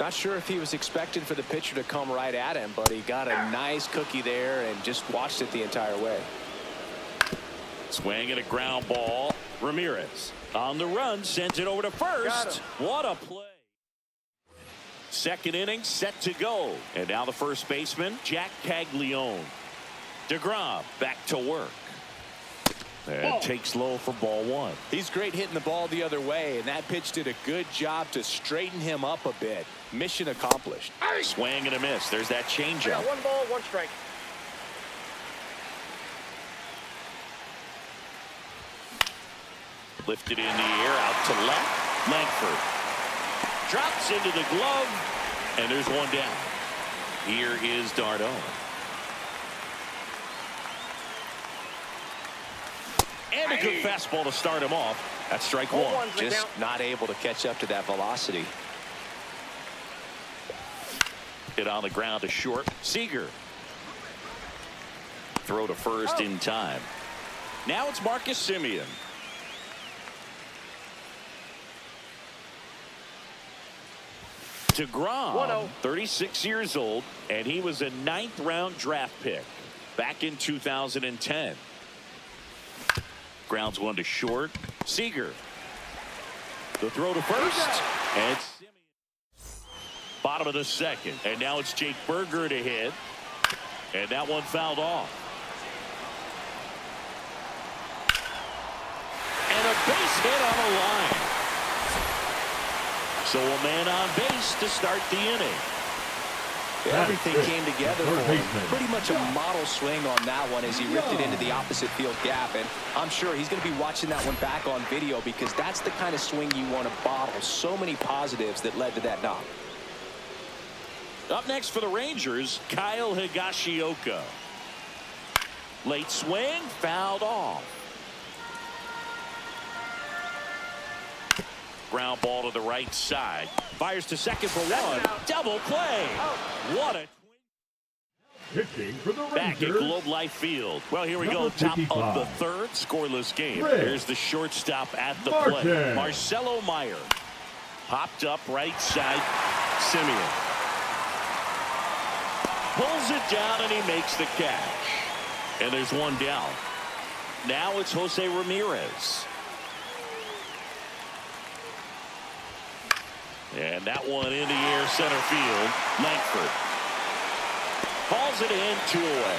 Not sure if he was expecting for the pitcher to come right at him, but he got a nice cookie there and just watched it the entire way. Swing and a ground ball. Ramirez on the run, sends it over to first. What a play. Second inning set to go. And now the first baseman, Jack Caglione. DeGrom back to work. And takes low for ball one. He's great hitting the ball the other way, and that pitch did a good job to straighten him up a bit. Mission accomplished. Swing and a miss. There's that I changeup. got 1 ball, 1 strike. Lifted in the air, out to left. Langford drops into the glove, and there's 1 down. Here is Darno. And a good fastball to start him off. That's strike 1. Just not able to catch up to that velocity. Hit on the ground to short. Seager. Throw to first in time. Now it's Marcus Semien. DeGrom, 36 years old, and he was a 9th round draft pick back in 2010. Grounds 1 to short. Seager. The throw to first. And Semien. Bottom of the 2nd. And now it's Jake Berger to hit. And that one fouled off. And a base hit on the line. So a man on base to start the inning. Everything came together for him. Pretty much a model swing on that one as he ripped it into the opposite field gap. And I'm sure he's going to be watching that one back on video because that's the kind of swing you want to bottle. So many positives that led to that knock. Up next for the Rangers, Kyle Higashioka. Late swing, fouled off. Ground ball to the right side. Fires to second for 1. Double play. What a Pitching for the Rangers. back at Globe Life Field. Well, here we go. Top of the 3rd. Scoreless game. Here's the shortstop at the plate. Marcelo Meyer. Popped up right side. Semien. Pulls it down and he makes the catch. And there's 1 down. Now it's Jose Ramirez. And that one in the air, center field. Langford hauls it in, 2 away.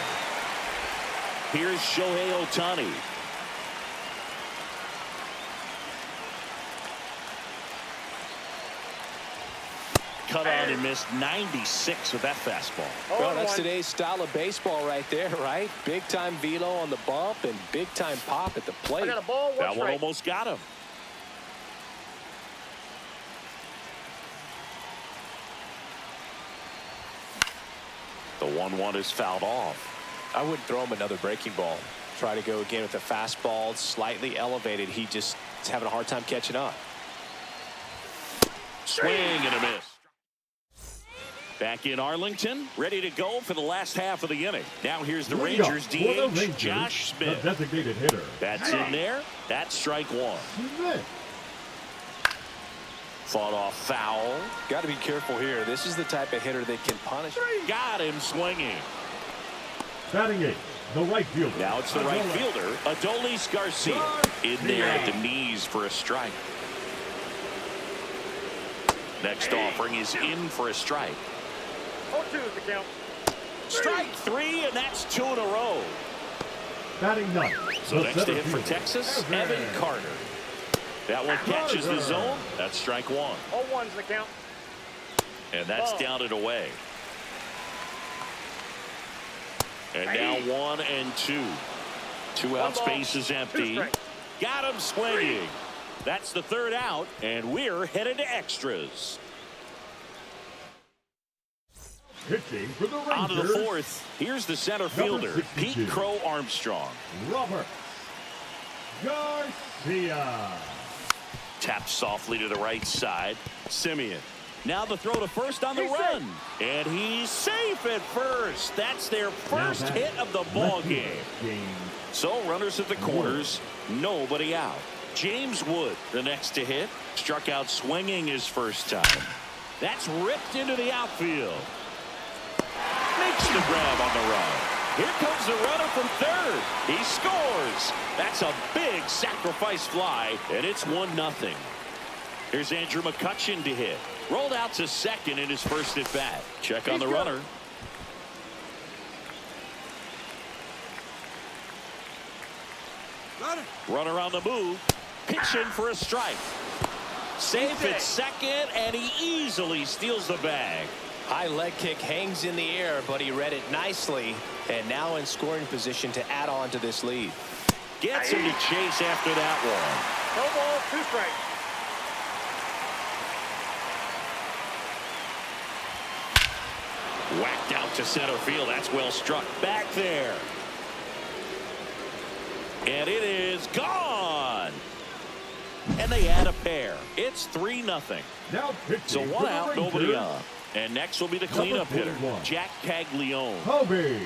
Here's Shohei Ohtani. Cut on and missed 96 with that fastball. Well, that's today's style of baseball right there, right? Big time velo on the bump and big time pop at the plate. I got a ball, 1 That one strike. almost got him. The 1-1 is fouled off. I wouldn't throw him another breaking ball. Try to go again with the fastball, slightly elevated. He just is having a hard time catching up. Swing and a miss. Back in Arlington, ready to go for the last half of the inning. Now here's the Rangers DH, Josh Smith. The designated hitter. That's in there. That's strike 1. Smith. Fought off foul. Got to be careful here. This is the type of hitter that can punish. Got him swinging. Batting 8, the right fielder. Now it's the right fielder, Adolis Garcia. In there at the knees for a strike. Next offering is in for a strike. 0-2 is the count. Strike 3, and that's 2 in a row. Batting 9. So next to hit for Texas, Evan Carter. That one catches the zone. That's strike 1. 0-1 is the count. And that's down and away. And now 1 and 2. 2 out, space is empty. Got him swinging. That's the 3rd out, and we're headed to extras. Pitching for the Rangers. On to the 4th. Here's the center fielder, Pete Crow Armstrong. Robert Garcia. Tapped softly to the right side. Semien. Now the throw to first on the run. And he's safe at first. That's their first hit of the ball game. So runners at the corners, nobody out. James Wood, the next to hit, struck out swinging his first time. That's ripped into the outfield. Makes the grab on the run. Here comes the runner from 3rd. He scores. That's a big sacrifice fly, and it's 1-0. Here's Andrew McCutchen to hit. Rolled out to 2nd in his first at bat. Check on the runner. Runner on the move. Pitching for a strike. Safe at second, and he easily steals the bag. High leg kick hangs in the air, but he read it nicely, and now in scoring position to add on to this lead. Gets him to chase after that one. No ball, 2 strikes. Whacked out to center field. That's well struck. Back there. And it is gone. And they add a pair. It's 3-0. Now pitching So for one the out, Rangers, nobody on. And next will be the cleanup hitter, 41. Jack Caglione. Kobe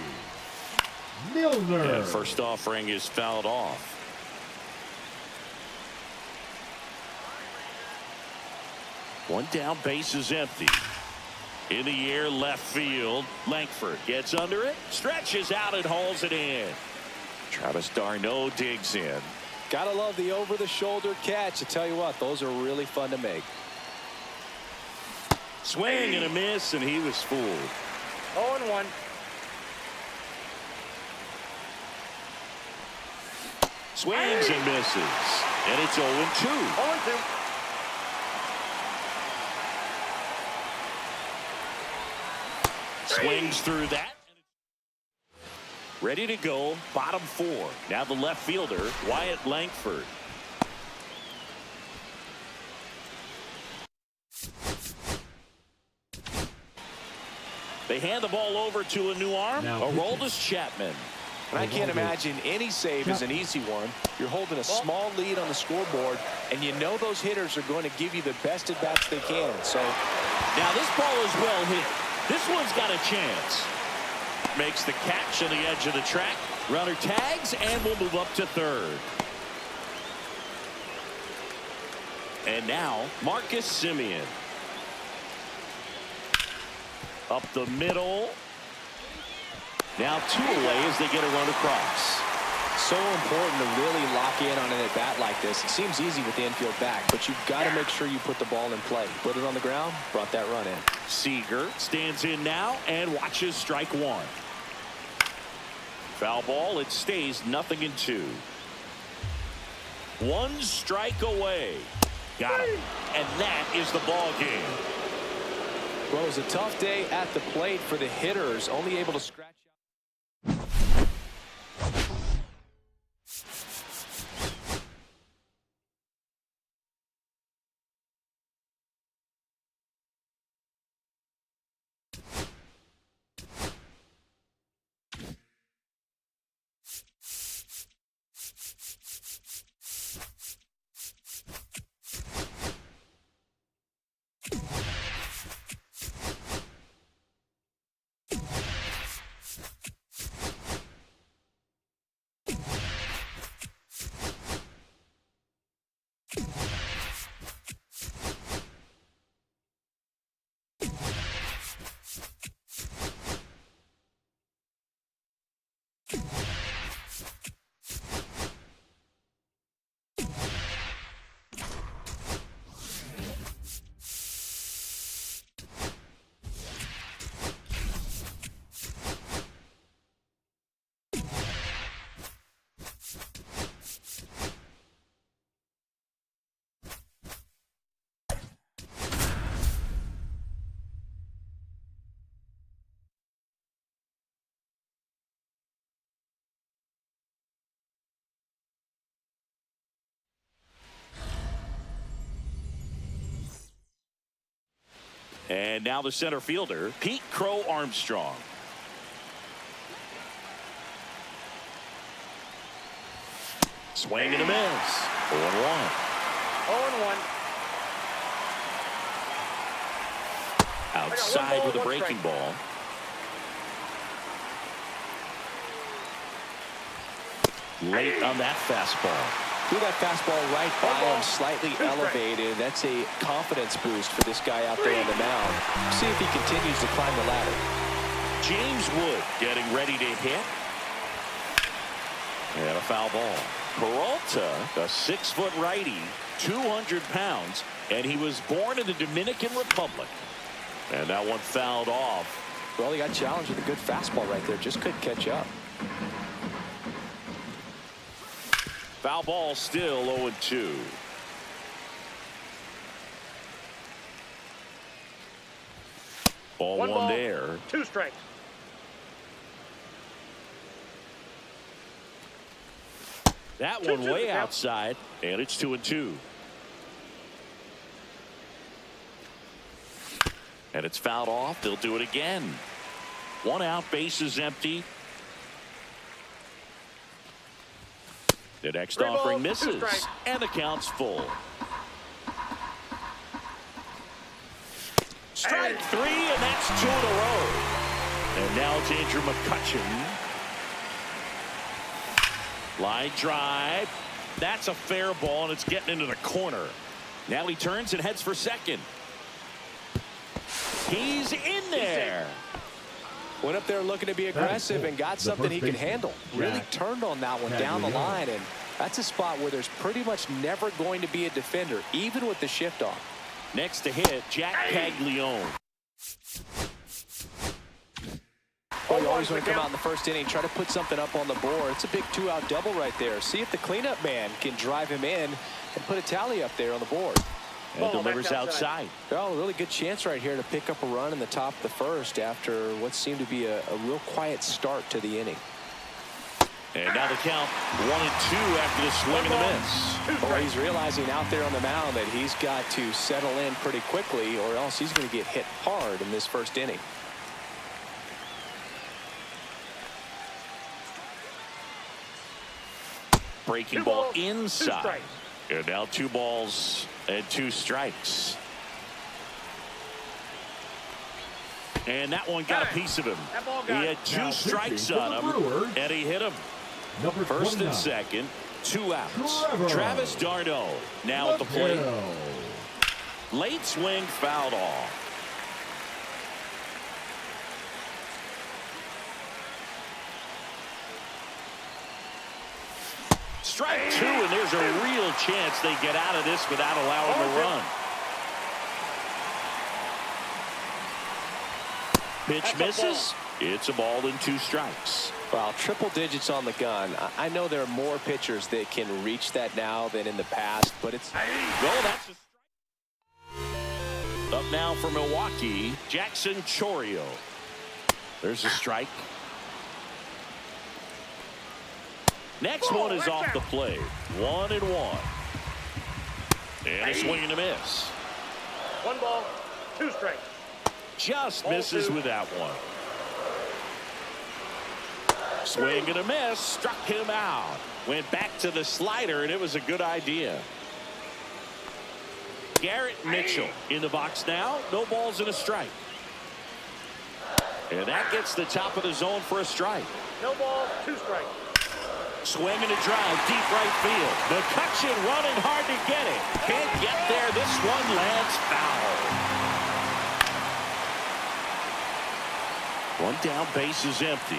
Milner. And first offering is fouled off. One down, base is empty. In the air, left field. Langford gets under it, stretches out and hauls it in. Travis d'Arnaud digs in. Gotta love the over-the-shoulder catch. I tell you what, those are really fun to make. Swing and a miss, and he was fooled. 0-1. Swings and misses. And it's 0-2. 0-2. Swings through that. Ready to go, bottom 4. Now the left fielder, Wyatt Langford. They hand the ball over to a new arm, Now Aroldis Chapman. And I can't imagine any save is an easy one. You're holding a small lead on the scoreboard, and you know those hitters are going to give you the best at-bats they can. So now this ball is well hit. This one's got a chance. Makes the catch on the edge of the track. Runner tags and will move up to third. And now Marcus Semien. Up the middle. Now 2 away as they get a run across. so important to really lock in on an at-bat like this. It seems easy with the infield back, but you've got to make sure you put the ball in play. Put it on the ground, brought that run in. Seager stands in now and watches strike one. Foul ball, it stays 0-2. 1 strike away. Got him. And that is the ball game. Well, it was a tough day at the plate for the hitters, only able to scratch out. And now the center fielder, Pete Crow Armstrong. Swing and a miss. 0-1. 0-1. Outside with a breaking ball. Late on that fastball. Threw that fastball right by him, slightly elevated. That's a confidence boost for this guy out there on the mound. See if he continues to climb the ladder. James Wood getting ready to hit. And a foul ball. Peralta, a 6-foot righty, 200 pounds, and he was born in the Dominican Republic. And that one fouled off. Well, he got challenged with a good fastball right there. Just couldn't catch up. Foul ball, still 0-2. Ball one there. 2 strikes. That one way outside, and it's 2-2. And it's fouled off. They'll do it again. 1 out, bases empty. The next offering misses, and the count's full. Strike 3, and that's 2 in a row. And now it's Andrew McCutchen. Line drive. That's a fair ball, and it's getting into the corner. Now he turns and heads for second. He's in there. Went up there looking to be aggressive and got something he can handle. Really turned on that one down the line, and that's a spot where there's pretty much never going to be a defender, even with the shift off. Next to hit, Jack Caglione. Oh, you always want to come out in the first inning, try to put something up on the board. It's a big 2-out double right there. See if the cleanup man can drive him in and put a tally up there on the board. And delivers outside. Well, a really good chance right here to pick up a run in the top of the first after what seemed to be a real quiet start to the inning. And now the count 1-2 after the swing and the miss. Well, he's realizing out there on the mound that he's got to settle in pretty quickly or else he's going to get hit hard in this first inning. Breaking ball inside. And now 2 balls and 2 strikes. And that one got a piece of him. He had 2 strikes on him, and he hit him. First and second, 2 outs. Travis d'Arnaud now at the plate. Late swing, fouled off. Strike 2, and there's a real chance they get out of this without allowing a run. Pitch misses. It's a ball and 2 strikes. Well, triple digits on the gun. I know there are more pitchers that can reach that now than in the past, but it's... Well, that's a strike. Up now for Milwaukee, Jackson Chourio. There's a strike. Next one is off the plate. 1-1. And a swing and a miss. 1 ball, 2 strikes. Just misses with that one. Swing and a miss. Struck him out. Went back to the slider, and it was a good idea. Garrett Mitchell in the box now. No balls and a strike. And that gets the top of the zone for a strike. No ball, 2 strikes. Swing and a drive, deep right field. McCutchen running hard to get it. Can't get there. This one lands foul. 1 down, base is empty.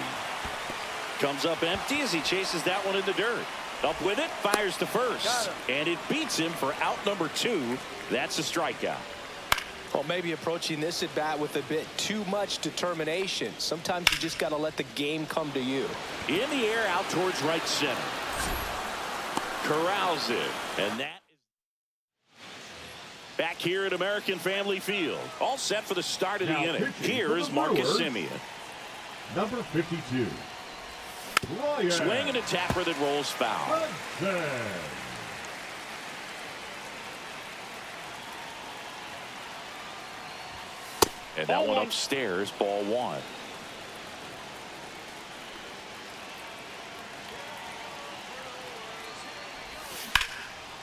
Comes up empty as he chases that one in the dirt. Up with it, fires to first. And it beats him for out number 2. That's a strikeout. Well, maybe approaching this at bat with a bit too much determination. Sometimes you just got to let the game come to you. In the air, out towards right center. Corrals it. And that is back here at American Family Field. All set for the start of the inning. Here is Marcus Semien. Number 52. Swing and a tapper that rolls foul. And that one upstairs, ball 1.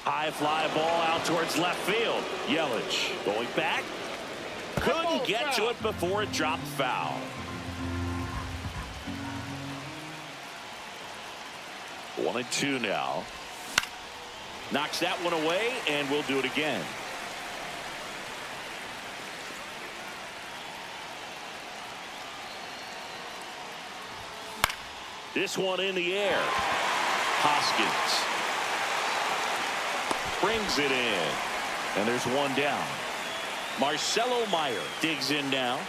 High fly ball out towards left field. Yelich going back. Couldn't get to it before it dropped foul. One and 2 now. Knocks that one away, and we'll do it again. This one in the air. Hoskins brings it in. And there's 1 down. Marcelo Meyer digs in now.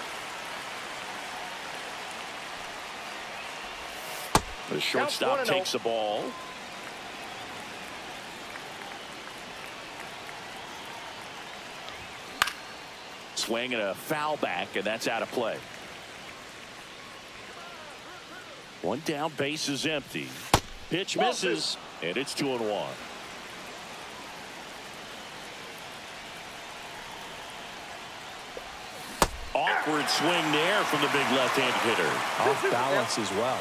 The shortstop takes the ball. Swing and a foul back, and that's out of play. One down, base is empty. Pitch misses, and it's 2-1. Awkward swing there from the big left-handed hitter. Off balance as well.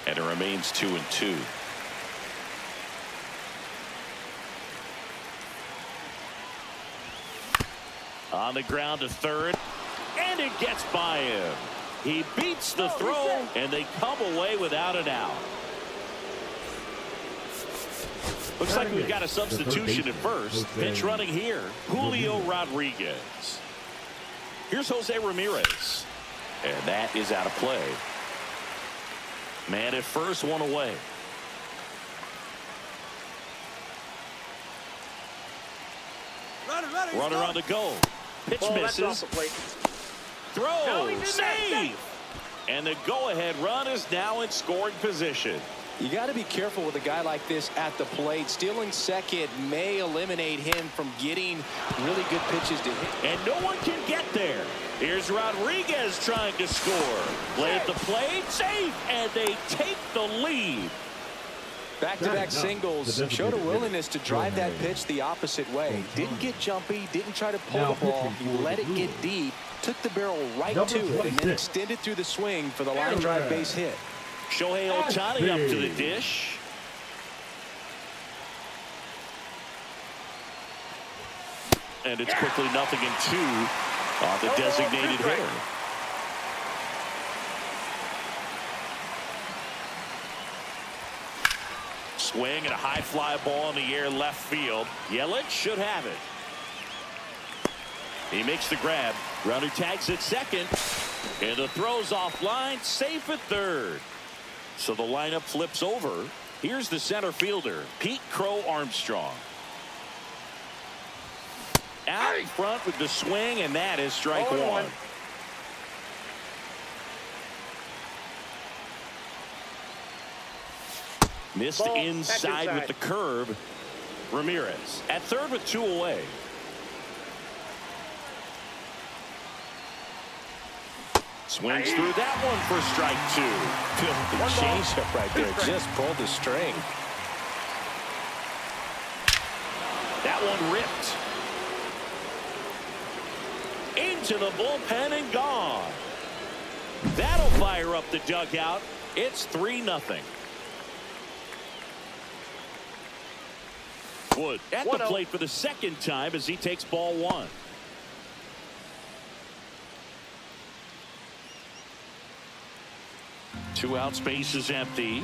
And it remains 2-2. On the ground to third, and it gets by him. He beats the throw, and they come away without an out. Looks like we've got a substitution at first. Pitch running here, Julio Rodriguez. Here's Jose Ramirez, and that is out of play. Man at first, one away. Runner on the go. Pitch misses. Throw, save, and the go-ahead run is now in scoring position. You got to be careful with a guy like this at the plate. Stealing second may eliminate him from getting really good pitches to hit. And no one can get there. Here's Rodriguez trying to score. Play at the plate, safe, and they take the lead. Back-to-back singles showed a willingness to drive that pitch the opposite way. Didn't get jumpy, didn't try to pull the ball. He let it get deep, took the barrel right to it, and then extended through the swing for the line drive base hit. Shohei Ohtani up to the dish. And it's quickly 0-2 on the designated hitter. Swing and a high fly ball in the air left field. Yelich should have it. He makes the grab. Runner tags at second. And the throw's offline. Safe at third. So the lineup flips over. Here's the center fielder, Pete Crow Armstrong. Out in front with the swing, and that is strike one. Missed inside with the curve. Ramirez at third with 2 away. Swings through that one for strike 2. Filthy changeup right there. Just pulled the string. That one ripped into the bullpen and gone. That'll fire up the dugout. It's 3-0. Wood at the plate for the second time as he takes ball 1. Two out, space is empty.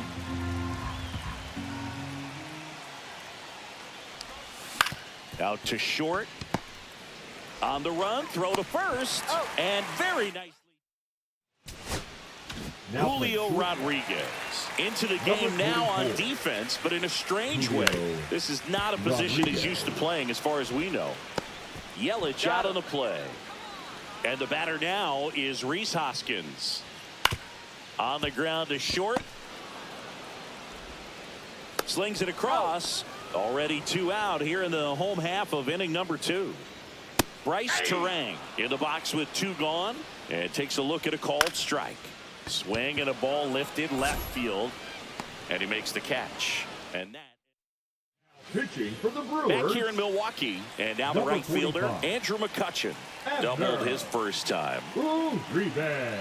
Out to short. On the run, throw to first, and very nicely. Julio Rodriguez into the game now on defense, but in a strange way. This is not a position he's used to playing as far as we know. Yelich out on the play. And the batter now is Rhys Hoskins. On the ground to short. Slings it across. Already 2 out here in the home half of inning number 2. Bryce Terang in the box with 2 gone, and takes a look at a called strike. Swing and a ball lifted left field, and he makes the catch. And that pitching for the Brewers. back here in Milwaukee, and now the right fielder Andrew McCutchen doubled his first time. Revenge.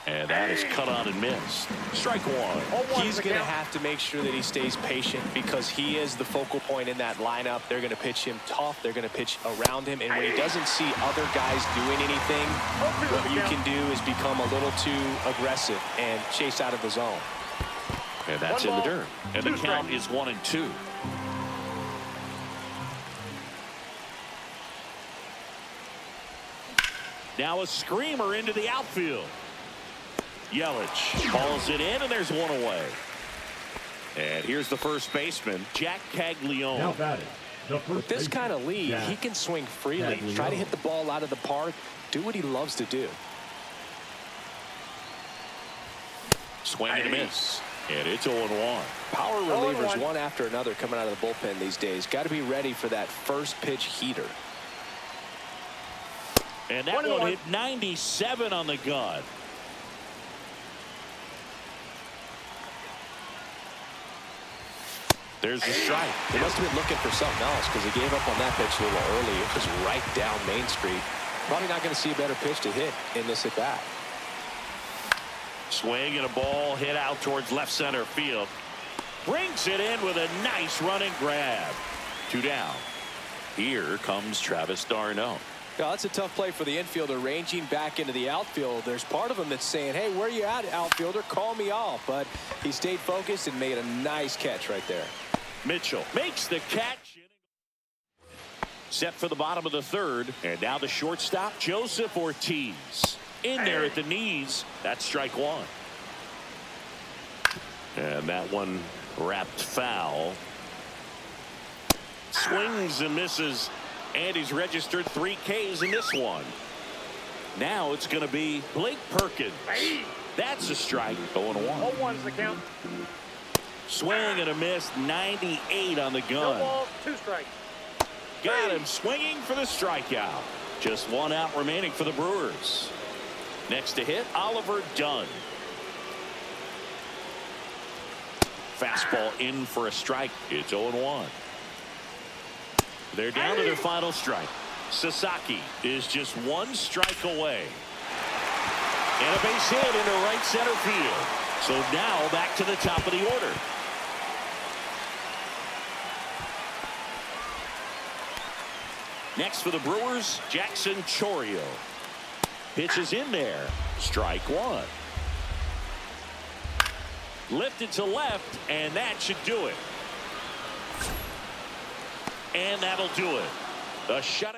And that is cut on and missed. Strike 1. He's going to have to make sure that he stays patient because he is the focal point in that lineup. They're going to pitch him tough. They're going to pitch around him. And when he doesn't see other guys doing anything, what you can do is become a little too aggressive and chase out of the zone. And that's in the dirt. And the count is 1-2. Now a screamer into the outfield. Yelich balls it in, and there's 1 away. And here's the first baseman, Jack Caglione. Now batting. With this kind of lead, he can swing freely. Try to hit the ball out of the park. do what he loves to do. Swing and a miss. And it's 0-1. Power relievers one after another coming out of the bullpen these days. Got to be ready for that first pitch heater. And that one hit 97 on the gun. There's the strike. He must have been looking for something else because he gave up on that pitch a little early. It was right down Main Street. Probably not going to see a better pitch to hit in this at bat. Swing and a ball hit out towards left center field. Brings it in with a nice running grab. 2 down. Here comes Travis d'Arnaud. Yeah, that's a tough play for the infielder, ranging back into the outfield. There's part of him that's saying, hey, where you at, outfielder? Call me off. But he stayed focused and made a nice catch right there. Mitchell makes the catch. Set for the bottom of the third. And now the shortstop, Joseph Ortiz. In there at the knees. That's strike one. And that one wrapped foul. Swings and misses. And he's registered 3 Ks in this one. Now it's going to be Blake Perkins. That's a strike. 0-1. 0-1's the count. Swing and a miss. 98 on the No gun. balls, 2 strikes. Got him swinging for the strikeout. Just 1 out remaining for the Brewers. Next to hit, Oliver Dunn. Fastball in for a strike. It's 0-1. They're down to their final strike. Sasaki is just 1 strike away. And a base hit into right center field. So now back to the top of the order. Next for the Brewers, Jackson Chourio. Pitches in there. Strike 1. Lifted to left, and that should do it. And that'll do it. The shutout.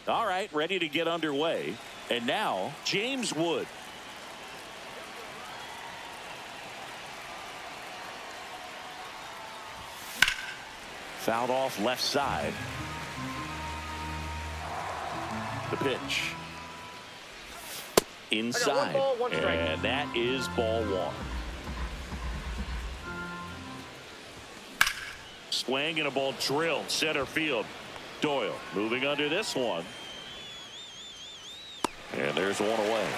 All right, ready to get underway. And now, James Wood. Fouled off left side. The pitch. Inside. And that is ball one. Swing and a ball drilled center field. Doyle moving under this one. And there's one away.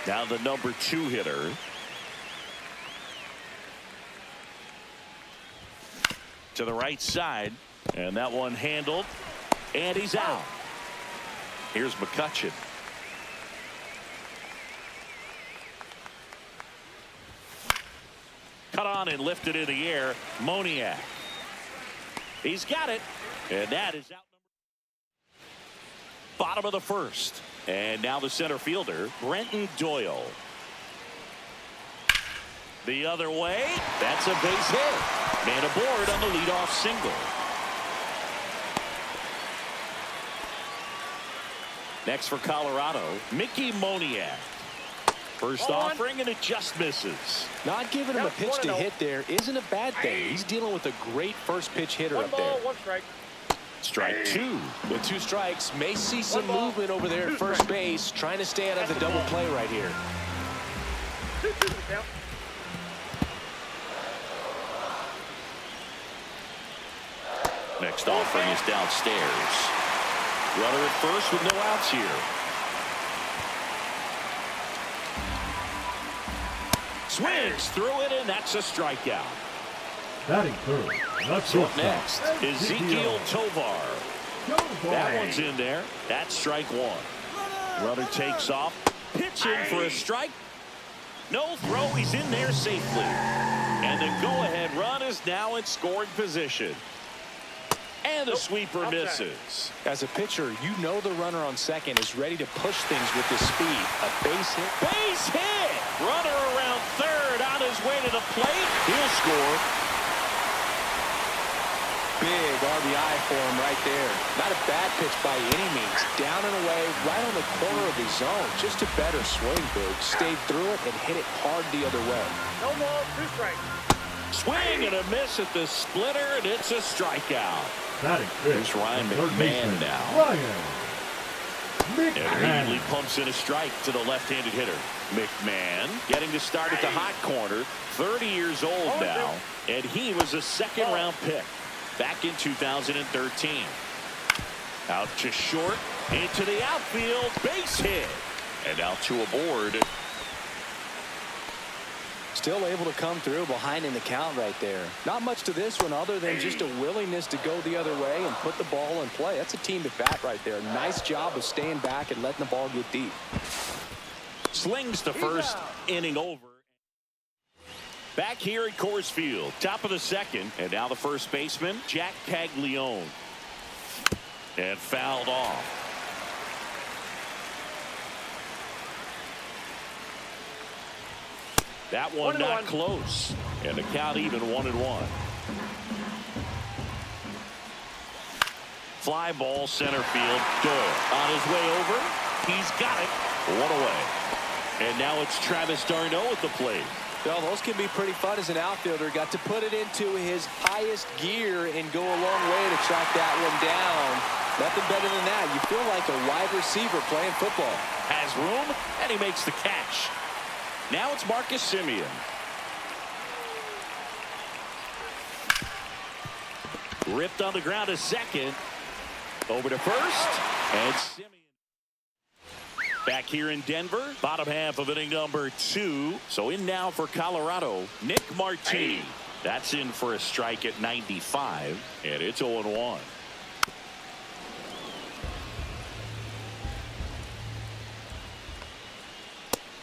Now the number 2 hitter. To the right side. And that one handled. And he's out. Here's McCutchen. Cut on and lifted in the air. Moniak. He's got it. And that is out. Bottom of the first. And now the center fielder, Brenton Doyle. The other way. That's a base hit. Man aboard on the leadoff single. Next for Colorado, Mickey Moniak. First offering, and it just misses. Not giving him a pitch to hit there isn't a bad thing. He's dealing with a great first pitch hitter up there. 1 strike. Strike 2. With 2 strikes, may see some movement over there at first base, trying to stay out of the double play right here. 2-2 the count. Next offering is downstairs. Runner at first with no outs here. Swings through it, and that's a strikeout. Batting third. That's Up next, Ezekiel Tovar. That one's in there. That's strike 1. Runner takes off. Pitching for a strike. No throw. He's in there safely. And the go-ahead run is now in scoring position. And the sweeper misses. As a pitcher, you know the runner on second is ready to push things with his speed. A base hit. Base hit! Runner around third on his way to the plate. He'll score. Big RBI for him right there. Not a bad pitch by any means. Down and away, right on the corner of his zone. Just a better swing, Big. Stayed through it and hit it hard the other way. No ball, 2 strikes. Swing and a miss at the splitter, and it's a strikeout. Batting fifth. Here's Ryan McMahon now. Ryan And McMahon. immediately pumps in a strike to the left-handed hitter. McMahon getting to start at the hot corner. 30 years old now, and he was a second-round pick back in 2013. Out to short, into the outfield, base hit. And now 2 aboard. Still able to come through behind in the count right there. Not much to this one other than just a willingness to go the other way and put the ball in play. That's a team at bat right there. Nice job of staying back and letting the ball get deep. Slings the first inning over. Back here at Coors Field, top of the second, and now the first baseman, Jack Caglione. And fouled off. That one not close. And the count even 1-1. Fly ball center field. Doyle on his way over. He's got it. 1 away. And now it's Travis d'Arnaud at the plate. Well, those can be pretty fun as an outfielder. Got to put it into his highest gear and go a long way to track that one down. Nothing better than that. You feel like a wide receiver playing football. Has room, and he makes the catch. Now it's Marcus Semien. Ripped on the ground to second. Over to first. And Semien. Back here in Denver. Bottom half of inning number 2. So in now for Colorado, Nick Martini. That's in for a strike at 95. And it's 0-1.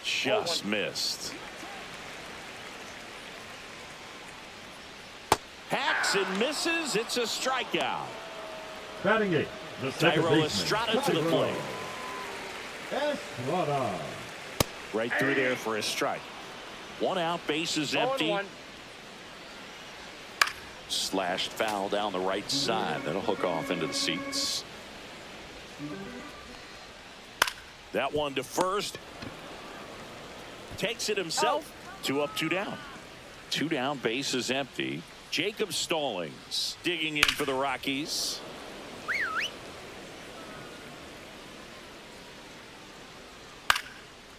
Just missed. Hacks and misses. It's a strikeout. Batting 8. The second Tyro baseman. Estrada to the plate. Estrada. Right through there for a strike. 1 out, bases empty. 0-1. Slashed foul down the right side. That'll hook off into the seats. That one to first. Takes it himself. 2 up, 2 down. 2 down, base is empty. Jacob Stallings digging in for the Rockies.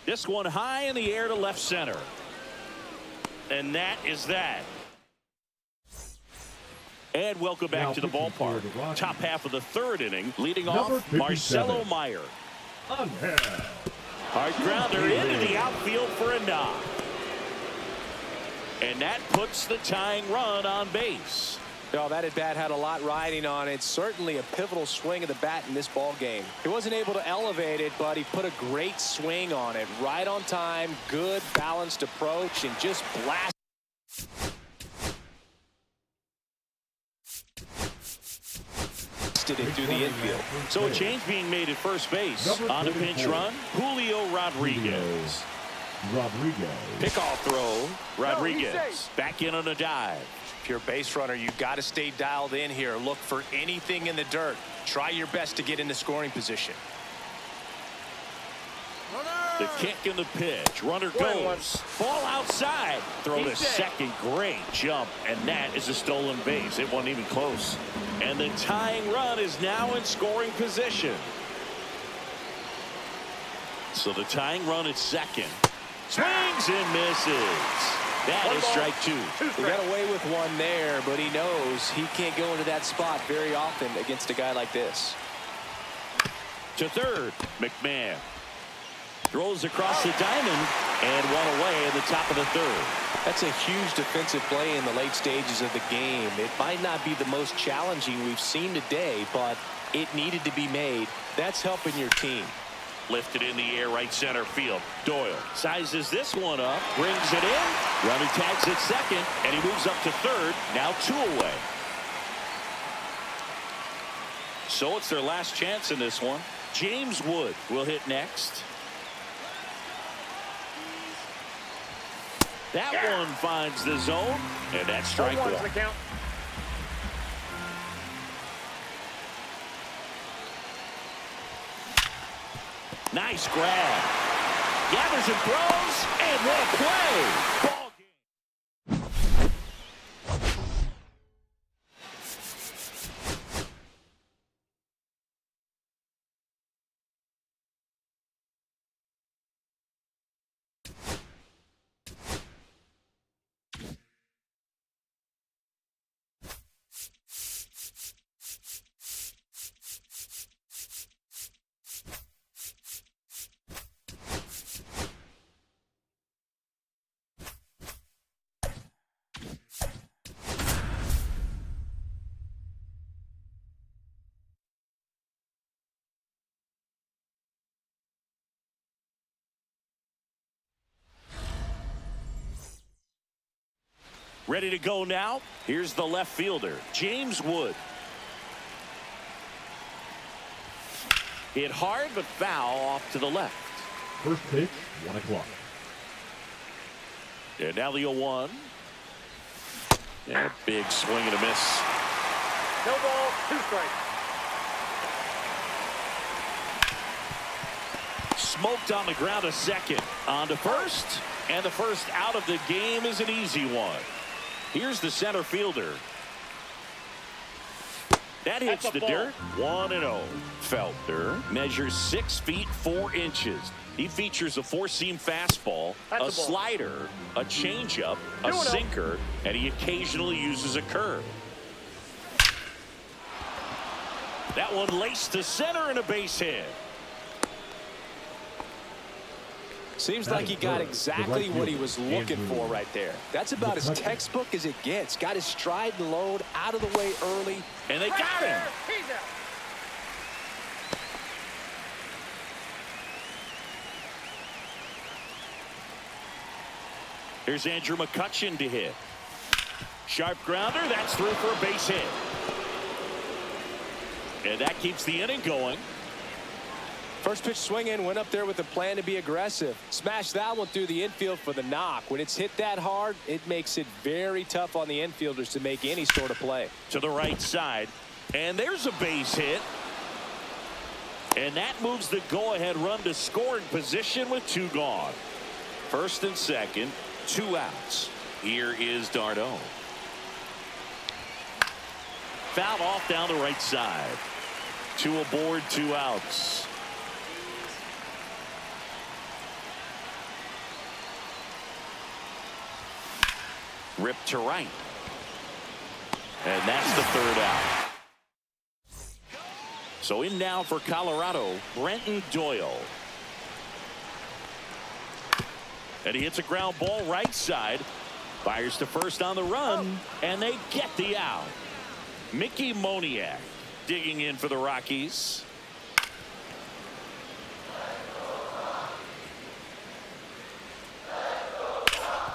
This one high in the air to left center. And that is that. And welcome back to the ballpark. Top half of the 3rd inning. Leading off, Marcelo Meyer. Hard grounder into the outfield for a knock. And that puts the tying run on base. Oh, that at bat had a lot riding on it. Certainly a pivotal swing of the bat in this ball game. He wasn't able to elevate it, but he put a great swing on it. Right on time, good balanced approach, and just blast. It through the infield. So a change being made at first base. On a pinch run, Julio Rodriguez. Pickoff throw, Rodriguez. Back in on a dive. If you're a base runner, you've got to stay dialed in here. Look for anything in the dirt. Try your best to get into scoring position. The kick and the pitch. Runner goes. Ball outside. Throw to second. Great jump. And that is a stolen base. It wasn't even close. And the tying run is now in scoring position. So the tying run at second. Swings and misses. That is strike 2. He got away with one there, but he knows he can't go into that spot very often against a guy like this. To third, McMahon. Throws across the diamond and one away in the top of the 3rd. That's a huge defensive play in the late stages of the game. It might not be the most challenging we've seen today, but it needed to be made. That's helping your team. Lifted in the air, right center field. Doyle sizes this one up, brings it in. Runner tags at second, and he moves up to third. Now 2 away. So it's their last chance in this one. James Wood will hit next. That one finds the zone, and that's strike 1. Nice grab. Gathers and throws, and what a play. Ball game. Ready to go now. Here's the left fielder, James Wood. Hit hard, but foul off to the left. First pitch, 1 o'clock. And now the 0-1. And a big swing and a miss. No ball, 2 strikes. Smoked on the ground to second. On to first. And the first out of the game is an easy one. Here's the center fielder. That hits the dirt. 1-0. Felter measures 6 feet 4 inches. He features a 4-seam fastball, a slider, a changeup, a sinker, and he occasionally uses a curve. That one laced to center and a base hit. Seems like he got exactly what he was looking for right there. That's about as textbook as it gets. Got his stride and load out of the way early. And they got him. He's out. Here's Andrew McCutchen to hit. Sharp grounder. That's through for a base hit. And that keeps the inning going. First pitch swinging, went up there with a plan to be aggressive. Smashed that one through the infield for the knock. When it's hit that hard, it makes it very tough on the infielders to make any sort of play. To the right side. And there's a base hit. And that moves the go-ahead run to scoring position with 2 gone. First and second, 2 outs. Here is Darno. Fouled off down the right side. 2 aboard, 2 outs. Ripped to right. And that's the 3rd out. So in now for Colorado, Brenton Doyle. And he hits a ground ball right side. Fires to first on the run, and they get the out. Mickey Moniak digging in for the Rockies.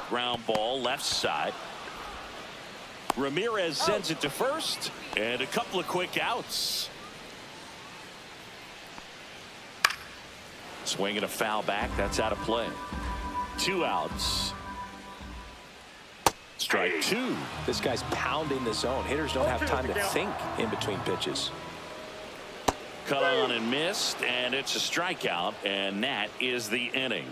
Ground ball left side. Ramirez sends it to first, and a couple of quick outs. Swinging a foul back. That's out of play. 2 outs. Strike 2. This guy's pounding the zone. Hitters don't have time to think in between pitches. Cut on and missed, and it's a strikeout, and that is the inning.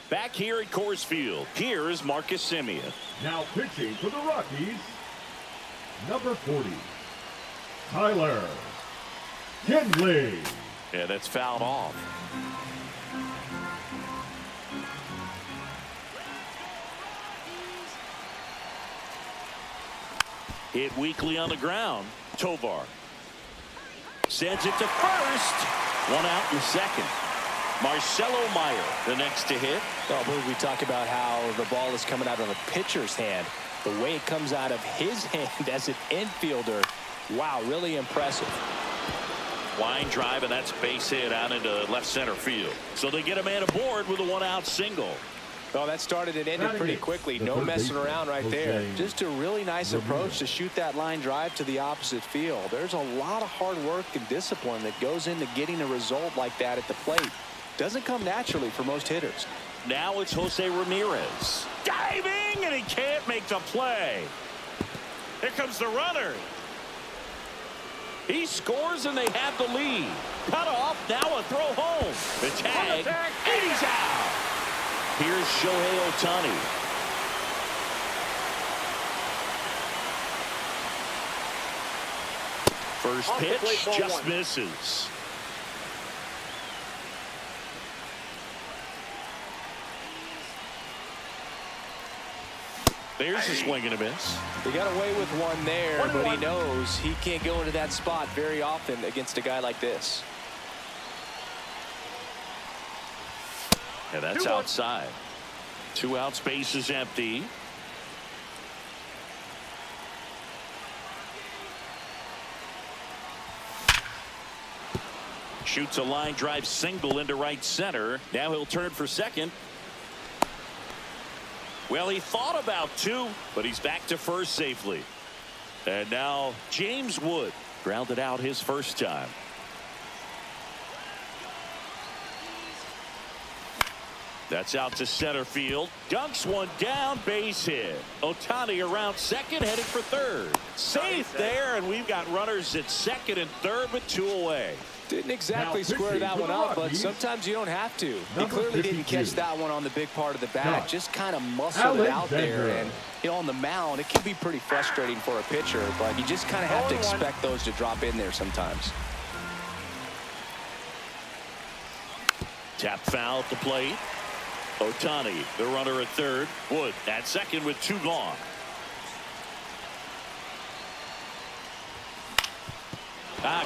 Back here at Coors Field, here's Marcus Semien. Now pitching for the Rockies, number 40, Tyler Kinley. Yeah, that's fouled off. Hit weakly on the ground. Tovar sends it to first. 1 out in the second. Marcelo Meyer, the next to hit. Oh, we talk about how the ball is coming out of a pitcher's hand. The way it comes out of his hand as an infielder, wow, really impressive. Line drive, and that's base hit out into left center field. So they get a man aboard with a 1-out single. Well, that started and ended pretty quickly. No messing around right there. Just a really nice approach to shoot that line drive to the opposite field. There's a lot of hard work and discipline that goes into getting a result like that at the plate. Doesn't come naturally for most hitters. Now it's Jose Ramirez. Diving, and he can't make the play. Here comes the runner. He scores, and they have the lead. Cut off, now a throw home. The tag, and he's out. Here's Shohei Ohtani. First pitch just misses. There's a swing and a miss. He got away with one there, but he knows he can't go into that spot very often against a guy like this. And that's outside. 2 outs, base is empty. Shoots a line drive single into right center. Now he'll turn for second. Well, he thought about 2, but he's back to first safely. And now James Wood grounded out his first time. That's out to center field. Dunks one down, base hit. Ohtani around second, heading for third. Safe there, and we've got runners at second and third with 2 away. Didn't exactly square that one up, but sometimes you don't have to. He clearly didn't catch that one on the big part of the bat. Just kind of muscled it out there. And, you know, on the mound, it can be pretty frustrating for a pitcher, but you just kind of have to expect those to drop in there sometimes. Tap foul at the plate. Ohtani, the runner at third. Wood at second with 2 gone.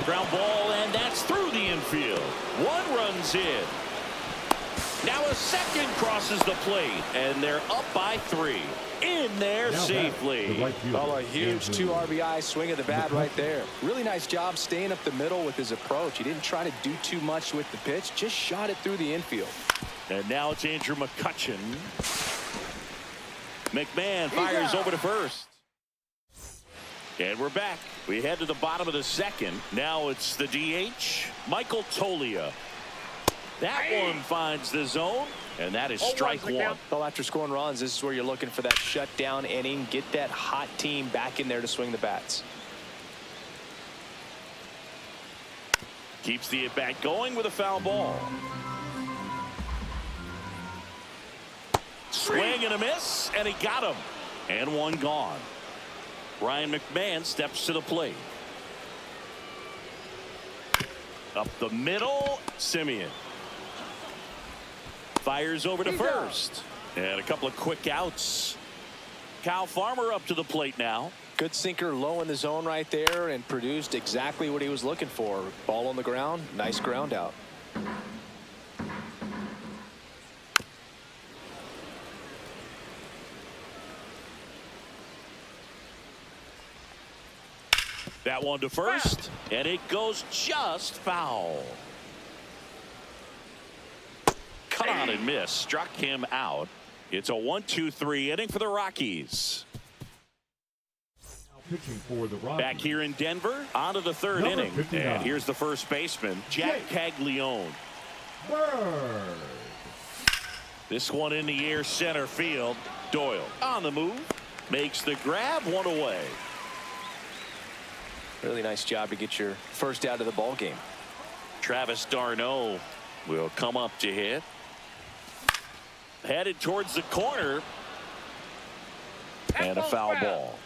Ground ball, and that's through the infield. 1 runs in. Now a second crosses the plate, and they're up by 3. In there safely. Well, a huge 2 RBI swing of the bat right there. Really nice job staying up the middle with his approach. He didn't try to do too much with the pitch, just shot it through the infield. And now it's Andrew McCutchen. McMahon fires over to first. And we're back. We head to the bottom of the second. Now it's the DH, Michael Toglia. That one finds the zone, and that is strike 1. Well, after scoring runs, this is where you're looking for that shutdown inning. Get that hot team back in there to swing the bats. Keeps the at-bat going with a foul ball. Swing and a miss, and he got him. And one gone. Ryan McMahon steps to the plate. Up the middle, Simeon. Fires over to first. And a couple of quick outs. Kyle Farmer up to the plate now. Good sinker low in the zone right there and produced exactly what he was looking for. Ball on the ground, nice ground out. That one to first, and it goes just foul. Caught and missed, struck him out. It's a 1-2-3 inning for the Rockies. Pitching for the Rockies. Back here in Denver, on to the third inning. 59. And here's the first baseman, Jack Caglione. Bird. This one in the air, center field. Doyle on the move, makes the grab, one away. Really nice job to get your first out of the ball game. Travis d'Arnaud will come up to hit. Headed towards the corner. And a foul ball.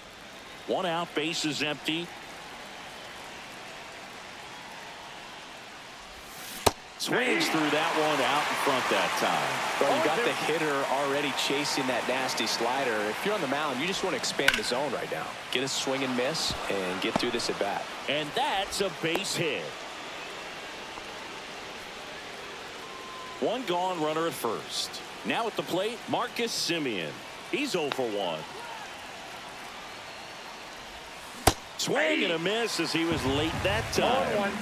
One out, base is empty. Swings through that one out in front that time. Well, you got the hitter already chasing that nasty slider. If you're on the mound, you just want to expand the zone right now. Get a swing and miss and get through this at bat. And that's a base hit. One gone, runner at first. Now at the plate, Marcus Simeon. He's 0 for 1. Swing and a miss as he was late that time.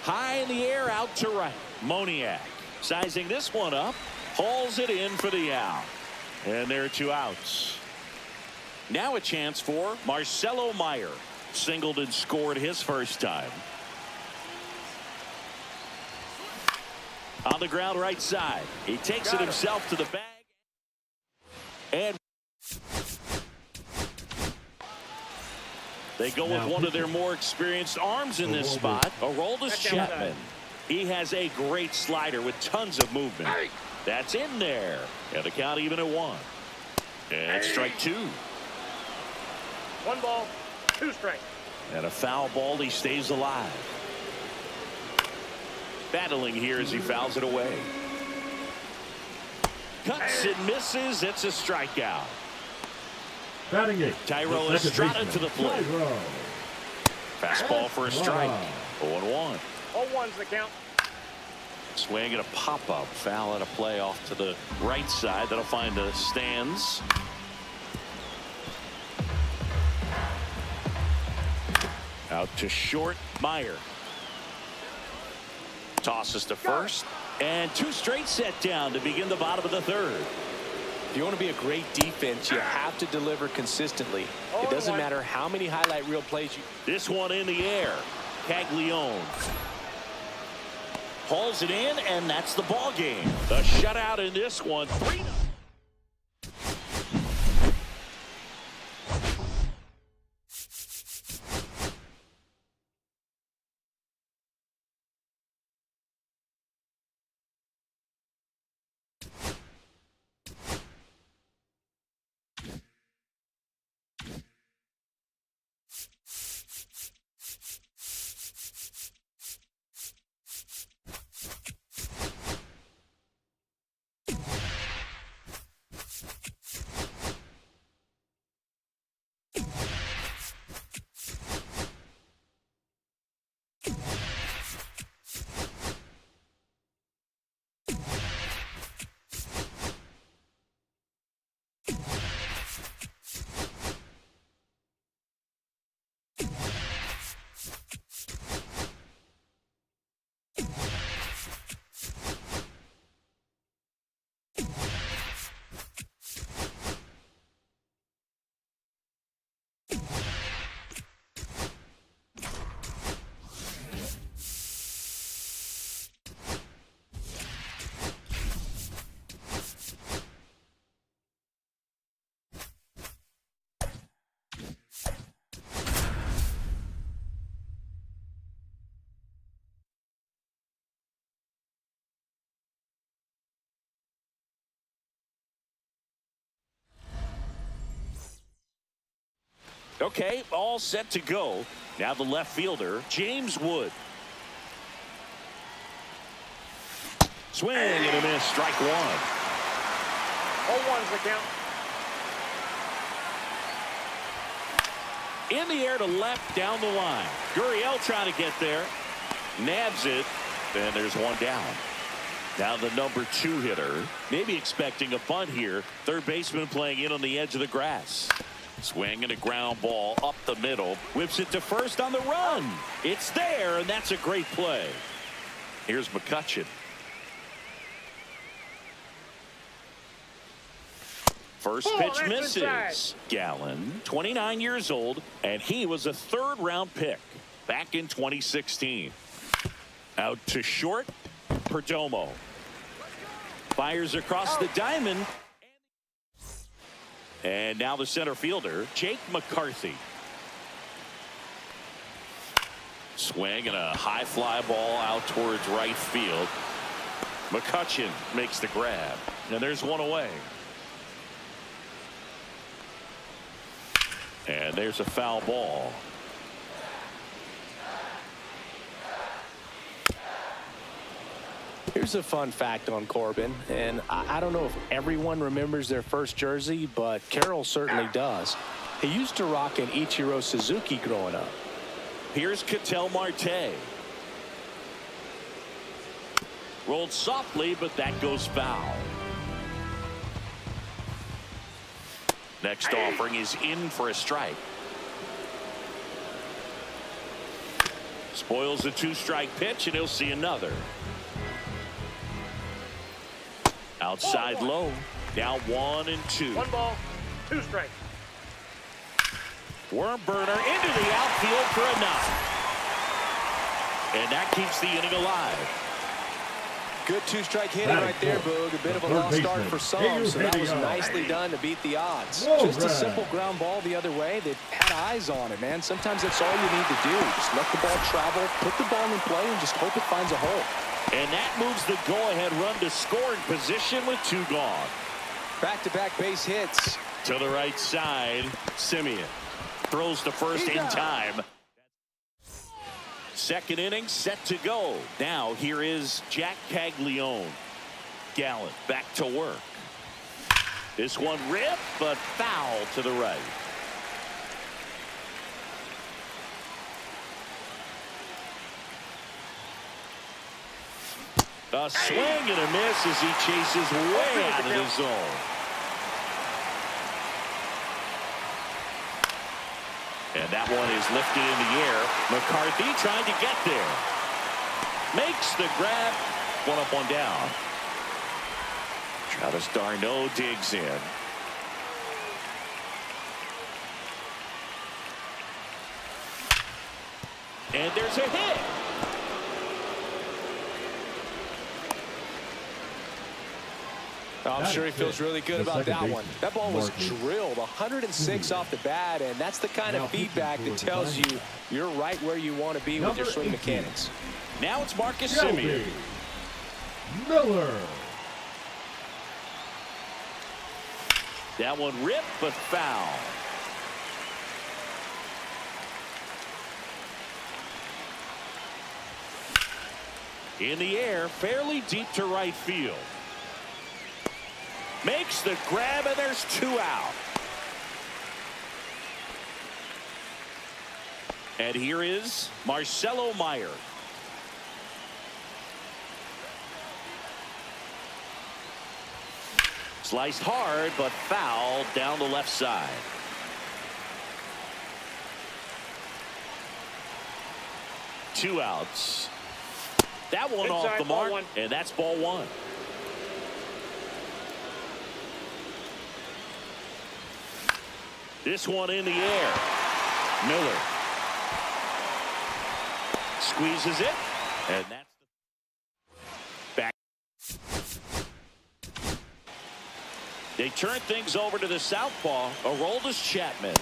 High in the air, out to right. Moniak sizing this one up, hauls it in for the out. And there are two outs. Now a chance for Marcelo Meyer. Singled and scored his first time. On the ground right side. He takes it himself to the bag. And they go with one of their more experienced arms in this spot. Aroldis Chapman. He has a great slider with tons of movement. That's in there. And the count even at 1. And strike 2. 1 ball, 2 strikes. And a foul ball. He stays alive. Battling here as he fouls it away. Cuts and misses. It's a strikeout. Batting it. Tyro Estrada to the plate. Fastball for a strike. 0-1. 0-1's the count. Swing and a pop-up. Foul and a play off to the right side. That'll find the stands. Out to short. Meyer. Tosses to first. And 2 straight set down to begin the bottom of the third. If you want to be a great defense, you have to deliver consistently. It doesn't matter how many highlight reel plays you. This one in the air. Caglione hauls it in, and that's the ball game. The shutout in this one. 3-0. Okay, all set to go. Now the left fielder, James Wood. Swing and a miss, strike one. 0-1's the count. In the air to left, down the line. Gurriel trying to get there. Nabs it, and there's one down. Now the number 2 hitter, maybe expecting a bunt here. Third baseman playing in on the edge of the grass. Swing and a ground ball up the middle. Whips it to first on the run. It's there, and that's a great play. Here's McCutchen. First pitch misses. Inside. Gallen, 29 years old, and he was a third-round pick back in 2016. Out to short, Perdomo. Fires across the diamond. And now the center fielder, Jake McCarthy. Swing and a high fly ball out towards right field. McCutchen makes the grab. And there's one away. And there's a foul ball. Here's a fun fact on Corbin, and I don't know if everyone remembers their first jersey, but Carroll certainly does. He used to rock an Ichiro Suzuki growing up. Here's Ketel Marte. Rolled softly, but that goes foul. Next offering is in for a strike. Spoils the 2-strike pitch, and he'll see another. Outside low. Now 1-2. 1 ball, 2 strikes. Worm burner into the outfield for a knock. And that keeps the inning alive. Good 2-strike hitting right there, Boog. A bit of a lost start for some, so that was nicely done to beat the odds. Just a simple ground ball the other way. They had eyes on it, man. Sometimes that's all you need to do. Just let the ball travel, put the ball in play, and just hope it finds a hole. And that moves the go-ahead run to scoring position with 2 gone. Back-to-back base hits. To the right side, Simeon throws to first in time. Second inning set to go. Now here is Jack Caglione. Gallen back to work. This one ripped, but foul to the right. A swing and a miss as he chases way out of the zone. And that one is lifted in the air. McCarthy trying to get there. Makes the grab. 1 up, 1 down. Travis d'Arnaud digs in. And there's a hit. I'm sure he feels really good about that one. That ball was drilled 106 off the bat, and that's the kind of feedback that tells you you're right where you want to be with your swing mechanics. Now it's Marcus Simeon. Miller. That one ripped, but foul. In the air, fairly deep to right field. Makes the grab, and there's 2 out. And here is Marcelo Meyer. Sliced hard, but foul down the left side. Two outs. That one Inside, off the mark, ball 1. and that's ball 1. This one in the air. Miller squeezes it, and that's the back. They turn things over to the southpaw, Aroldis Chapman.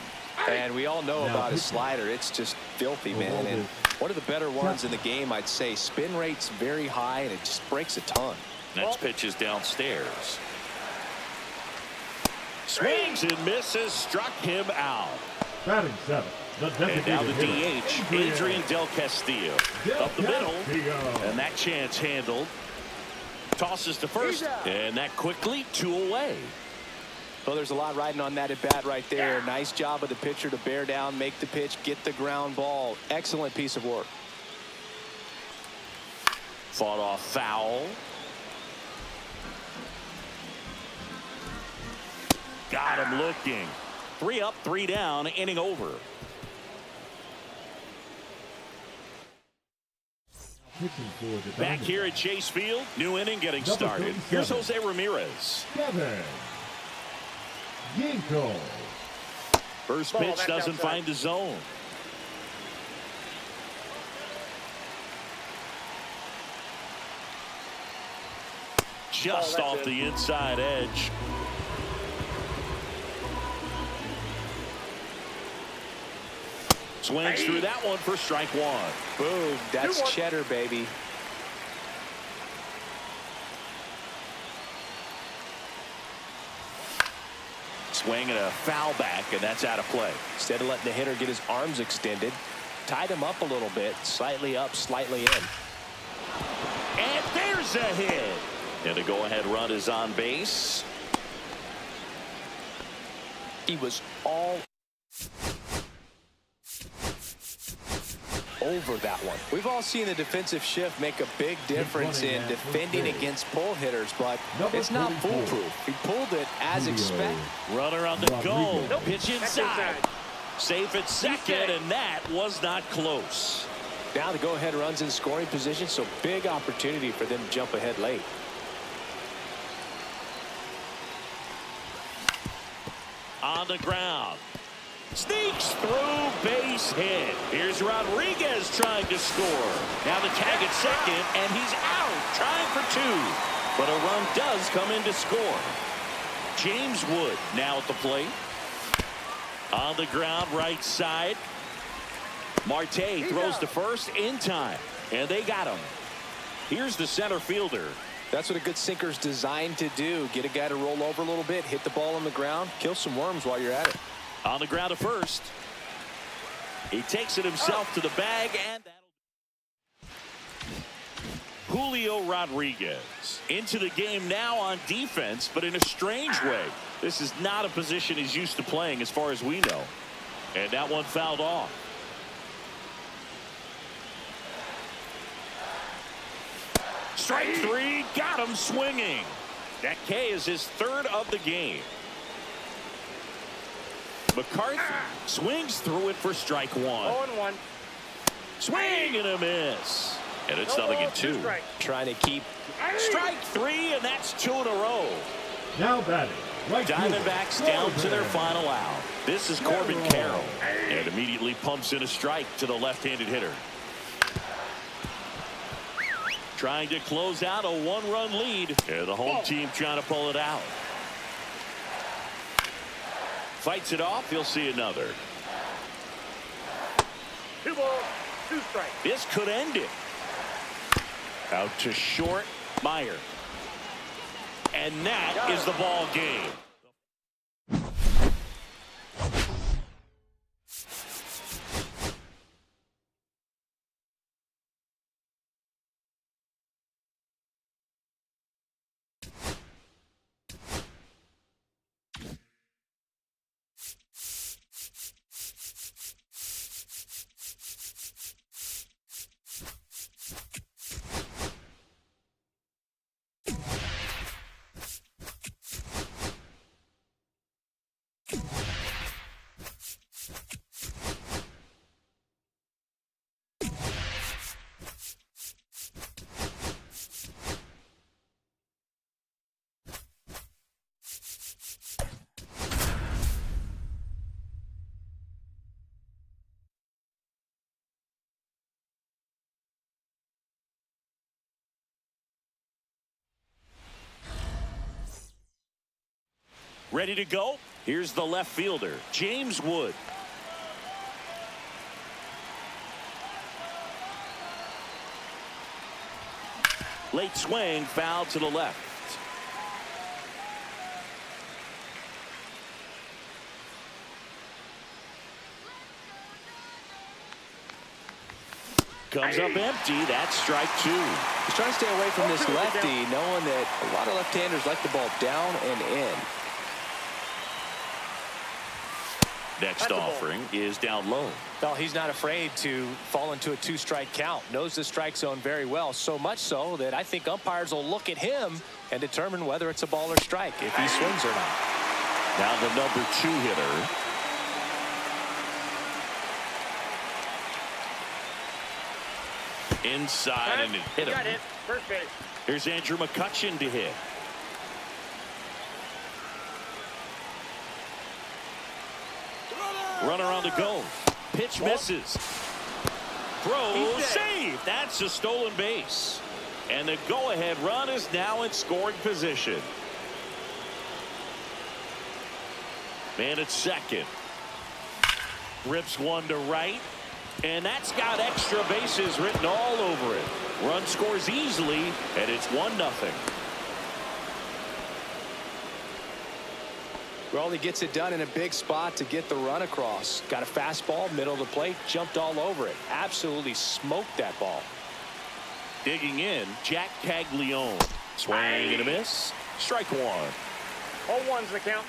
And we all know about his slider. It's just filthy, man. And one of the better ones in the game, I'd say. Spin rate's very high, and it just breaks a ton. Next pitch is downstairs. Swings and misses, struck him out. Batting 7. The And now the designated DH, hitter, Adrian Del Castillo. Up the middle, and that chance handled. Tosses to first, and that quickly 2 away. Well, there's a lot riding on that at bat right there. Nice job of the pitcher to bear down, make the pitch, get the ground ball. Excellent piece of work. Fought off foul. Got him looking. 3 up, 3 down, inning over. Back here at Chase Field, new inning getting started. Here's Jose Ramirez. Kevin Ginkel. First pitch doesn't find the zone. Just off the inside edge. Swings through that one for strike 1. Boom. That's cheddar, baby. Swing and a foul back, and that's out of play. Instead of letting the hitter get his arms extended, tied him up a little bit, slightly up, slightly in. And there's a hit. And a go-ahead run is on base. He was all over that one. We've all seen the defensive shift make a big difference in defending against pull hitters, but it's not foolproof. He pulled it as expected. Runner on the go. Pitch inside. Safe at second, and that was not close. Now the go-ahead runs in scoring position, so big opportunity for them to jump ahead late. On the ground. Sneaks through, base hit. Here's Rodriguez trying to score. Now the tag at second, and he's out, trying for 2. But a run does come in to score. James Wood now at the plate. On the ground, right side. Marte throws to first in time, and they got him. Here's the center fielder. That's what a good sinker's designed to do. Get a guy to roll over a little bit, hit the ball on the ground, kill some worms while you're at it. On the ground at first. He takes it himself to the bag, and Julio Rodriguez into the game now on defense, but in a strange way. This is not a position he's used to playing as far as we know. And that one fouled off. Strike 3, got him swinging. That K is his 3rd of the game. McCarthy swings through it for strike 1. 0-1. Swing and a miss. And it's nothing in 2. Trying to keep. Strike 3, and that's 2 in a row. Now batting. Right Diamondbacks down to their final out. This is Corbin Carroll. And immediately pumps in a strike to the left-handed hitter. Trying to close out a 1-run lead. And the home team trying to pull it out. Fights it off. He'll see another. 2 balls, 2 strikes. This could end it. Out to short, Meyer. And that is the ball game. Ready to go? Here's the left fielder, James Wood. Late swing, foul to the left. Comes up empty. That's strike 2. He's trying to stay away from this lefty, knowing that a lot of left-handers like the ball down and in. Next offering is down low. Well, he's not afraid to fall into a 2-strike count. Knows the strike zone very well, so much so that I think umpires will look at him and determine whether it's a ball or strike, if he swings or not. Now the number 2 hitter. Inside and it hit him. Got hit. First base. Here's Andrew McCutchen to hit. Runner on the go. Pitch misses. Throw save. That's a stolen base. And the go-ahead run is now in scoring position. Man at second. Rips one to right. And that's got extra bases written all over it. Run scores easily, and it's 1-0. Well, he gets it done in a big spot to get the run across. Got a fastball, middle of the plate, jumped all over it. Absolutely smoked that ball. Digging in, Jack Caglione. Swing and a miss. Strike 1. 0-1's the count.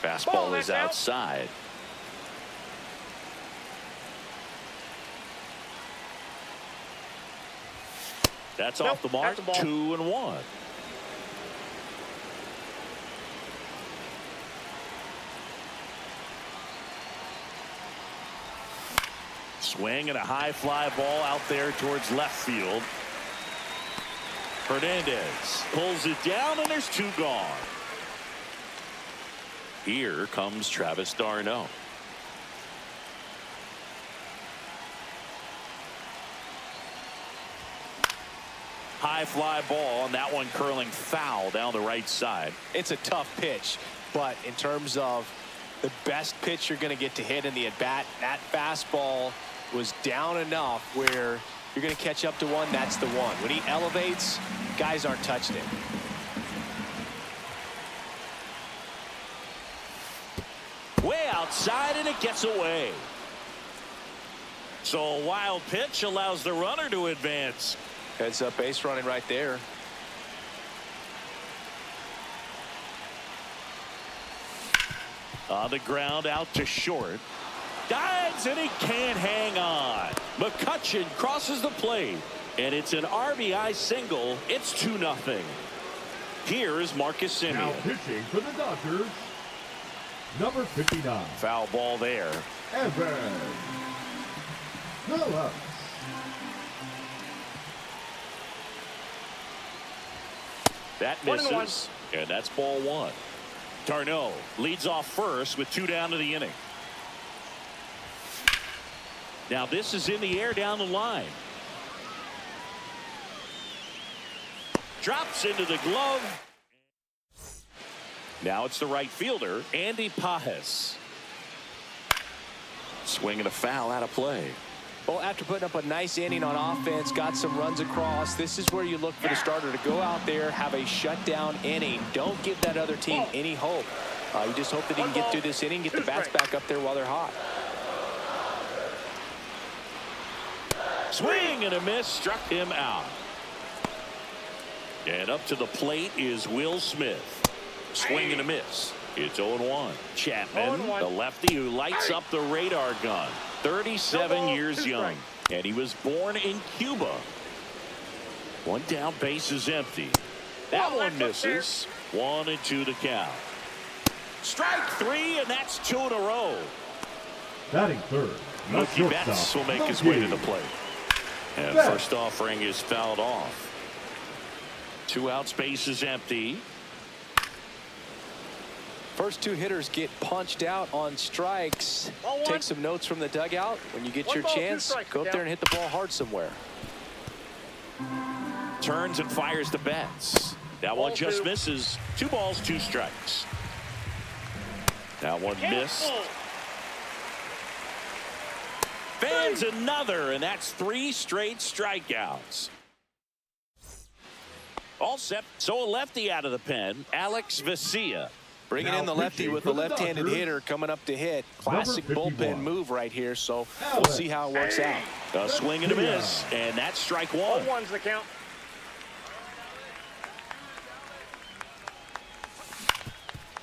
Fastball is outside. That's off the mark. 2-1. Swing and a high fly ball out there towards left field. Hernandez pulls it down, and there's 2 gone. Here comes Travis d'Arnaud. High fly ball, and that one curling foul down the right side. It's a tough pitch, but in terms of the best pitch you're going to get to hit in the at-bat, that fastball was down enough where you're going to catch up to one. That's the one. When he elevates, guys aren't touching it. Way outside, and it gets away. So a wild pitch allows the runner to advance. Heads up base running right there. On the ground out to short. Dives, and he can't hang on. McCutchen crosses the plate, and it's an RBI single. It's 2-0. Here is Marcus Semien. Now pitching for the Dodgers, number 59. Foul ball there. Evans. Phillips. That misses, and that's ball 1. d'Arnaud leads off first with 2 down to the inning. Now this is in the air down the line. Drops into the glove. Now it's the right fielder, Andy Pajes. Swinging a foul out of play. Well, after putting up a nice inning on offense, got some runs across, this is where you look for the starter to go out there, have a shutdown inning. Don't give that other team any hope. You just hope that he can get through this inning, get the bats back up there while they're hot. Swing and a miss, struck him out. And up to the plate is Will Smith. Swing and a miss. It's 0-1. Chapman, the lefty who lights up the radar gun. 37 years young, and he was born in Cuba. 1 down, base is empty. That one misses. 1-2 the count. Strike 3, and that's 2 in a row. Batting third, Mookie Betts will make his way to the plate. And first offering is fouled off. 2 outs, base is empty. First 2 hitters get punched out on strikes. Take some notes from the dugout. When you get your chance, go up there and hit the ball hard somewhere. Turns and fires to Betts. That one just misses. 2 balls, 2 strikes. That one missed. Fans another, and that's 3 straight strikeouts. All set. So a lefty out of the pen, Alex Vesia. Bringing Now in the lefty pitching with for the the left-handed Dodgers, hitter coming up to hit. Classic number bullpen 51. move right here, so we'll see how it works out. A swing and a miss, and that's strike one. 0-1's the count.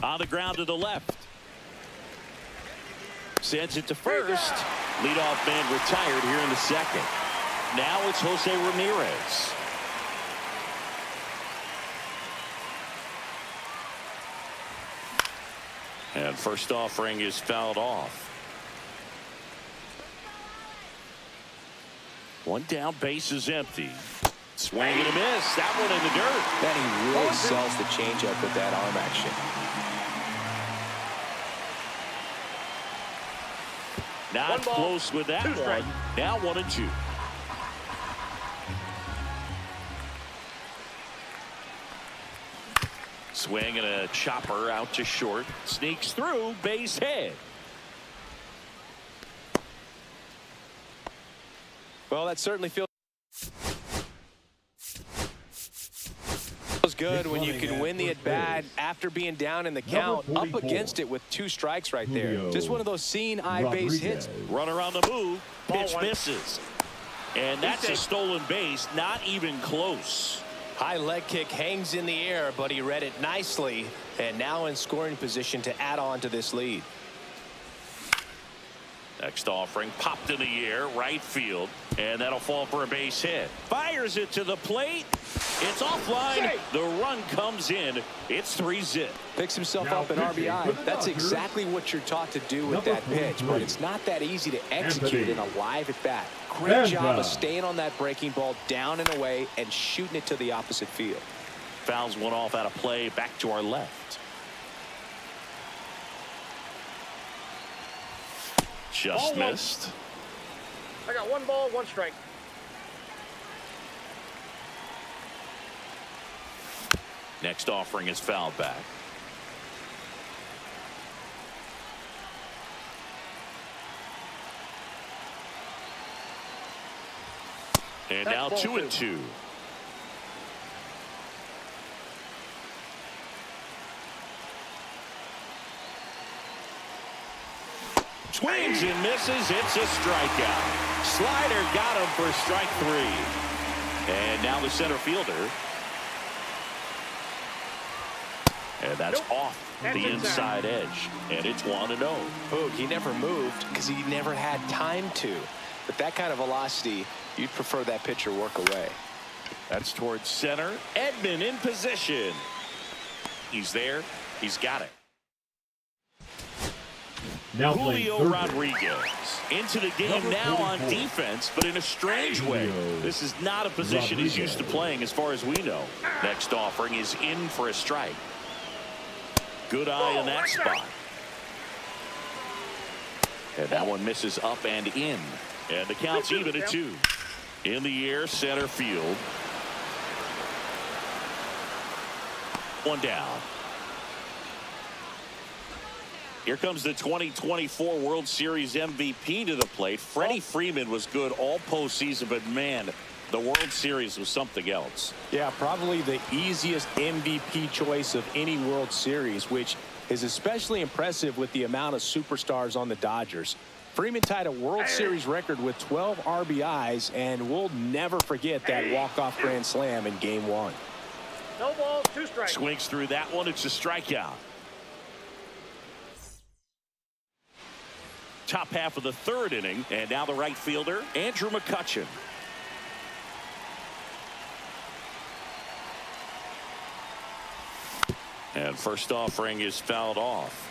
On the ground to the left. Sends it to first. Leadoff man retired here in the second. Now it's Jose Ramirez. And first offering is fouled off. One down, base is empty. Swing and a miss. That one in the dirt. Man, he really sells the changeup with that arm action. Not close with that one. Now 1-2. Swing and a chopper out to short. Sneaks through, base hit. Well, that certainly feels good when you can win the at-bat after being down in the count, up against it with 2 strikes right there. Just one of those seeing eye base hits. Runner on the move. Pitch Ball 1. misses. And that's a stolen base. Not even close. High leg kick hangs in the air, but he read it nicely, and now in scoring position to add on to this lead. Next offering popped in the air, right field, and that'll fall for a base hit. Fires it to the plate. It's offline. The run comes in. It's 3-zip. Picks himself Now up an pitching for RBI. the That's Dodgers, exactly what you're taught to do with number that pitch, 43, but it's not that easy to execute in a live at bat. Great And, job of staying on that breaking ball down and away and shooting it to the opposite field. Fouls one off out of play. Back to our left. Just Ball 1. missed. I got 1 ball, 1 strike. Next offering is fouled back. And That's now ball 2-2. Swings and misses. It's a strikeout. Slider got him for strike 3. And now the center fielder. And that's off the inside edge. And it's 1-0. Boog, he never moved because he never had time to. But that kind of velocity, you'd prefer that pitcher work away. That's towards center. Edman in position. He's there. He's got it. Now playing Julio third Rodriguez into the game Number now on 44. defense, but in a strange way. Julio This is not a position he's used to Rodriguez. playing as far as we know. Next offering is in for a strike. Good eye in that spot. And that one misses up and in. And the count's even at 2. In the air, center field. 1 down. Here comes the 2024 World Series MVP to the plate. Freddie Freeman was good all postseason, but man, the World Series was something else. Yeah, probably the easiest MVP choice of any World Series, which is especially impressive with the amount of superstars on the Dodgers. Freeman tied a World Series record with 12 RBIs, and we'll never forget that walk-off grand slam in Game 1. No balls, 2 strikes. Swings through that one. It's a strikeout. Top half of the 3rd inning, and now the right fielder, Andrew McCutchen. And first offering is fouled off.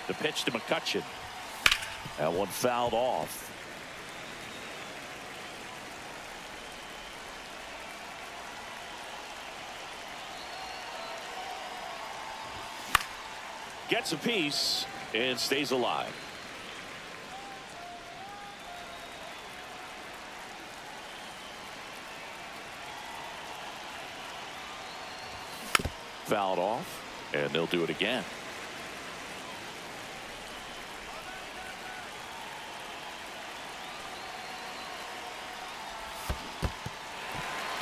The pitch to McCutchen. That one fouled off. Gets a piece and stays alive. Fouled off, and they'll do it again.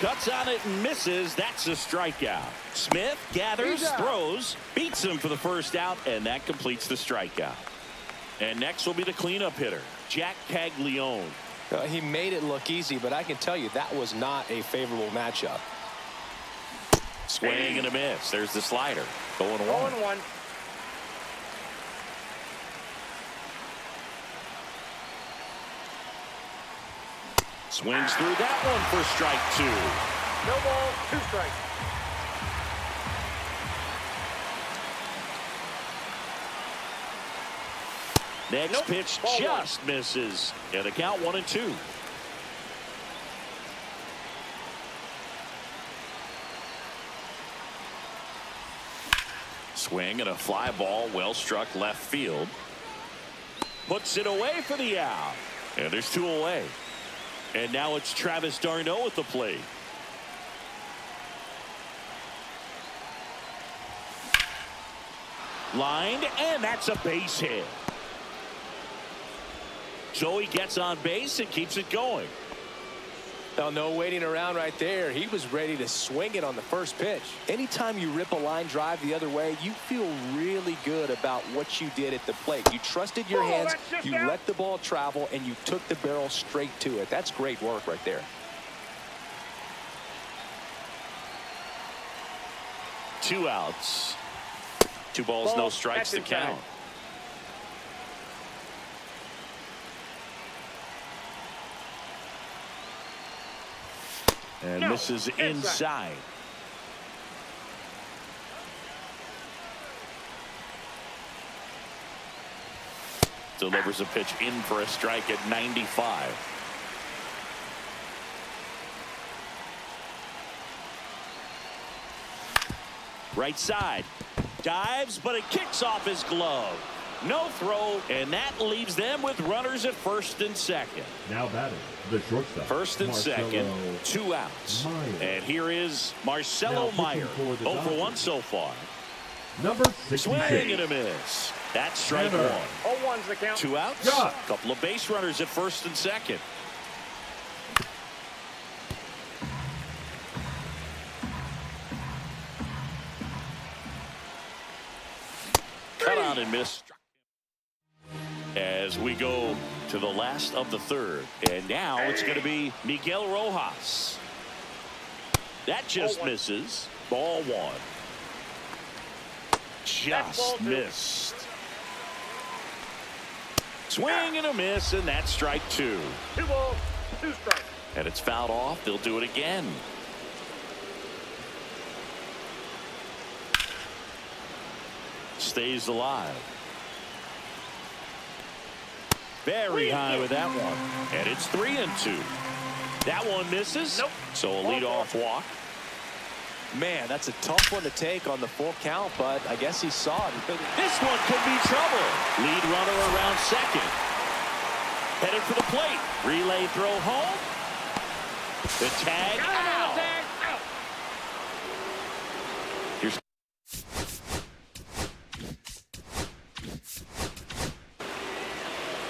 Cuts on it and misses. That's a strikeout. Smith gathers, throws, beats him for the first out, and that completes the strikeout. And next will be the cleanup hitter, Jack Caglione. He made it look easy, but I can tell you that was not a favorable matchup. Swing and a miss. There's the slider. 0-1. 0-1. Swings through that one for strike 2. No ball, 2 strikes. Next pitch just misses. And the count 1-2. Swing and a fly ball, well struck left field. Puts it away for the out. And there's 2 away. And now it's Travis d'Arnaud at the plate. Lined, and that's a base hit. So he gets on base and keeps it going. Now, no waiting around right there. He was ready to swing it on the first pitch. Anytime you rip a line drive the other way, you feel really good about what you did at the plate. You trusted your hands, you let the ball travel, and you took the barrel straight to it. That's great work right there. 2 outs. 2 balls, no strikes to count. And misses inside. Delivers a pitch in for a strike at 95. Right side. Dives, but it kicks off his glove. No throw, and that leaves them with runners at first and second. Now batting, the shortstop. First and second, 2 outs. And here is Marcelo Meyer. 0 for 1 so far. Number 66. Swing and a miss. That's strike 1. 0-1's the count. 2 outs. Got. Couple of base runners at first and second. Cut on and miss. As we go to the last of the third. And now it's going to be Miguel Rojas. That just misses. Ball 1. Just missed. Swing and a miss, and that's strike 2. 2 balls, 2 strikes. And it's fouled off. They'll do it again. Stays alive. Very high with that one. And it's 3-2. That one misses. Nope. So a leadoff walk. Man, that's a tough one to take on the full count, but I guess he saw it. This one could be trouble. Lead runner around second. Headed for the plate. Relay throw home. The tag out. Here's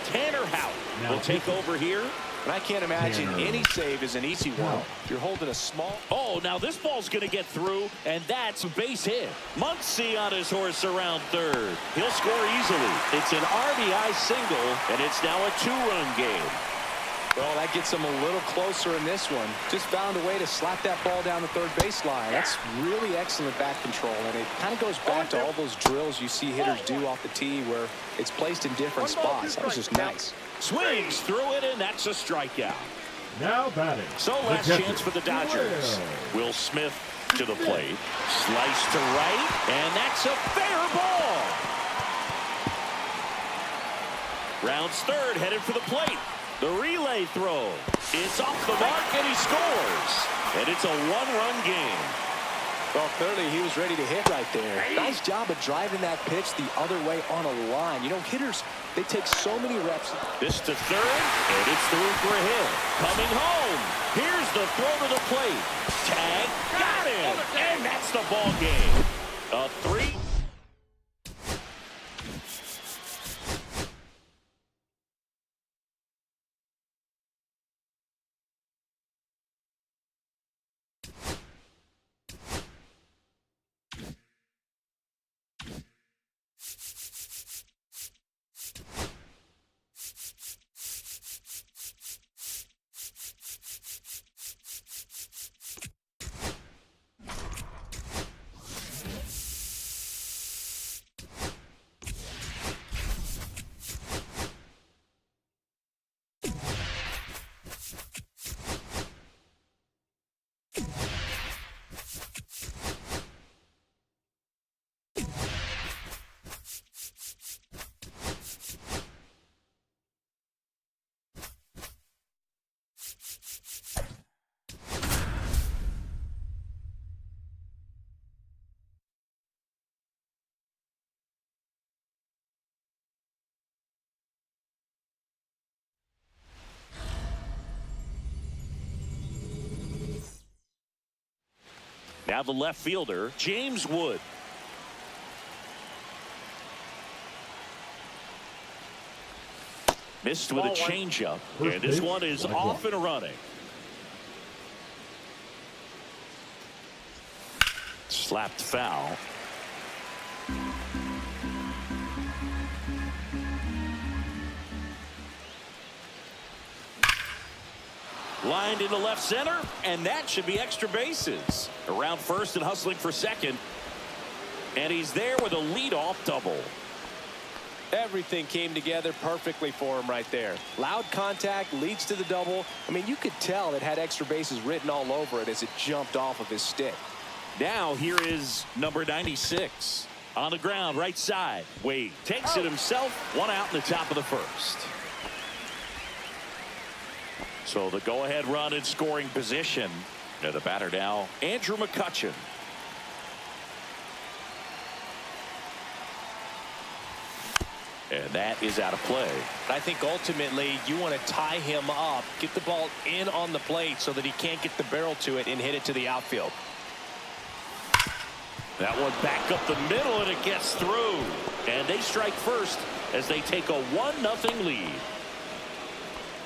Tanner Houck will take over here. And I can't imagine any save is an easy one. You're holding a small. Oh, now this ball's going to get through, and that's a base hit. Muncy on his horse around third. He'll score easily. It's an RBI single, and it's now a 2-run game. Well, that gets him a little closer in this one. Just found a way to slap that ball down the third baseline. That's really excellent bat control, and it kind of goes back to all those drills you see hitters do off the tee where it's placed in different spots. That was just nice. Swings through it, and that's a strikeout. Now batting. So last chance for the Dodgers. Will Smith to the plate. Slice to right, and that's a fair ball. Rounds third, headed for the plate. The relay throw. It's off the mark, and he scores. And it's a 1-run game. Well, clearly he was ready to hit right there. Nice job of driving that pitch the other way on a line. You know, hitters, they take so many reps. This to third, and it's through for a hit. Coming home. Here's the throw to the plate. Tag, got him, and that's the ball game. A 3. Now the left fielder, James Wood. Missed with a changeup, and this one is off and running. Slapped foul. Lined into left center, and that should be extra bases. Around first and hustling for second. And he's there with a leadoff double. Everything came together perfectly for him right there. Loud contact leads to the double. I mean, you could tell it had extra bases written all over it as it jumped off of his stick. Now here is number 96. On the ground, right side. Wade takes it himself. One out in the top of the first. So the go-ahead run in scoring position. Now the batter now, Andrew McCutchen. And that is out of play. I think ultimately you want to tie him up, get the ball in on the plate so that he can't get the barrel to it and hit it to the outfield. That one back up the middle, and it gets through. And they strike first as they take a 1-0 lead.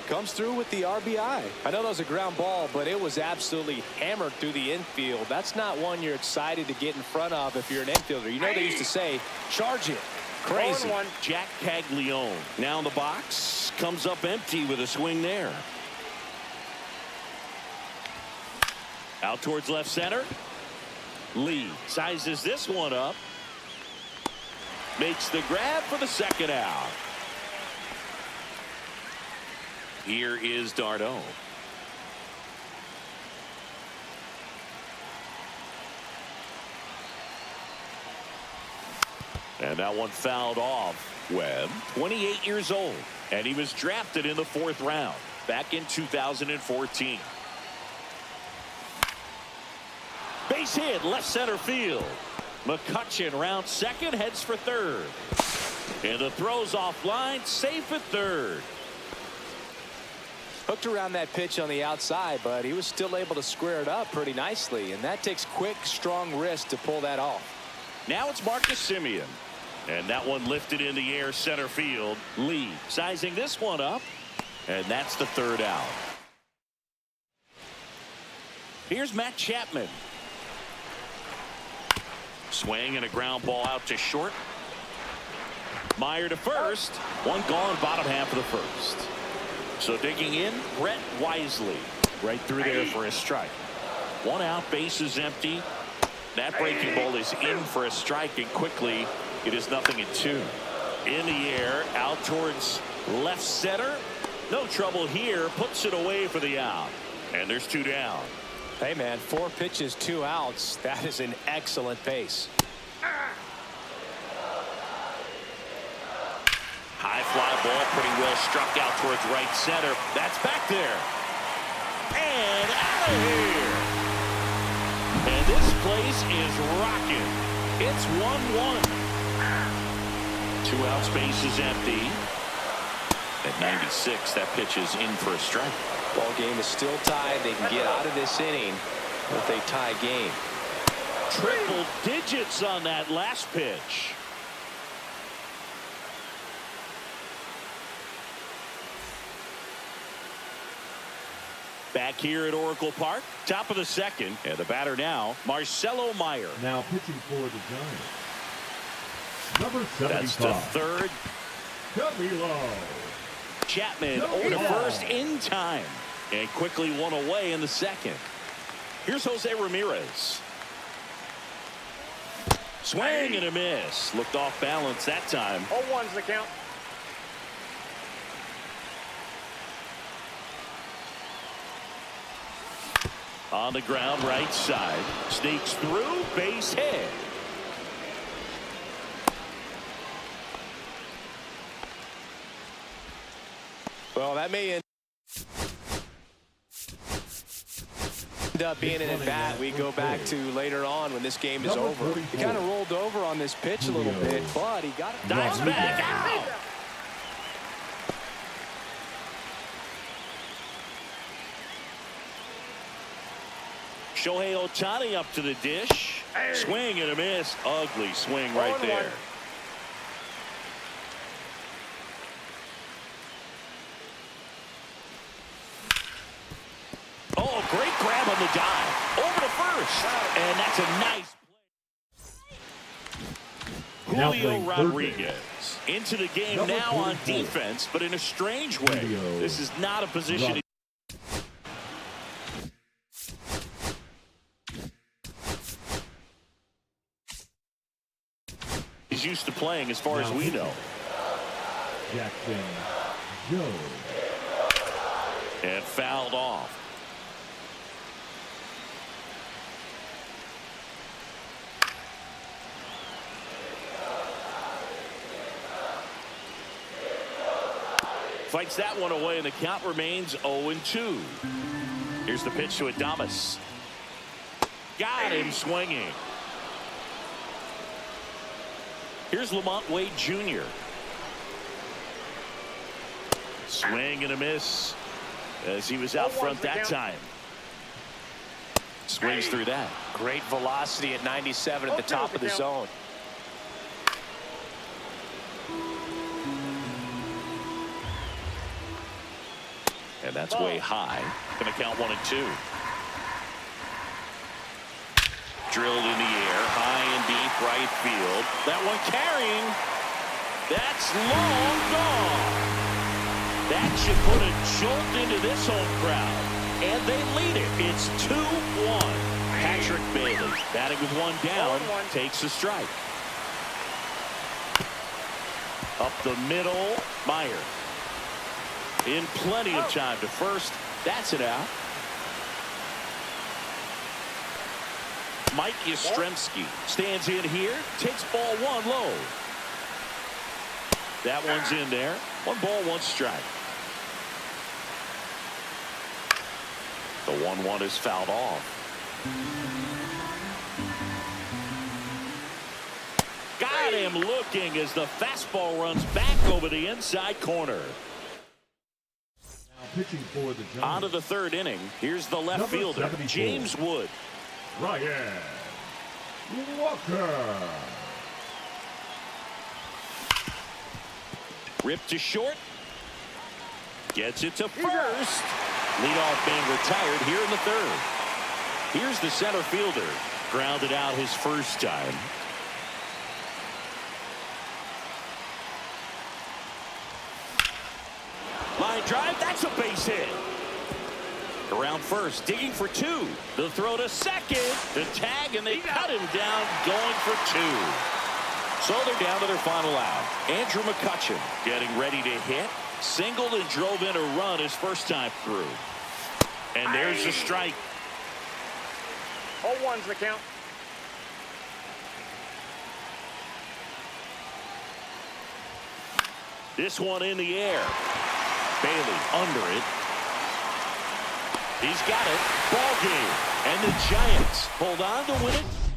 Comes through with the RBI. I know that was a ground ball, but it was absolutely hammered through the infield. That's not one you're excited to get in front of if you're an infielder. You know they used to say, charge it. Crazy. Jack Caglione now in the box. Comes up empty with a swing there. Out towards left center. Lee sizes this one up. Makes the grab for the second out. Here is Darno. And that one fouled off. Webb, 28 years old, and he was drafted in the 4th round back in 2014. Base hit, left center field. McCutchen round second, heads for third. And the throw's offline, safe at third. Hooked around that pitch on the outside, but he was still able to square it up pretty nicely, and that takes quick, strong wrist to pull that off. Now it's Marcus Semien. And that one lifted in the air center field. Lee sizing this one up. And that's the third out. Here's Matt Chapman. Swing and a ground ball out to short. Meyer to first. One gone, bottom half of the first. So digging in, Brett Wisely. Right through there for a strike. One out, base is empty. That breaking ball is in for a strike, and quickly it is 0-2. In the air, out towards left center. No trouble here. Puts it away for the out. And there's 2 down. Hey, man, 4 pitches, 2 outs. That is an excellent pace. High fly ball, pretty well struck out towards right center. That's back there. And out of here. And this place is rocking. It's 1-1. 2 outs, base is empty. At 96, that pitch is in for a strike. Ball game is still tied. They can get out of this inning with a tie game. Triple digits on that last pitch. Back here at Oracle Park, top of the second, and the batter now, Marcelo Meyer. Now pitching for the Giants, number 75. That's the third. Camilo. Chapman over to first in time, and quickly one away in the second. Here's Jose Ramirez. Swing and a miss. Looked off balance that time. 0-1's the count. On the ground, right side. Sneaks through, base hit. Well, that may end up being an at-bat we go back to later on when this game is over. He kind of rolled over on this pitch a little bit, but he got it. Dives back out. Shohei Ohtani up to the dish. Swing and a miss. Ugly swing right there. Oh, great grab on the dive. Over to first. And that's a nice play. Julio Rodriguez into the game now on defense, but in a strange way. This is not a position. He's used to playing as far as we know. Jackson Joe. And fouled off. Fights that one away, and the count remains 0-2. Here's the pitch to Adames. Got him swinging. Here's Lamont Wade Jr. Swing and a miss as he was out front that time. Swings through that. Great velocity at 97 at the top of the zone. And that's way high. Going to count 1-2. Drilled in the air, high and deep right field. That one carrying. That's long gone. That should put a jolt into this home crowd. And they lead it. It's 2-1. Patrick Bailey, batting with one down, takes a strike. Up the middle, Meyer. In plenty of time to first. That's it out. Mike Yastrzemski stands in here, takes ball one low. That one's in there. 1 ball, 1 strike. The 1-1 is fouled off. Got him looking as the fastball runs back over the inside corner. Pitching for the Giants. On to the 3rd inning. Here's the left fielder, 74. James Wood. Ryan Walker. Ripped to short. Gets it to first. Leadoff man retired here in the 3rd. Here's the center fielder. Grounded out his first time. Line drive, that's a base hit. Around first, digging for 2. The throw to second, the tag, and they cut him down, going for 2. So they're down to their final out. Andrew McCutchen getting ready to hit. Singled and drove in a run his first time through. And there's a strike. 0-1's the count. This one in the air. Bailey under it. He's got it. Ball game. And the Giants hold on to win it.